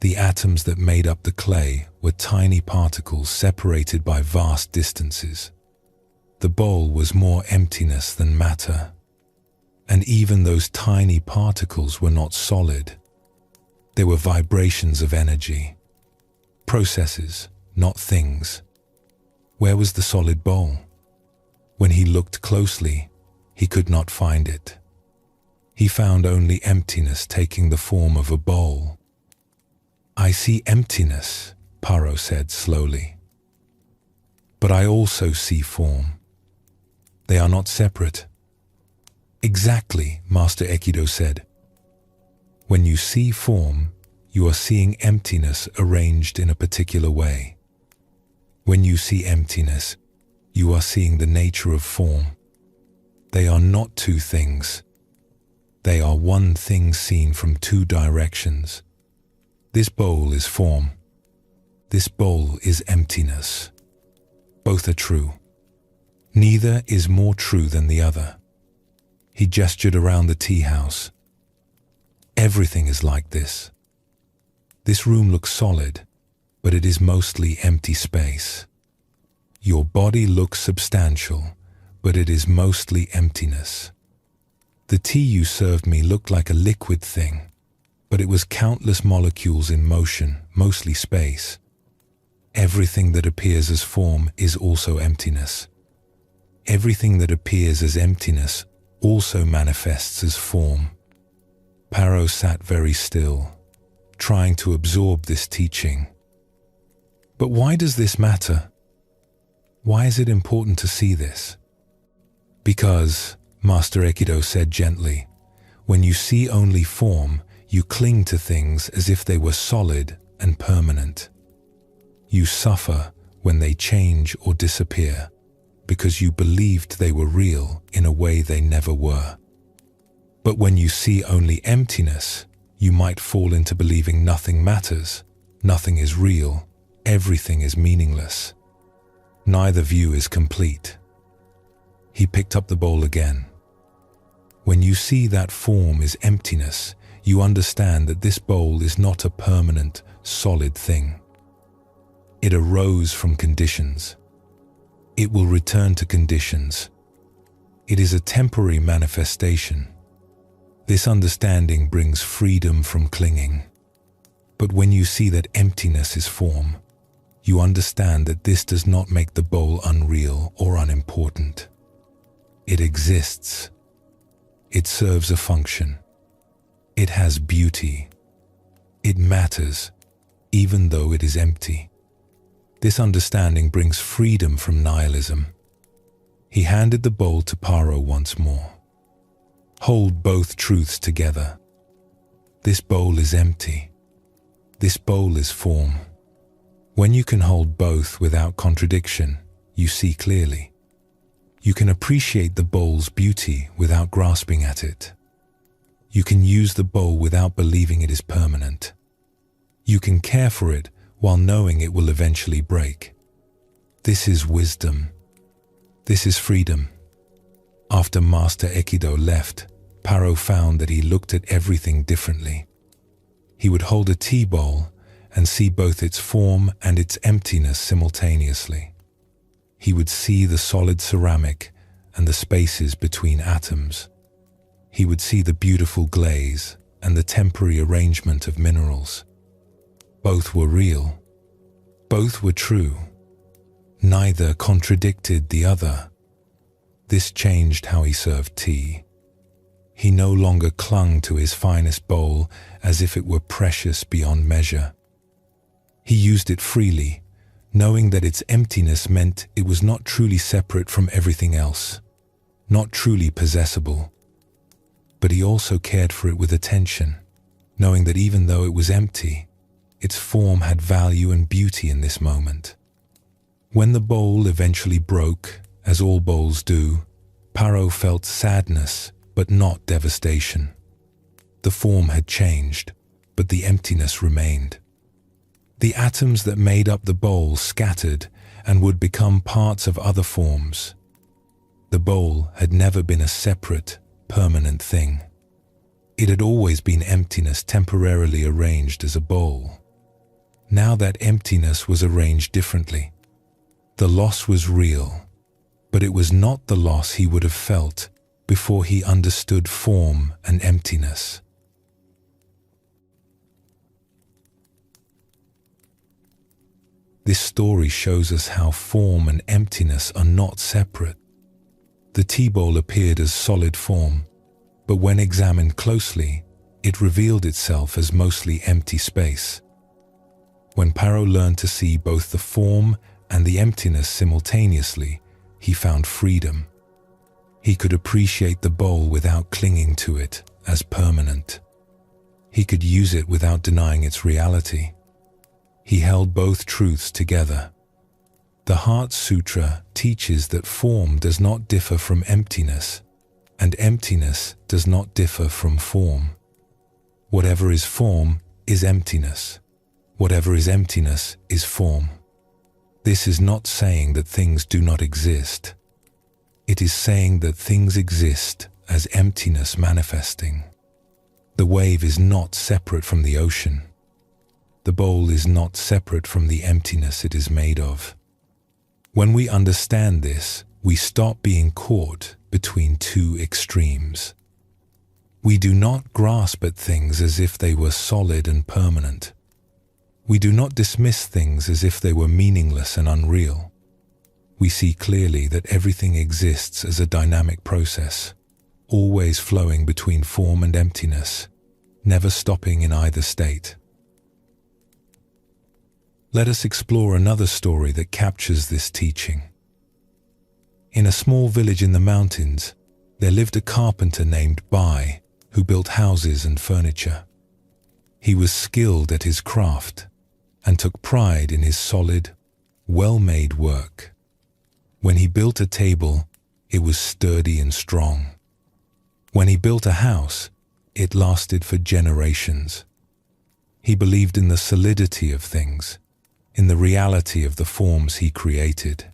The atoms that made up the clay were tiny particles separated by vast distances. The bowl was more emptiness than matter. And even those tiny particles were not solid. They were vibrations of energy. Processes, not things. Where was the solid bowl? When he looked closely, he could not find it. He found only emptiness taking the form of a bowl. I see emptiness, Paro said slowly. But I also see form. They are not separate. Exactly, Master Aikido said. When you see form, you are seeing emptiness arranged in a particular way. When you see emptiness, you are seeing the nature of form. They are not two things. They are one thing seen from two directions. This bowl is form. This bowl is emptiness. Both are true. Neither is more true than the other. He gestured around the tea house. Everything is like this. This room looks solid, but it is mostly empty space. Your body looks substantial, but it is mostly emptiness. The tea you served me looked like a liquid thing, but it was countless molecules in motion, mostly space. Everything that appears as form is also emptiness. Everything that appears as emptiness also manifests as form. Paro sat very still, trying to absorb this teaching. But why does this matter? Why is it important to see this? Because, Master Aikido said gently, when you see only form, you cling to things as if they were solid and permanent. You suffer when they change or disappear, because you believed they were real in a way they never were. But when you see only emptiness, you might fall into believing nothing matters, nothing is real, everything is meaningless. Neither view is complete. He picked up the bowl again. When you see that form is emptiness, you understand that this bowl is not a permanent, solid thing. It arose from conditions. It will return to conditions. It is a temporary manifestation. This understanding brings freedom from clinging. But when you see that emptiness is form, you understand that this does not make the bowl unreal or unimportant. It exists. It serves a function. It has beauty. It matters, even though it is empty. This understanding brings freedom from nihilism. He handed the bowl to Paro once more. Hold both truths together. This bowl is empty. This bowl is form. When you can hold both without contradiction, you see clearly. You can appreciate the bowl's beauty without grasping at it. You can use the bowl without believing it is permanent. You can care for it while knowing it will eventually break. This is wisdom. This is freedom. After Master Ekido left, Paro found that he looked at everything differently. He would hold a tea bowl and see both its form and its emptiness simultaneously. He would see the solid ceramic and the spaces between atoms. He would see the beautiful glaze and the temporary arrangement of minerals. Both were real. Both were true. Neither contradicted the other. This changed how he served tea. He no longer clung to his finest bowl as if it were precious beyond measure. He used it freely, knowing that its emptiness meant it was not truly separate from everything else, not truly possessible. But he also cared for it with attention, knowing that even though it was empty, its form had value and beauty in this moment. When the bowl eventually broke, as all bowls do, Paro felt sadness, but not devastation. The form had changed, but the emptiness remained. The atoms that made up the bowl scattered and would become parts of other forms. The bowl had never been a separate, permanent thing. It had always been emptiness temporarily arranged as a bowl. Now that emptiness was arranged differently. The loss was real, but it was not the loss he would have felt before he understood form and emptiness. This story shows us how form and emptiness are not separate. The tea bowl appeared as solid form, but when examined closely, it revealed itself as mostly empty space. When Paro learned to see both the form and the emptiness simultaneously, he found freedom. He could appreciate the bowl without clinging to it as permanent. He could use it without denying its reality. He held both truths together. The Heart Sutra teaches that form does not differ from emptiness, and emptiness does not differ from form. Whatever is form is emptiness. Whatever is emptiness is form. This is not saying that things do not exist. It is saying that things exist as emptiness manifesting. The wave is not separate from the ocean. The bowl is not separate from the emptiness it is made of. When we understand this, we stop being caught between two extremes. We do not grasp at things as if they were solid and permanent. We do not dismiss things as if they were meaningless and unreal. We see clearly that everything exists as a dynamic process, always flowing between form and emptiness, never stopping in either state. Let us explore another story that captures this teaching. In a small village in the mountains, there lived a carpenter named Bai who built houses and furniture. He was skilled at his craft and took pride in his solid, well-made work. When he built a table, it was sturdy and strong. When he built a house, it lasted for generations. He believed in the solidity of things, in the reality of the forms he created.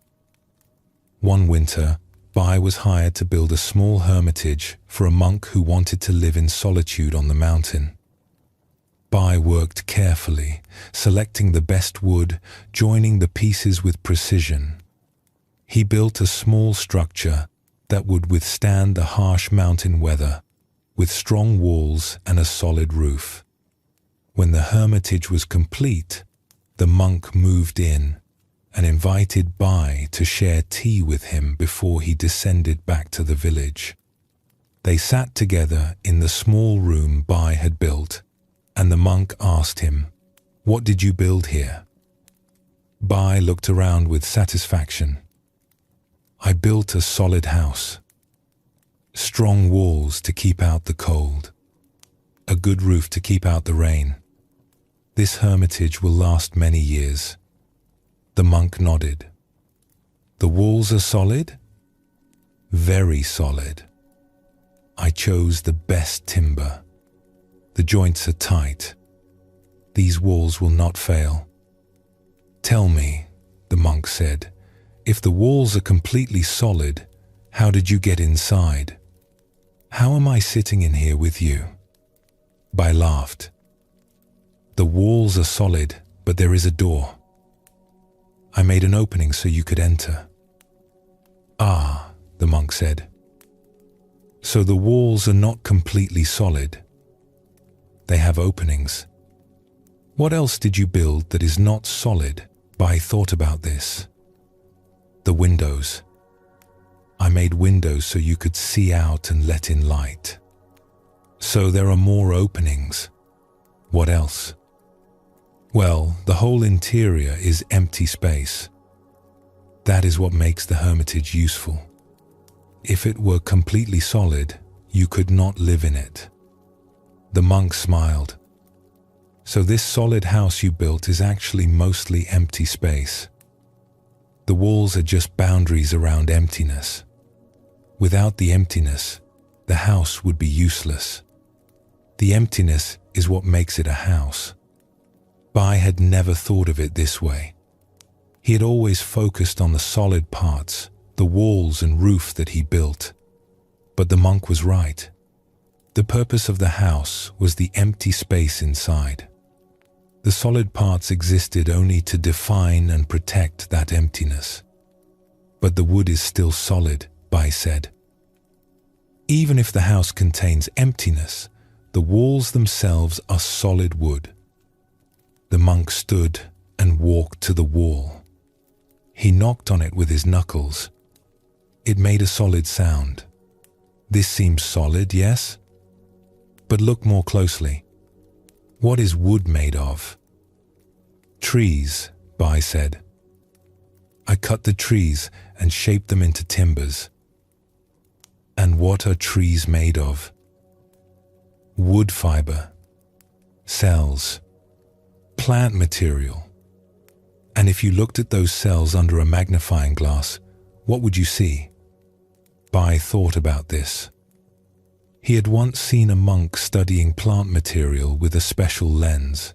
One winter, Bai was hired to build a small hermitage for a monk who wanted to live in solitude on the mountain. Bai worked carefully, selecting the best wood, joining the pieces with precision. He built a small structure that would withstand the harsh mountain weather, with strong walls and a solid roof. When the hermitage was complete, the monk moved in and invited Bai to share tea with him before he descended back to the village. They sat together in the small room Bai had built, and the monk asked him, "What did you build here?" Bai looked around with satisfaction. "I built a solid house. Strong walls to keep out the cold. A good roof to keep out the rain. This hermitage will last many years." The monk nodded. "The walls are solid?" "Very solid. I chose the best timber. The joints are tight. These walls will not fail." "Tell me," the monk said, "if the walls are completely solid, how did you get inside? How am I sitting in here with you?" Bai laughed. "The walls are solid, but there is a door. I made an opening so you could enter." "Ah," the monk said. "So the walls are not completely solid. They have openings. What else did you build that is not solid?" Bai thought about this. "The windows. I made windows so you could see out and let in light. So there are more openings. What else?" "Well, the whole interior is empty space. That is what makes the hermitage useful. If it were completely solid, you could not live in it." The monk smiled. "So this solid house you built is actually mostly empty space. The walls are just boundaries around emptiness. Without the emptiness, the house would be useless. The emptiness is what makes it a house." Bai had never thought of it this way. He had always focused on the solid parts, the walls and roof that he built. But the monk was right. The purpose of the house was the empty space inside. The solid parts existed only to define and protect that emptiness. "But the wood is still solid," Bai said. "Even if the house contains emptiness, the walls themselves are solid wood." The monk stood and walked to the wall. He knocked on it with his knuckles. It made a solid sound. "This seems solid, yes? But look more closely. What is wood made of?" "Trees," Bai said. "I cut the trees and shaped them into timbers." "And what are trees made of?" "Wood fiber, cells, plant material. And if you looked at those cells under a magnifying glass, what would you see?" Bai thought about this. He had once seen a monk studying plant material with a special lens.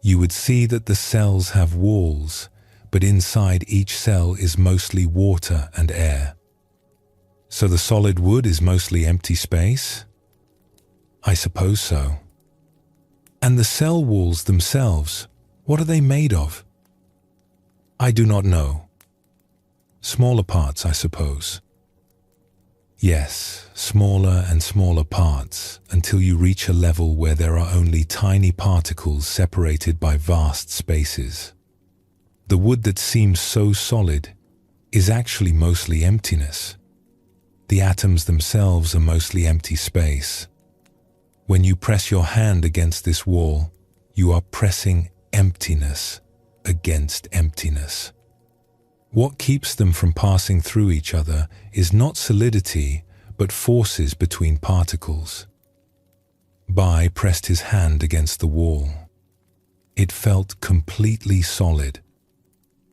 You would see that the cells have walls, but inside each cell is mostly water and air. "So the solid wood is mostly empty space?" "I suppose so." "And the cell walls themselves, what are they made of?" "I do not know. Smaller parts, I suppose." "Yes, smaller and smaller parts, until you reach a level where there are only tiny particles separated by vast spaces. The wood that seems so solid is actually mostly emptiness. The atoms themselves are mostly empty space. When you press your hand against this wall, you are pressing emptiness against emptiness. What keeps them from passing through each other is not solidity, but forces between particles." Bai pressed his hand against the wall. It felt completely solid.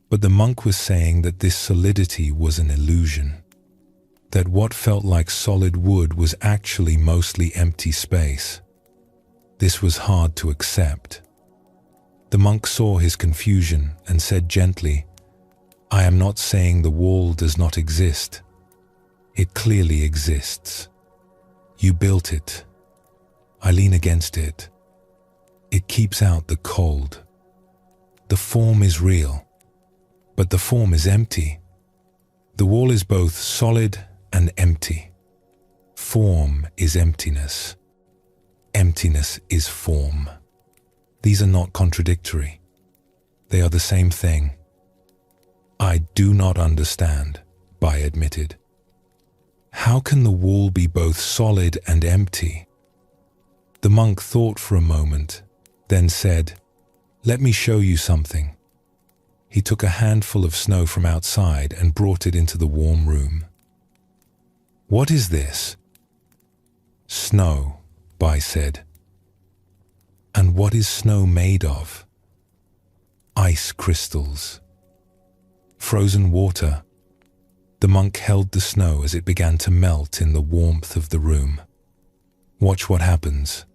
But the monk was saying that this solidity was an illusion, that what felt like solid wood was actually mostly empty space. This was hard to accept. The monk saw his confusion and said gently, "I am not saying the wall does not exist. It clearly exists. You built it. I lean against it. It keeps out the cold. The form is real, but the form is empty. The wall is both solid and empty. Form is emptiness. Emptiness is form." These are not contradictory. They are the same thing. I do not understand, Bai admitted. How can the wall be both solid and empty? The monk thought for a moment, then said, "Let me show you something." He took a handful of snow from outside and brought it into the warm room. "What is this?" "Snow," Bai said. "And what is snow made of?" "Ice crystals." "Frozen water." The monk held the snow as it began to melt in the warmth of the room. "Watch what happens."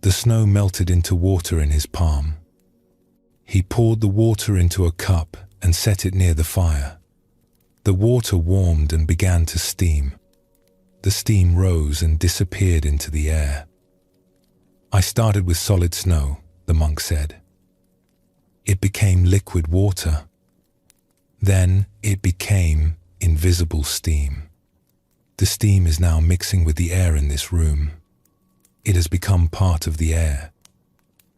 The snow melted into water in his palm. He poured the water into a cup and set it near the fire. The water warmed and began to steam. The steam rose and disappeared into the air. "I started with solid snow," the monk said. "It became liquid water. Then it became invisible steam. The steam is now mixing with the air in this room. It has become part of the air.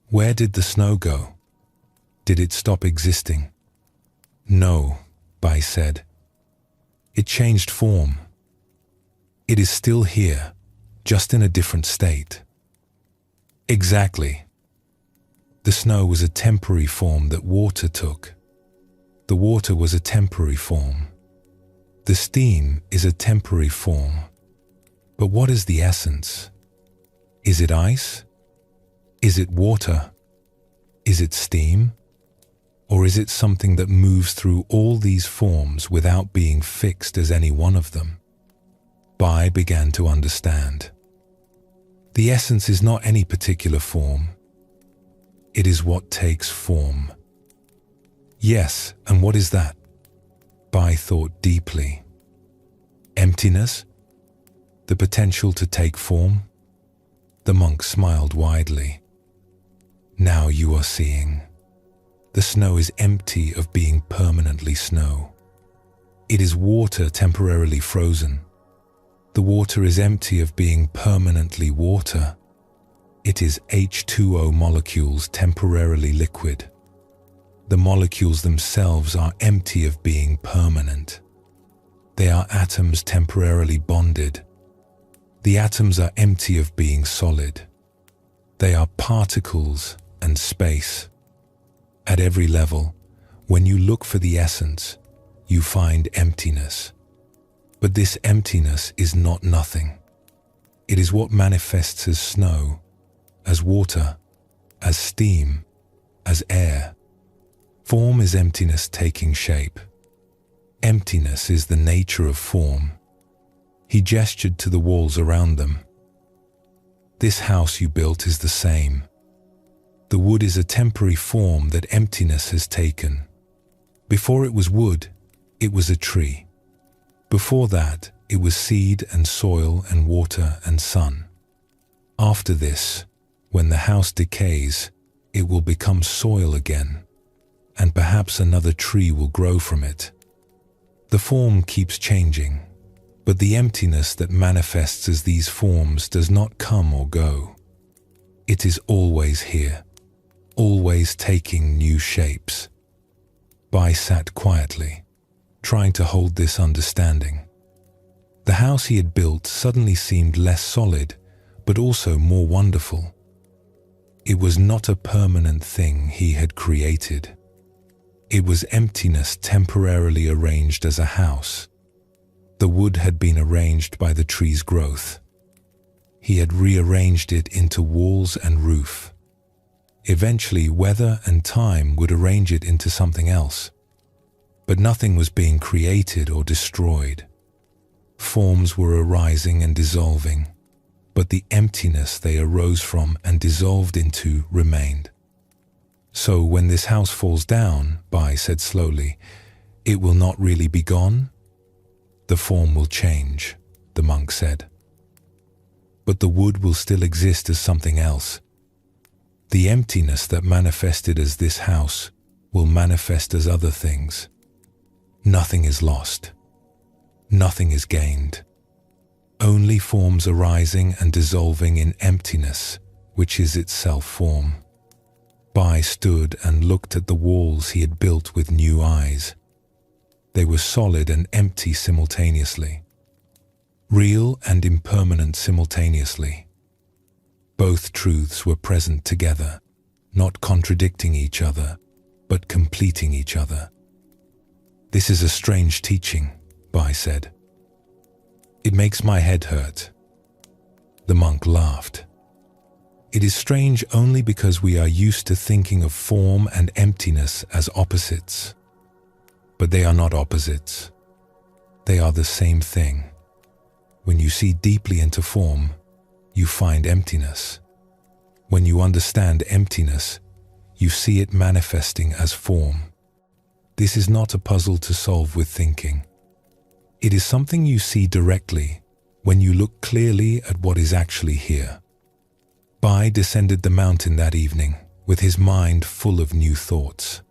Where did the snow go? Did it stop existing?" "No," Bai said. "It changed form. It is still here, just in a different state." "Exactly. The snow was a temporary form that water took. The water was a temporary form. The steam is a temporary form. But what is the essence? Is it ice? Is it water? Is it steam? Or is it something that moves through all these forms without being fixed as any one of them?" Bai began to understand. The essence is not any particular form. It is what takes form. "Yes, and what is that?" Bai thought deeply. "Emptiness? The potential to take form?" The monk smiled widely. "Now you are seeing. The snow is empty of being permanently snow. It is water temporarily frozen. The water is empty of being permanently water. It is H2O molecules temporarily liquid. The molecules themselves are empty of being permanent. They are atoms temporarily bonded. The atoms are empty of being solid. They are particles and space. At every level, when you look for the essence, you find emptiness. But this emptiness is not nothing. It is what manifests as snow, as water, as steam, as air. Form is emptiness taking shape. Emptiness is the nature of form. He gestured to the walls around them. "This house you built is the same. The wood is a temporary form that emptiness has taken. Before it was wood, it was a tree. Before that, it was seed and soil and water and sun. After this, when the house decays, it will become soil again, and perhaps another tree will grow from it. The form keeps changing, but the emptiness that manifests as these forms does not come or go. It is always here, always taking new shapes." Bai sat quietly, trying to hold this understanding. The house he had built suddenly seemed less solid, but also more wonderful. It was not a permanent thing he had created. It was emptiness temporarily arranged as a house. The wood had been arranged by the tree's growth. He had rearranged it into walls and roof. Eventually, weather and time would arrange it into something else. But nothing was being created or destroyed. Forms were arising and dissolving, but the emptiness they arose from and dissolved into remained. "So when this house falls down," Bai said slowly, "it will not really be gone?" "The form will change," the monk said. "But the wood will still exist as something else. The emptiness that manifested as this house will manifest as other things. Nothing is lost. Nothing is gained. Only forms arising and dissolving in emptiness, which is itself form." Bai stood and looked at the walls he had built with new eyes. They were solid and empty simultaneously, real and impermanent simultaneously. Both truths were present together, not contradicting each other, but completing each other. "This is a strange teaching," Bai said. "It makes my head hurt." The monk laughed. "It is strange only because we are used to thinking of form and emptiness as opposites. But they are not opposites. They are the same thing. When you see deeply into form, you find emptiness. When you understand emptiness, you see it manifesting as form. This is not a puzzle to solve with thinking. It is something you see directly when you look clearly at what is actually here." Bai descended the mountain that evening with his mind full of new thoughts.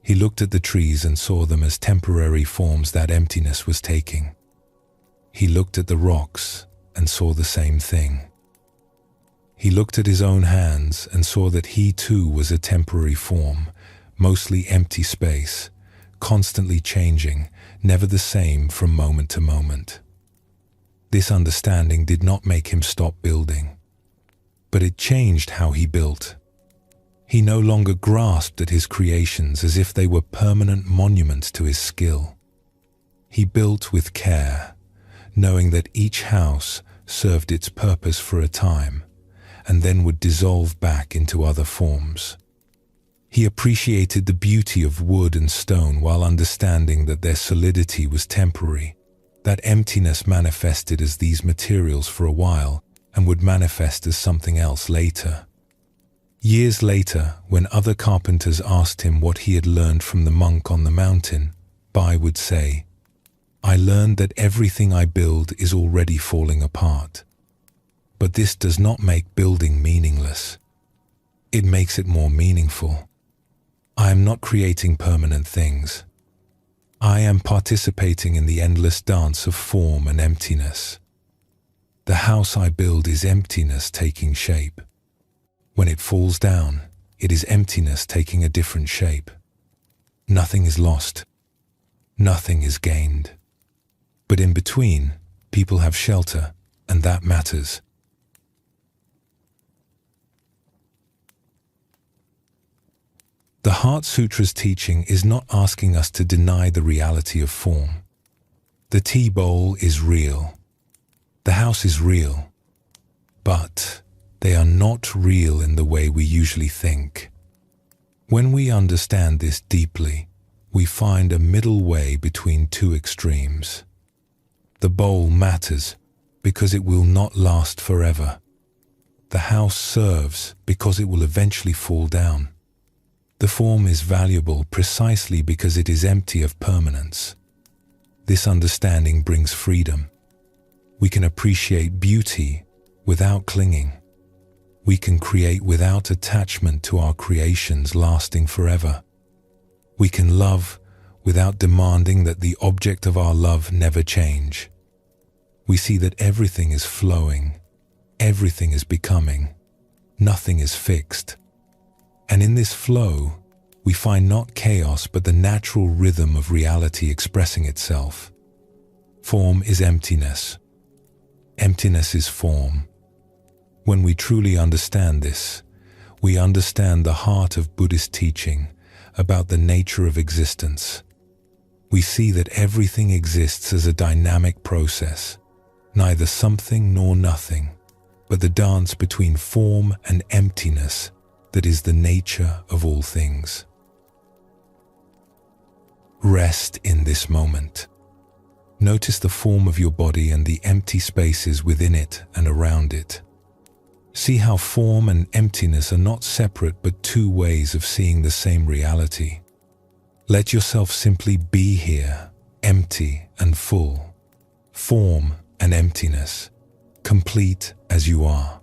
He looked at the trees and saw them as temporary forms that emptiness was taking. He looked at the rocks and saw the same thing. He looked at his own hands and saw that he too was a temporary form, mostly empty space, constantly changing, never the same from moment to moment. This understanding did not make him stop building, but it changed how he built. He no longer grasped at his creations as if they were permanent monuments to his skill. He built with care, knowing that each house served its purpose for a time, and then would dissolve back into other forms. He appreciated the beauty of wood and stone while understanding that their solidity was temporary, that emptiness manifested as these materials for a while and would manifest as something else later. Years later, when other carpenters asked him what he had learned from the monk on the mountain, Bai would say, "I learned that everything I build is already falling apart. But this does not make building meaningless. It makes it more meaningful. I am not creating permanent things. I am participating in the endless dance of form and emptiness. The house I build is emptiness taking shape. When it falls down, it is emptiness taking a different shape. Nothing is lost. Nothing is gained. But in between, people have shelter, and that matters." The Heart Sutra's teaching is not asking us to deny the reality of form. The tea bowl is real. The house is real. But they are not real in the way we usually think. When we understand this deeply, we find a middle way between two extremes. The bowl matters because it will not last forever. The house serves because it will eventually fall down. The form is valuable precisely because it is empty of permanence. This understanding brings freedom. We can appreciate beauty without clinging. We can create without attachment to our creations lasting forever. We can love without demanding that the object of our love never change. We see that everything is flowing, everything is becoming, nothing is fixed. And in this flow, we find not chaos but the natural rhythm of reality expressing itself. Form is emptiness. Emptiness is form. When we truly understand this, we understand the heart of Buddhist teaching about the nature of existence. We see that everything exists as a dynamic process, neither something nor nothing, but the dance between form and emptiness that is the nature of all things. Rest in this moment. Notice the form of your body and the empty spaces within it and around it. See how form and emptiness are not separate but two ways of seeing the same reality. Let yourself simply be here, empty and full, form and emptiness, complete as you are.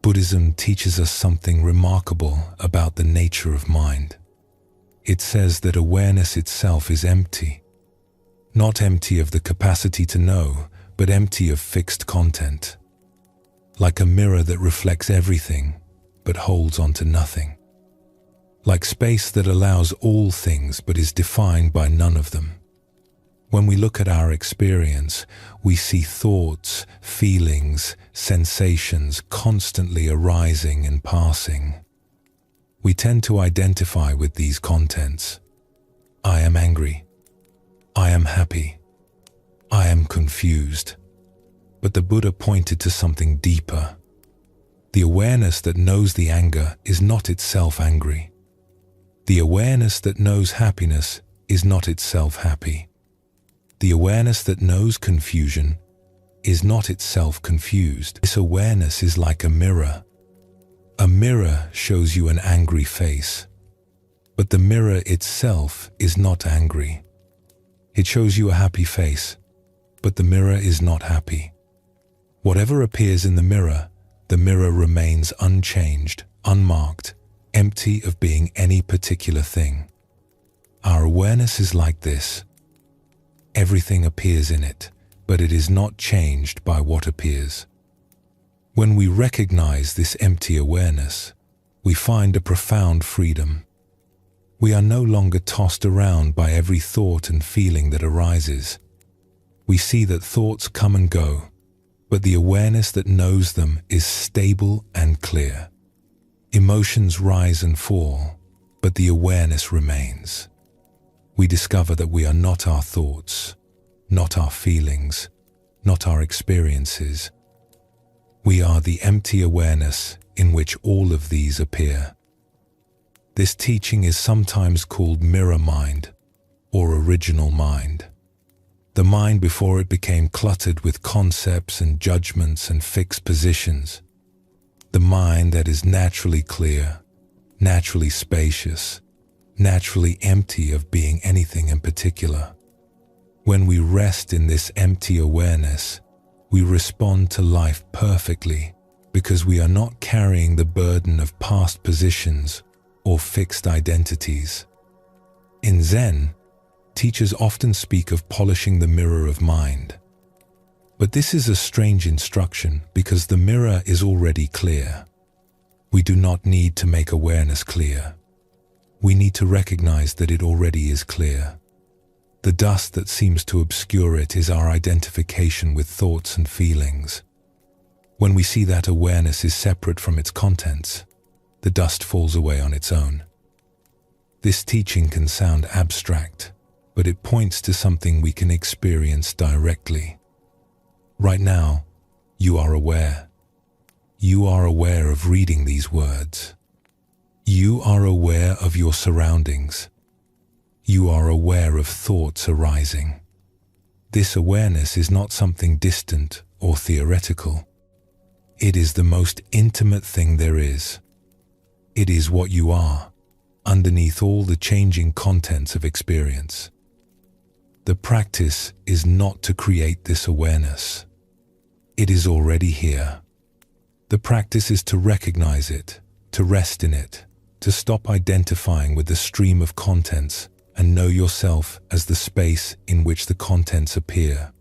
Buddhism teaches us something remarkable about the nature of mind. It says that awareness itself is empty, not empty of the capacity to know, but empty of fixed content. like a mirror that reflects everything but holds on to nothing, like space that allows all things but is defined by none of them. When we look at our experience, we see thoughts, feelings, sensations constantly arising and passing. We tend to identify with these contents. I am angry. I am happy. I am confused. But the Buddha pointed to something deeper. The awareness that knows the anger is not itself angry. The awareness that knows happiness is not itself happy. The awareness that knows confusion is not itself confused. This awareness is like a mirror. A mirror shows you an angry face, but the mirror itself is not angry. It shows you a happy face, but the mirror is not happy. Whatever appears in the mirror remains unchanged, unmarked, empty of being any particular thing. Our awareness is like this. Everything appears in it, but it is not changed by what appears. When we recognize this empty awareness, we find a profound freedom. We are no longer tossed around by every thought and feeling that arises. We see that thoughts come and go, but the awareness that knows them is stable and clear. Emotions rise and fall, but the awareness remains. We discover that we are not our thoughts, not our feelings, not our experiences. We are the empty awareness in which all of these appear. This teaching is sometimes called mirror mind or original mind. The mind before it became cluttered with concepts and judgments and fixed positions. The mind that is naturally clear, naturally spacious, naturally empty of being anything in particular. When we rest in this empty awareness, we respond to life perfectly because we are not carrying the burden of past positions or fixed identities. In Zen, teachers often speak of polishing the mirror of mind. But this is a strange instruction because the mirror is already clear. We do not need to make awareness clear. We need to recognize that it already is clear. The dust that seems to obscure it is our identification with thoughts and feelings. When we see that awareness is separate from its contents, the dust falls away on its own. This teaching can sound abstract, but it points to something we can experience directly. Right now, you are aware. You are aware of reading these words. You are aware of your surroundings. You are aware of thoughts arising. This awareness is not something distant or theoretical. It is the most intimate thing there is. It is what you are, underneath all the changing contents of experience. The practice is not to create this awareness. It is already here. The practice is to recognize it, to rest in it, to stop identifying with the stream of contents and know yourself as the space in which the contents appear.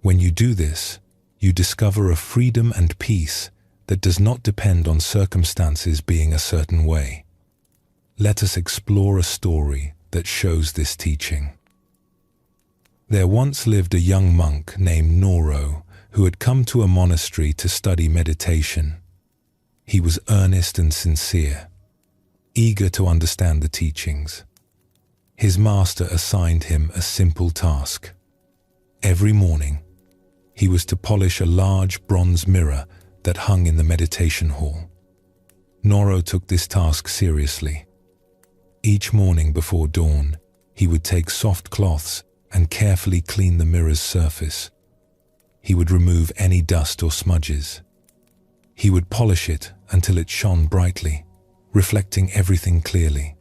When you do this, you discover a freedom and peace that does not depend on circumstances being a certain way. Let us explore a story that shows this teaching. There once lived a young monk named Noro who had come to a monastery to study meditation. He was earnest and sincere, eager to understand the teachings. His master assigned him a simple task. Every morning, he was to polish a large bronze mirror that hung in the meditation hall. Noro took this task seriously. Each morning before dawn, he would take soft cloths and carefully clean the mirror's surface. He would remove any dust or smudges. He would polish it until it shone brightly, reflecting everything clearly.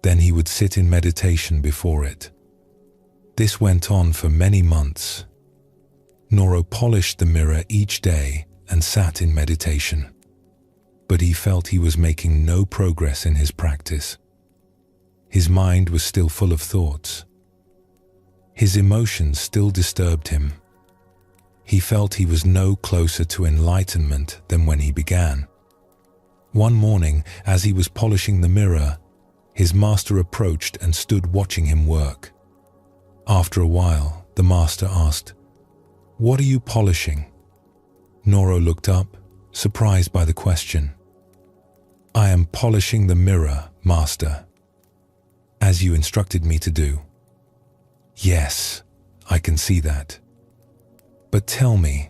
Then he would sit in meditation before it. This went on for many months. Noro polished the mirror each day and sat in meditation. But he felt he was making no progress in his practice. His mind was still full of thoughts. His emotions still disturbed him. He felt he was no closer to enlightenment than when he began. One morning, as he was polishing the mirror, his master approached and stood watching him work. After a while, the master asked, "What are you polishing?" Noro looked up, surprised by the question. "I am polishing the mirror, master, as you instructed me to do." "Yes, I can see that. But tell me,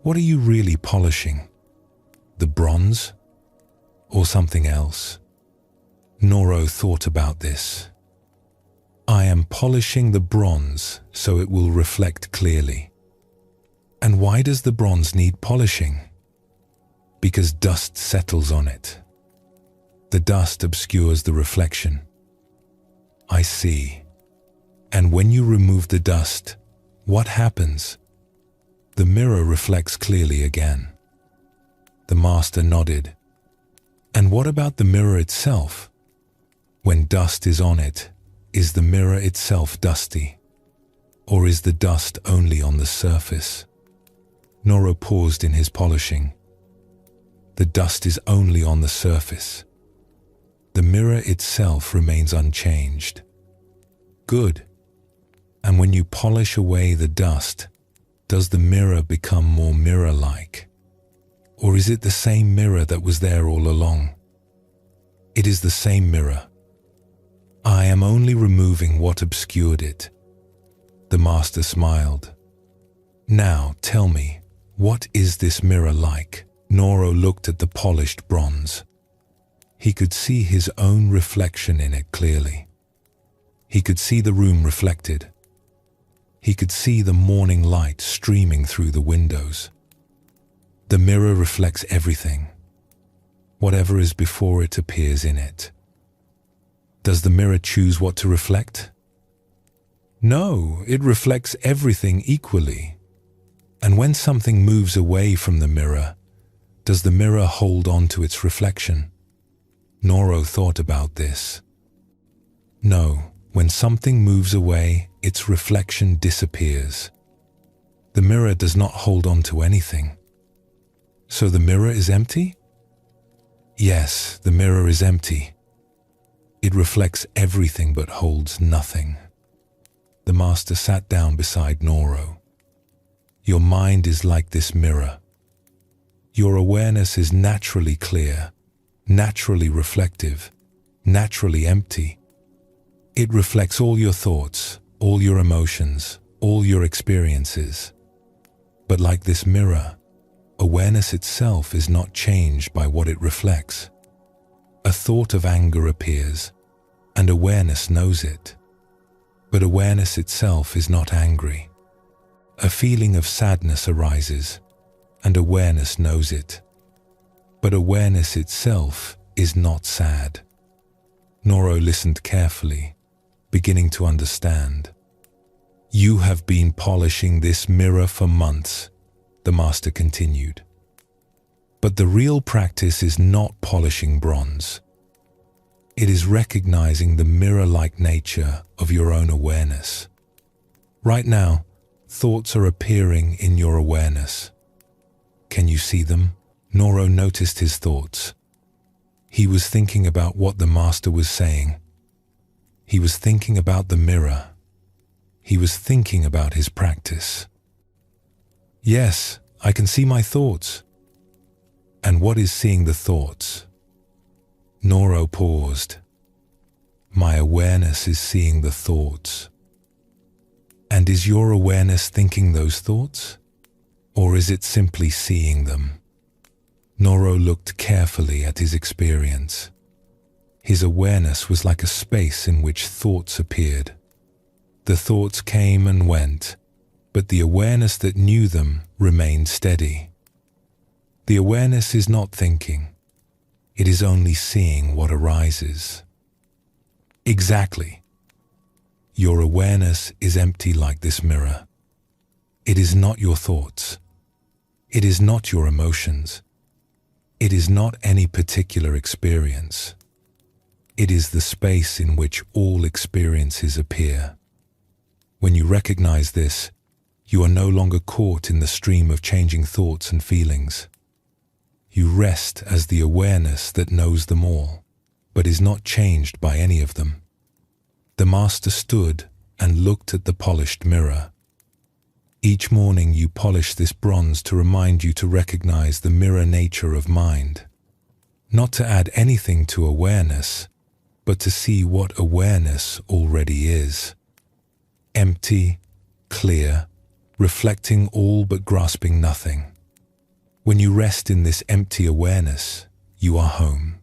what are you really polishing? The bronze? Or something else?" Noro thought about this. "I am polishing the bronze so it will reflect clearly." "And why does the bronze need polishing?" "Because dust settles on it. The dust obscures the reflection." "I see. And when you remove the dust, what happens?" "The mirror reflects clearly again." The master nodded. "And what about the mirror itself? When dust is on it, is the mirror itself dusty? Or is the dust only on the surface?" Noro paused in his polishing. "The dust is only on the surface. The mirror itself remains unchanged." "Good. And when you polish away the dust, does the mirror become more mirror-like? Or is it the same mirror that was there all along?" "It is the same mirror. I am only removing what obscured it." The master smiled. "Now tell me, what is this mirror like?" Noro looked at the polished bronze. He could see his own reflection in it clearly. He could see the room reflected. He could see the morning light streaming through the windows. The mirror reflects everything. Whatever is before it appears in it. Does the mirror choose what to reflect? No, it reflects everything equally. And when something moves away from the mirror, does the mirror hold on to its reflection? Noro thought about this. No, when something moves away, its reflection disappears. The mirror does not hold on to anything. So the mirror is empty? Yes, the mirror is empty. It reflects everything but holds nothing. The master sat down beside Noro. Your mind is like this mirror. Your awareness is naturally clear, naturally reflective, naturally empty. It reflects all your thoughts, all your emotions, all your experiences. But like this mirror, awareness itself is not changed by what it reflects. A thought of anger appears, and awareness knows it. But awareness itself is not angry. A feeling of sadness arises, and awareness knows it. But awareness itself is not sad. Noro listened carefully, beginning to understand. You have been polishing this mirror for months, the master continued. But the real practice is not polishing bronze. It is recognizing the mirror-like nature of your own awareness. Right now, thoughts are appearing in your awareness. Can you see them? Noro noticed his thoughts. He was thinking about what the master was saying. He was thinking about the mirror. He was thinking about his practice. Yes, I can see my thoughts. And what is seeing the thoughts? Noro paused. My awareness is seeing the thoughts. And is your awareness thinking those thoughts? Or is it simply seeing them? Noro looked carefully at his experience. His awareness was like a space in which thoughts appeared. The thoughts came and went, but the awareness that knew them remained steady. The awareness is not thinking. It is only seeing what arises. Exactly. Your awareness is empty like this mirror. It is not your thoughts. It is not your emotions. It is not any particular experience. It is the space in which all experiences appear. When you recognize this, You are no longer caught in the stream of changing thoughts and feelings. You rest as the awareness that knows them all, but is not changed by any of them. The master stood and looked at the polished mirror. Each morning you polish this bronze to remind you to recognize the mirror nature of mind. Not to add anything to awareness, but to see what awareness already is. Empty, clear, reflecting all but grasping nothing. When you rest in this empty awareness, you are home.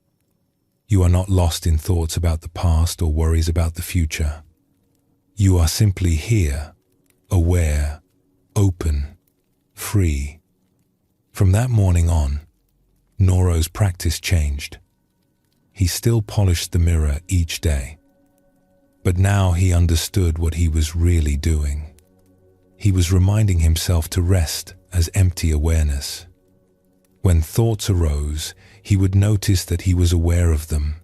You are not lost in thoughts about the past or worries about the future. You are simply here, aware, open, free. From that morning on, Noro's practice changed. He still polished the mirror each day, but now he understood what he was really doing. He was reminding himself to rest as empty awareness. When thoughts arose, he would notice that he was aware of them,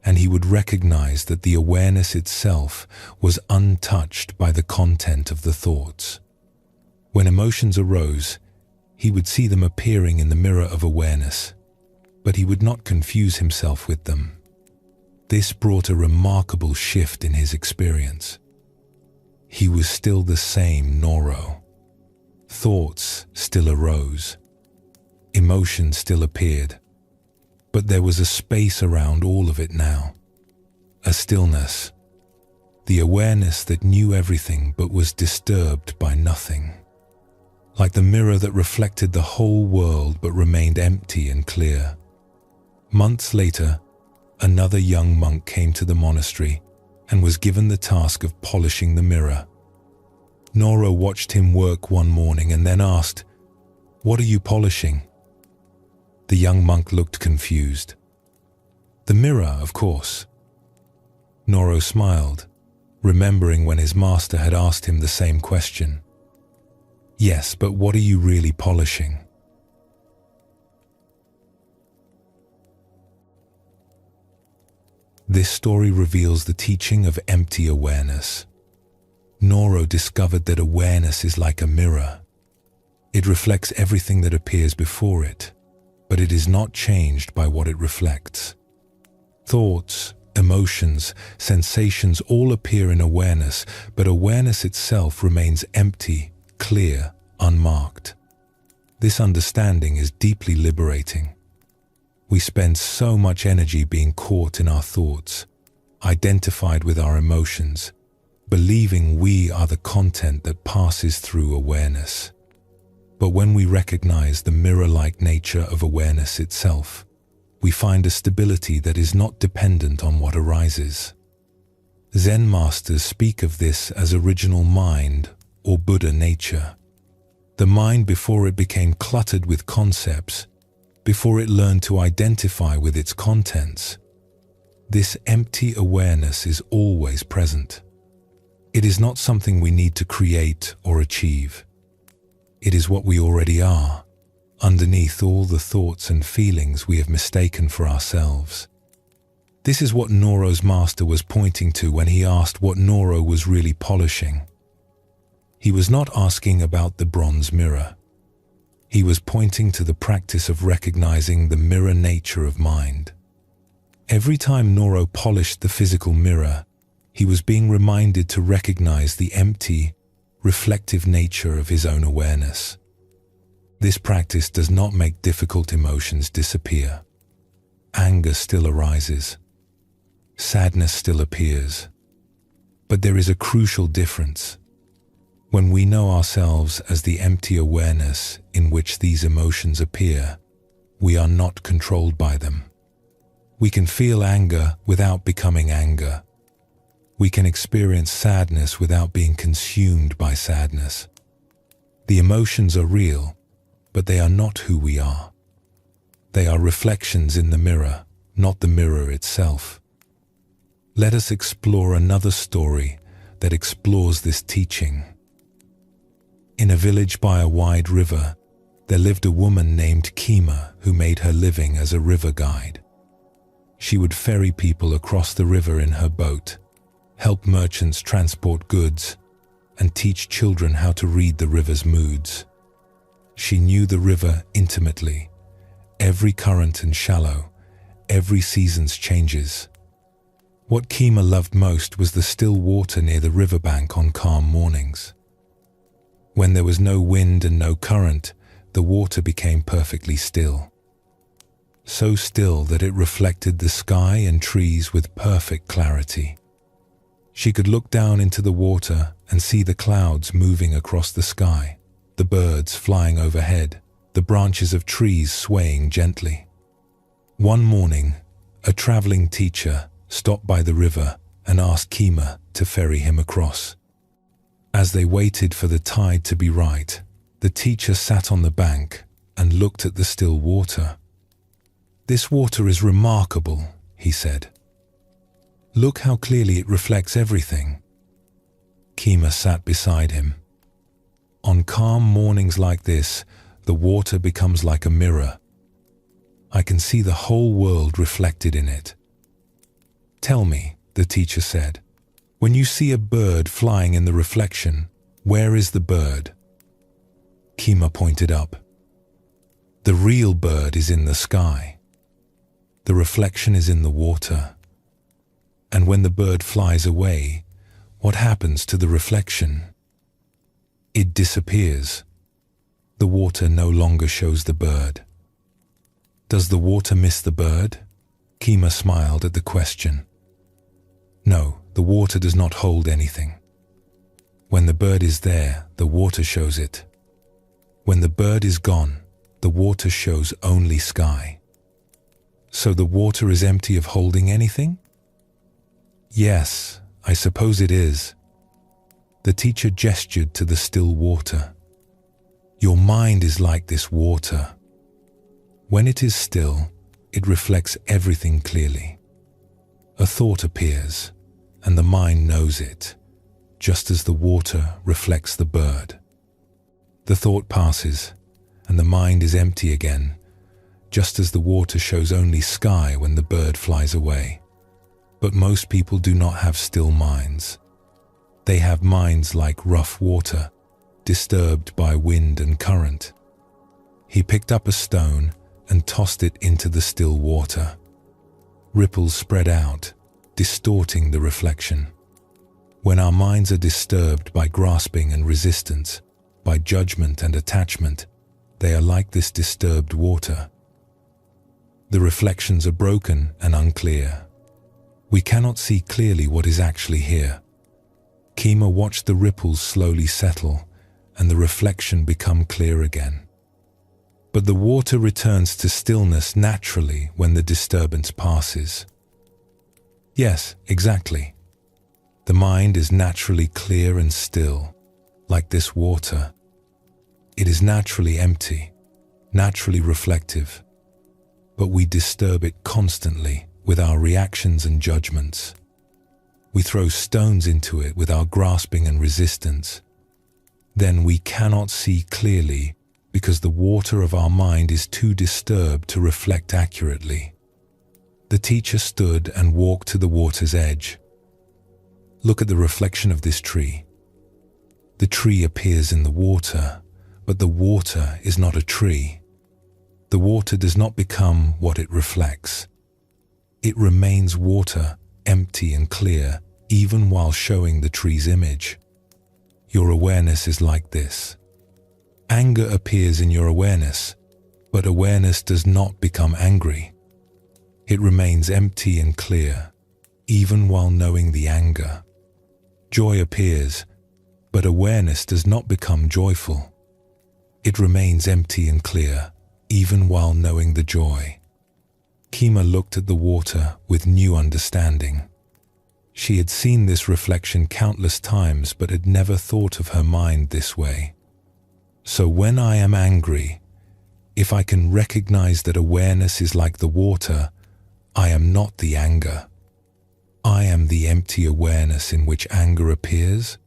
and he would recognize that the awareness itself was untouched by the content of the thoughts. When emotions arose, he would see them appearing in the mirror of awareness, but he would not confuse himself with them. This brought a remarkable shift in his experience. He was still the same Noro. Thoughts still arose. Emotion still appeared. But there was a space around all of it now. A stillness. The awareness that knew everything but was disturbed by nothing. Like the mirror that reflected the whole world but remained empty and clear. Months later, another young monk came to the monastery and was given the task of polishing the mirror. Noro watched him work one morning and then asked, "What are you polishing?" The young monk looked confused. "The mirror, of course." Noro smiled, remembering when his master had asked him the same question. "Yes, but what are you really polishing?" This story reveals the teaching of empty awareness. Noro discovered that awareness is like a mirror. It reflects everything that appears before it, but it is not changed by what it reflects. Thoughts, emotions, sensations all appear in awareness, but awareness itself remains empty, clear, unmarked. This understanding is deeply liberating. We spend so much energy being caught in our thoughts, identified with our emotions, believing we are the content that passes through awareness. But when we recognize the mirror-like nature of awareness itself, we find a stability that is not dependent on what arises. Zen masters speak of this as original mind or Buddha nature. The mind before it became cluttered with concepts, before it learned to identify with its contents. This empty awareness is always present. It is not something we need to create or achieve. It is what we already are, underneath all the thoughts and feelings we have mistaken for ourselves. This is what Noro's master was pointing to when he asked what Noro was really polishing. He was not asking about the bronze mirror. He was pointing to the practice of recognizing the mirror nature of mind. Every time Noro polished the physical mirror, he was being reminded to recognize the empty, reflective nature of his own awareness. This practice does not make difficult emotions disappear. Anger still arises. Sadness still appears. But there is a crucial difference. When we know ourselves as the empty awareness in which these emotions appear, we are not controlled by them. We can feel anger without becoming anger. We can experience sadness without being consumed by sadness. The emotions are real, but they are not who we are. They are reflections in the mirror, not the mirror itself. Let us explore another story that explores this teaching. In a village by a wide river, there lived a woman named Kima who made her living as a river guide. She would ferry people across the river in her boat, help merchants transport goods, and teach children how to read the river's moods. She knew the river intimately, every current and shallow, every season's changes. What Kima loved most was the still water near the riverbank on calm mornings. When there was no wind and no current, the water became perfectly still. So still that it reflected the sky and trees with perfect clarity. She could look down into the water and see the clouds moving across the sky, the birds flying overhead, the branches of trees swaying gently. One morning, a traveling teacher stopped by the river and asked Kima to ferry him across. As they waited for the tide to be right, the teacher sat on the bank and looked at the still water. "This water is remarkable," he said. "Look how clearly it reflects everything." Kima sat beside him. "On calm mornings like this, the water becomes like a mirror. I can see the whole world reflected in it." "Tell me," the teacher said, "when you see a bird flying in the reflection, where is the bird?" Kima pointed up. "The real bird is in the sky. The reflection is in the water. And when the bird flies away, what happens to the reflection? It disappears. The water no longer shows the bird." "Does the water miss the bird?" Kima smiled at the question. "No, the water does not hold anything. When the bird is there, the water shows it. When the bird is gone, the water shows only sky." "So the water is empty of holding anything?" "Yes, I suppose it is." The teacher gestured to the still water. "Your mind is like this water. When it is still, it reflects everything clearly. A thought appears, and the mind knows it, just as the water reflects the bird. The thought passes, and the mind is empty again, just as the water shows only sky when the bird flies away. But most people do not have still minds. They have minds like rough water, disturbed by wind and current." He picked up a stone and tossed it into the still water. Ripples spread out, distorting the reflection. When our minds are disturbed by grasping and resistance, by judgment and attachment, they are like this disturbed water. The reflections are broken and unclear. We cannot see clearly what is actually here. Kima watched the ripples slowly settle and the reflection become clear again. But the water returns to stillness naturally when the disturbance passes. Yes, exactly. The mind is naturally clear and still, like this water. It is naturally empty, naturally reflective, but we disturb it constantly with our reactions and judgments. We throw stones into it with our grasping and resistance. Then we cannot see clearly because the water of our mind is too disturbed to reflect accurately. The teacher stood and walked to the water's edge. "Look at the reflection of this tree. The tree appears in the water, but the water is not a tree. The water does not become what it reflects. It remains water, empty and clear, even while showing the tree's image. Your awareness is like this. Anger appears in your awareness, but awareness does not become angry. It remains empty and clear, even while knowing the anger. Joy appears, but awareness does not become joyful. It remains empty and clear, even while knowing the joy." Kima looked at the water with new understanding. She had seen this reflection countless times but had never thought of her mind this way. So when I am angry, if I can recognize that awareness is like the water, I am not the anger. I am the empty awareness in which anger appears.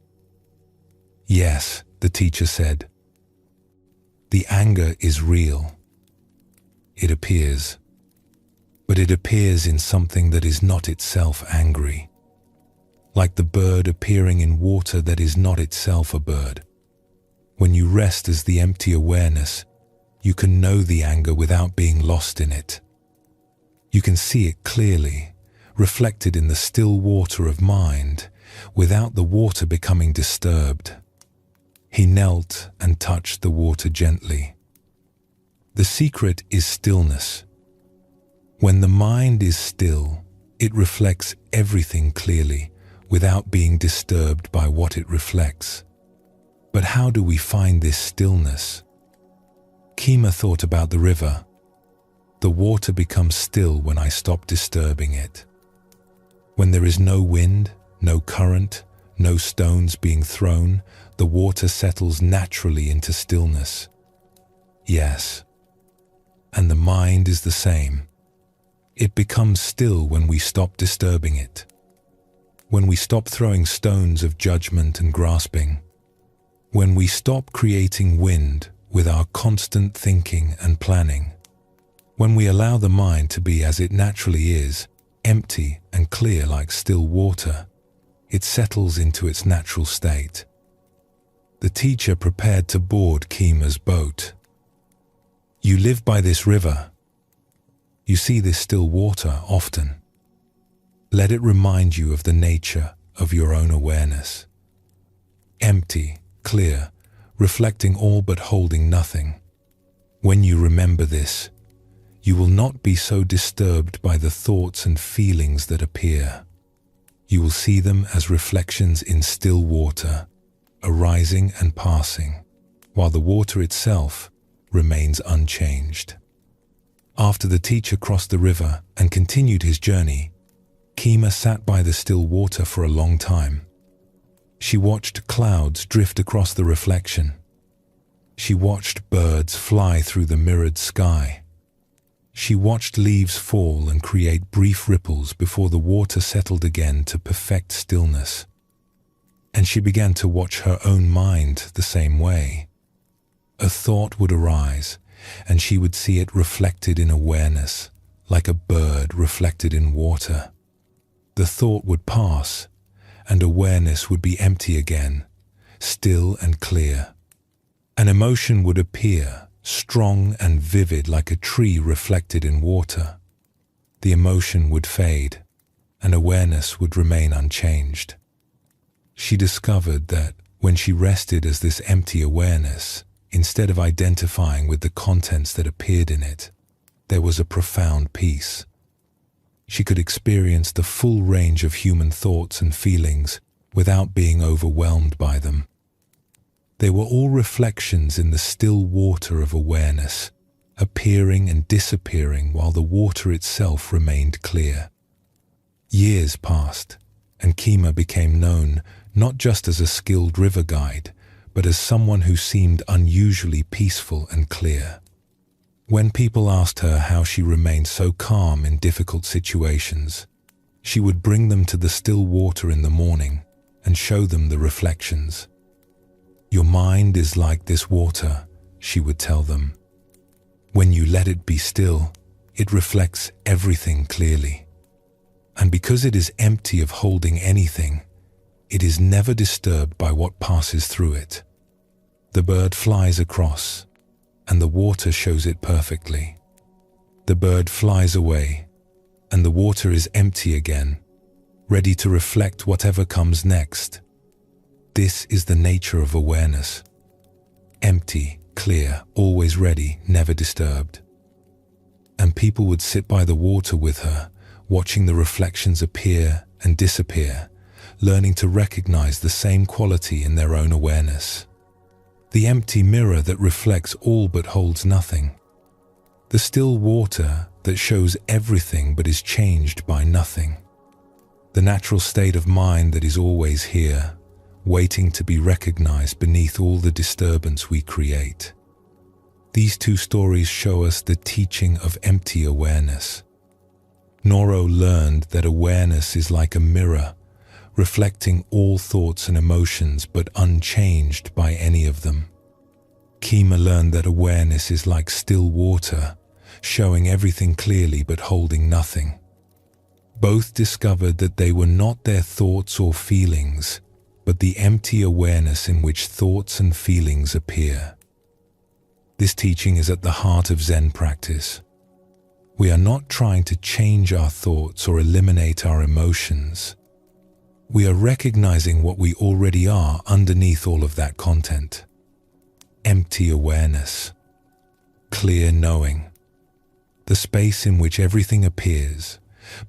"Yes," the teacher said. "The anger is real. It appears, but it appears in something that is not itself angry. like the bird appearing in water that is not itself a bird. When you rest as the empty awareness, you can know the anger without being lost in it. You can see it clearly, reflected in the still water of mind, without the water becoming disturbed. He knelt and touched the water gently. The secret is stillness. When the mind is still, it reflects everything clearly, without being disturbed by what it reflects. But how do we find this stillness? Kima thought about the river. The water becomes still when I stop disturbing it. When there is no wind, no current, no stones being thrown, the water settles naturally into stillness. Yes. And the mind is the same. It becomes still when we stop disturbing it. When we stop throwing stones of judgment and grasping. When we stop creating wind with our constant thinking and planning. When we allow the mind to be as it naturally is, empty and clear like still water, it settles into its natural state. The teacher prepared to board Kima's boat. You live by this river. You see this still water often. Let it remind you of the nature of your own awareness. Empty, clear, reflecting all but holding nothing. When you remember this, you will not be so disturbed by the thoughts and feelings that appear. You will see them as reflections in still water, arising and passing, while the water itself remains unchanged. After the teacher crossed the river and continued his journey, Kima sat by the still water for a long time. She watched clouds drift across the reflection. She watched birds fly through the mirrored sky. She watched leaves fall and create brief ripples before the water settled again to perfect stillness. And she began to watch her own mind the same way. A thought would arise, and she would see it reflected in awareness, like a bird reflected in water. The thought would pass, and awareness would be empty again, still and clear. An emotion would appear, strong and vivid like a tree reflected in water. The emotion would fade, and awareness would remain unchanged. She discovered that when she rested as this empty awareness, instead of identifying with the contents that appeared in it, there was a profound peace. She could experience the full range of human thoughts and feelings without being overwhelmed by them. They were all reflections in the still water of awareness, appearing and disappearing while the water itself remained clear. Years passed, and Kima became known not just as a skilled river guide, but as someone who seemed unusually peaceful and clear. When people asked her how she remained so calm in difficult situations, she would bring them to the still water in the morning and show them the reflections. Your mind is like this water, she would tell them. When you let it be still, it reflects everything clearly. And because it is empty of holding anything, it is never disturbed by what passes through it. The bird flies across, and the water shows it perfectly. The bird flies away, and the water is empty again, ready to reflect whatever comes next. This is the nature of awareness. Empty, clear, always ready, never disturbed. And people would sit by the water with her, watching the reflections appear and disappear, learning to recognize the same quality in their own awareness. The empty mirror that reflects all but holds nothing. The still water that shows everything but is changed by nothing. The natural state of mind that is always here, waiting to be recognized beneath all the disturbance we create. These two stories show us the teaching of empty awareness. Noro learned that awareness is like a mirror, reflecting all thoughts and emotions but unchanged by any of them. Kima learned that awareness is like still water, showing everything clearly but holding nothing. Both discovered that they were not their thoughts or feelings, but the empty awareness in which thoughts and feelings appear. This teaching is at the heart of Zen practice. We are not trying to change our thoughts or eliminate our emotions. We are recognizing what we already are underneath all of that content. Empty awareness. Clear knowing. The space in which everything appears,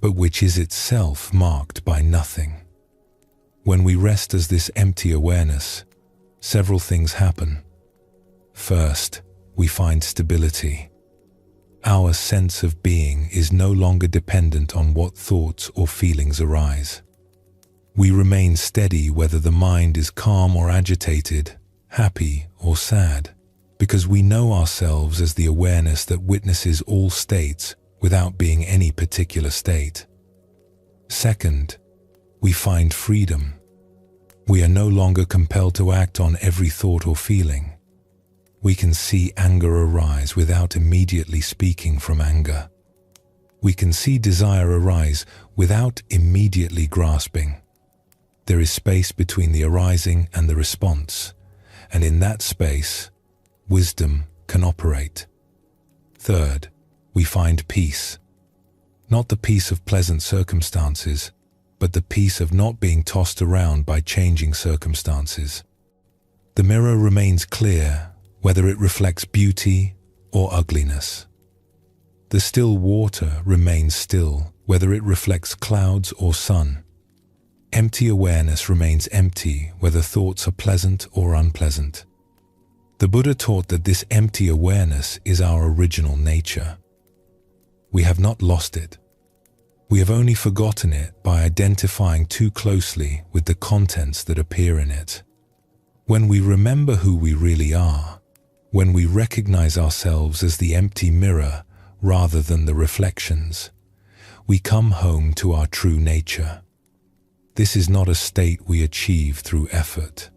but which is itself marked by nothing. When we rest as this empty awareness, several things happen. First, we find stability. Our sense of being is no longer dependent on what thoughts or feelings arise. We remain steady whether the mind is calm or agitated, happy or sad, because we know ourselves as the awareness that witnesses all states without being any particular state. Second, we find freedom. We are no longer compelled to act on every thought or feeling. We can see anger arise without immediately speaking from anger. We can see desire arise without immediately grasping. There is space between the arising and the response, and in that space, wisdom can operate. Third, we find peace. Not the peace of pleasant circumstances, but the peace of not being tossed around by changing circumstances. The mirror remains clear, whether it reflects beauty or ugliness. The still water remains still, whether it reflects clouds or sun. Empty awareness remains empty, whether thoughts are pleasant or unpleasant. The Buddha taught that this empty awareness is our original nature. We have not lost it. We have only forgotten it by identifying too closely with the contents that appear in it. When we remember who we really are, when we recognize ourselves as the empty mirror rather than the reflections, we come home to our true nature. This is not a state we achieve through effort.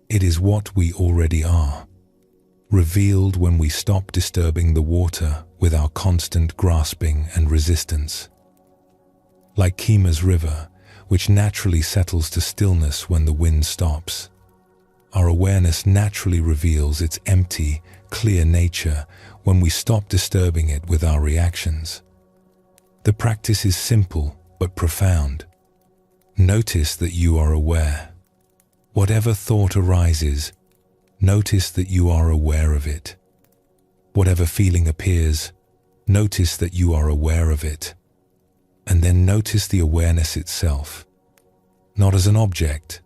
It is what we already are, revealed when we stop disturbing the water with our constant grasping and resistance. Like Kima's river, which naturally settles to stillness when the wind stops, our awareness naturally reveals its empty, clear nature when we stop disturbing it with our reactions. The practice is simple but profound. Notice that you are aware. Whatever thought arises, notice that you are aware of it. Whatever feeling appears, notice that you are aware of it. And then notice the awareness itself, not as an object,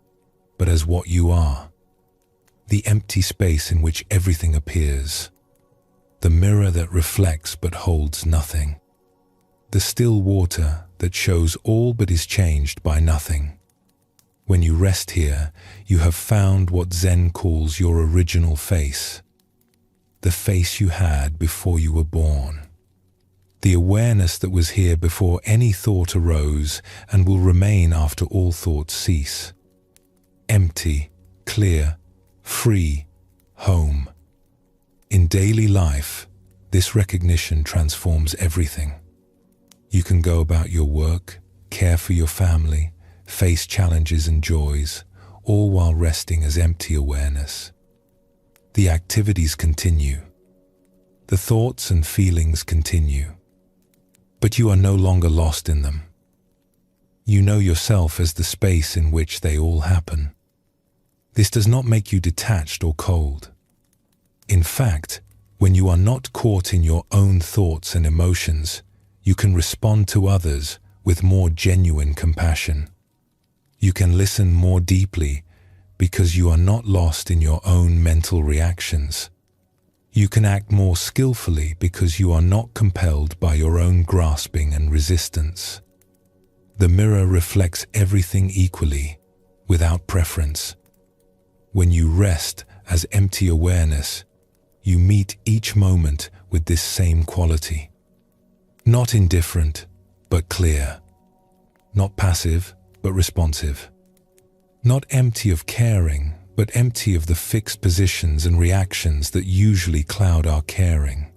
but as what you are. The empty space in which everything appears. The mirror that reflects but holds nothing. The still water that shows all but is changed by nothing. When you rest here, you have found what Zen calls your original face. The face you had before you were born. The awareness that was here before any thought arose and will remain after all thoughts cease. Empty, clear, free, home. In daily life, this recognition transforms everything. You can go about your work, care for your family, face challenges and joys, all while resting as empty awareness. The activities continue. The thoughts and feelings continue. But you are no longer lost in them. You know yourself as the space in which they all happen. This does not make you detached or cold. In fact, when you are not caught in your own thoughts and emotions, you can respond to others with more genuine compassion. You can listen more deeply because you are not lost in your own mental reactions. You can act more skillfully because you are not compelled by your own grasping and resistance. The mirror reflects everything equally, without preference. When you rest as empty awareness, you meet each moment with this same quality. Not indifferent, but clear. Not passive, but responsive. Not empty of caring, but empty of the fixed positions and reactions that usually cloud our caring.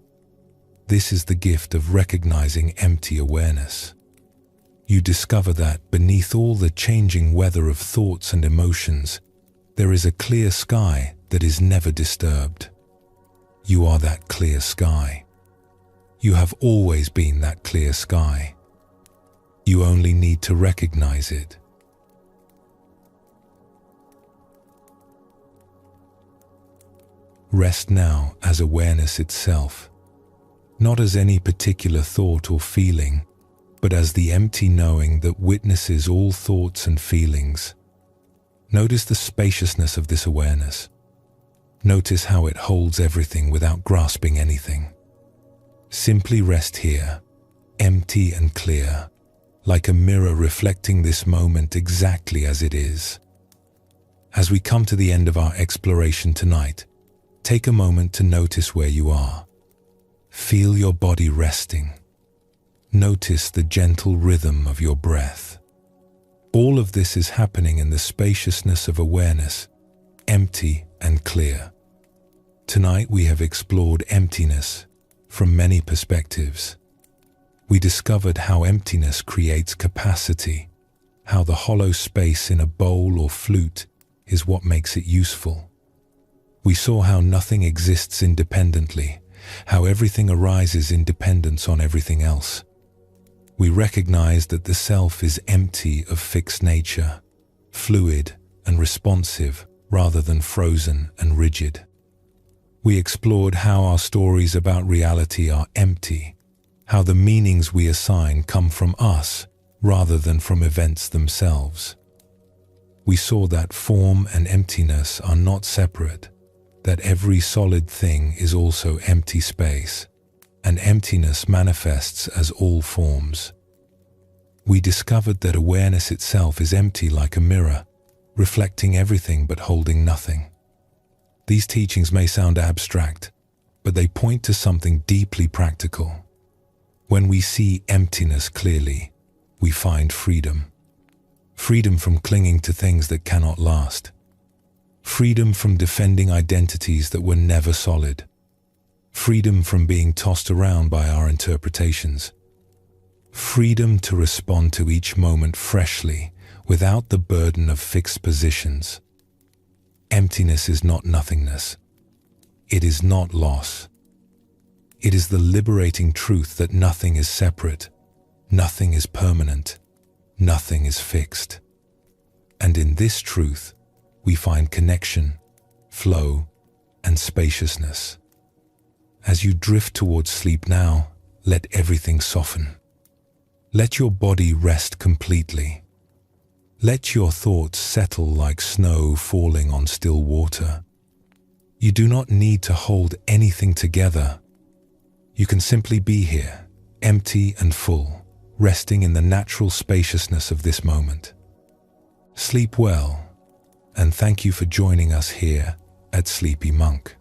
This is the gift of recognizing empty awareness. you discover that beneath all the changing weather of thoughts and emotions, there is a clear sky that is never disturbed. You are that clear sky. You have always been that clear sky. You only need to recognize it. Rest now as awareness itself, not as any particular thought or feeling, but as the empty knowing that witnesses all thoughts and feelings. Notice the spaciousness of this awareness. Notice how it holds everything without grasping anything. Simply rest here, empty and clear, like a mirror reflecting this moment exactly as it is. As we come to the end of our exploration tonight, take a moment to notice where you are. Feel your body resting. Notice the gentle rhythm of your breath. All of this is happening in the spaciousness of awareness, empty and clear. Tonight we have explored emptiness from many perspectives. We discovered how emptiness creates capacity, how the hollow space in a bowl or flute is what makes it useful. We saw how nothing exists independently, how everything arises in dependence on everything else. We recognized that the self is empty of fixed nature, fluid and responsive rather than frozen and rigid. We explored how our stories about reality are empty, how the meanings we assign come from us rather than from events themselves. We saw that form and emptiness are not separate, that every solid thing is also empty space, and emptiness manifests as all forms. We discovered that awareness itself is empty like a mirror, reflecting everything but holding nothing. These teachings may sound abstract, but they point to something deeply practical. When we see emptiness clearly, we find freedom. Freedom from clinging to things that cannot last. Freedom from defending identities that were never solid. Freedom from being tossed around by our interpretations. Freedom to respond to each moment freshly, without the burden of fixed positions. Emptiness is not nothingness. It is not loss. It is the liberating truth that nothing is separate, nothing is permanent, nothing is fixed. And in this truth, we find connection, flow, and spaciousness. As you drift towards sleep now, let everything soften. Let your body rest completely. Let your thoughts settle like snow falling on still water. You do not need to hold anything together. You can simply be here, empty and full, resting in the natural spaciousness of this moment. Sleep well, and thank you for joining us here at Sleepy Monk.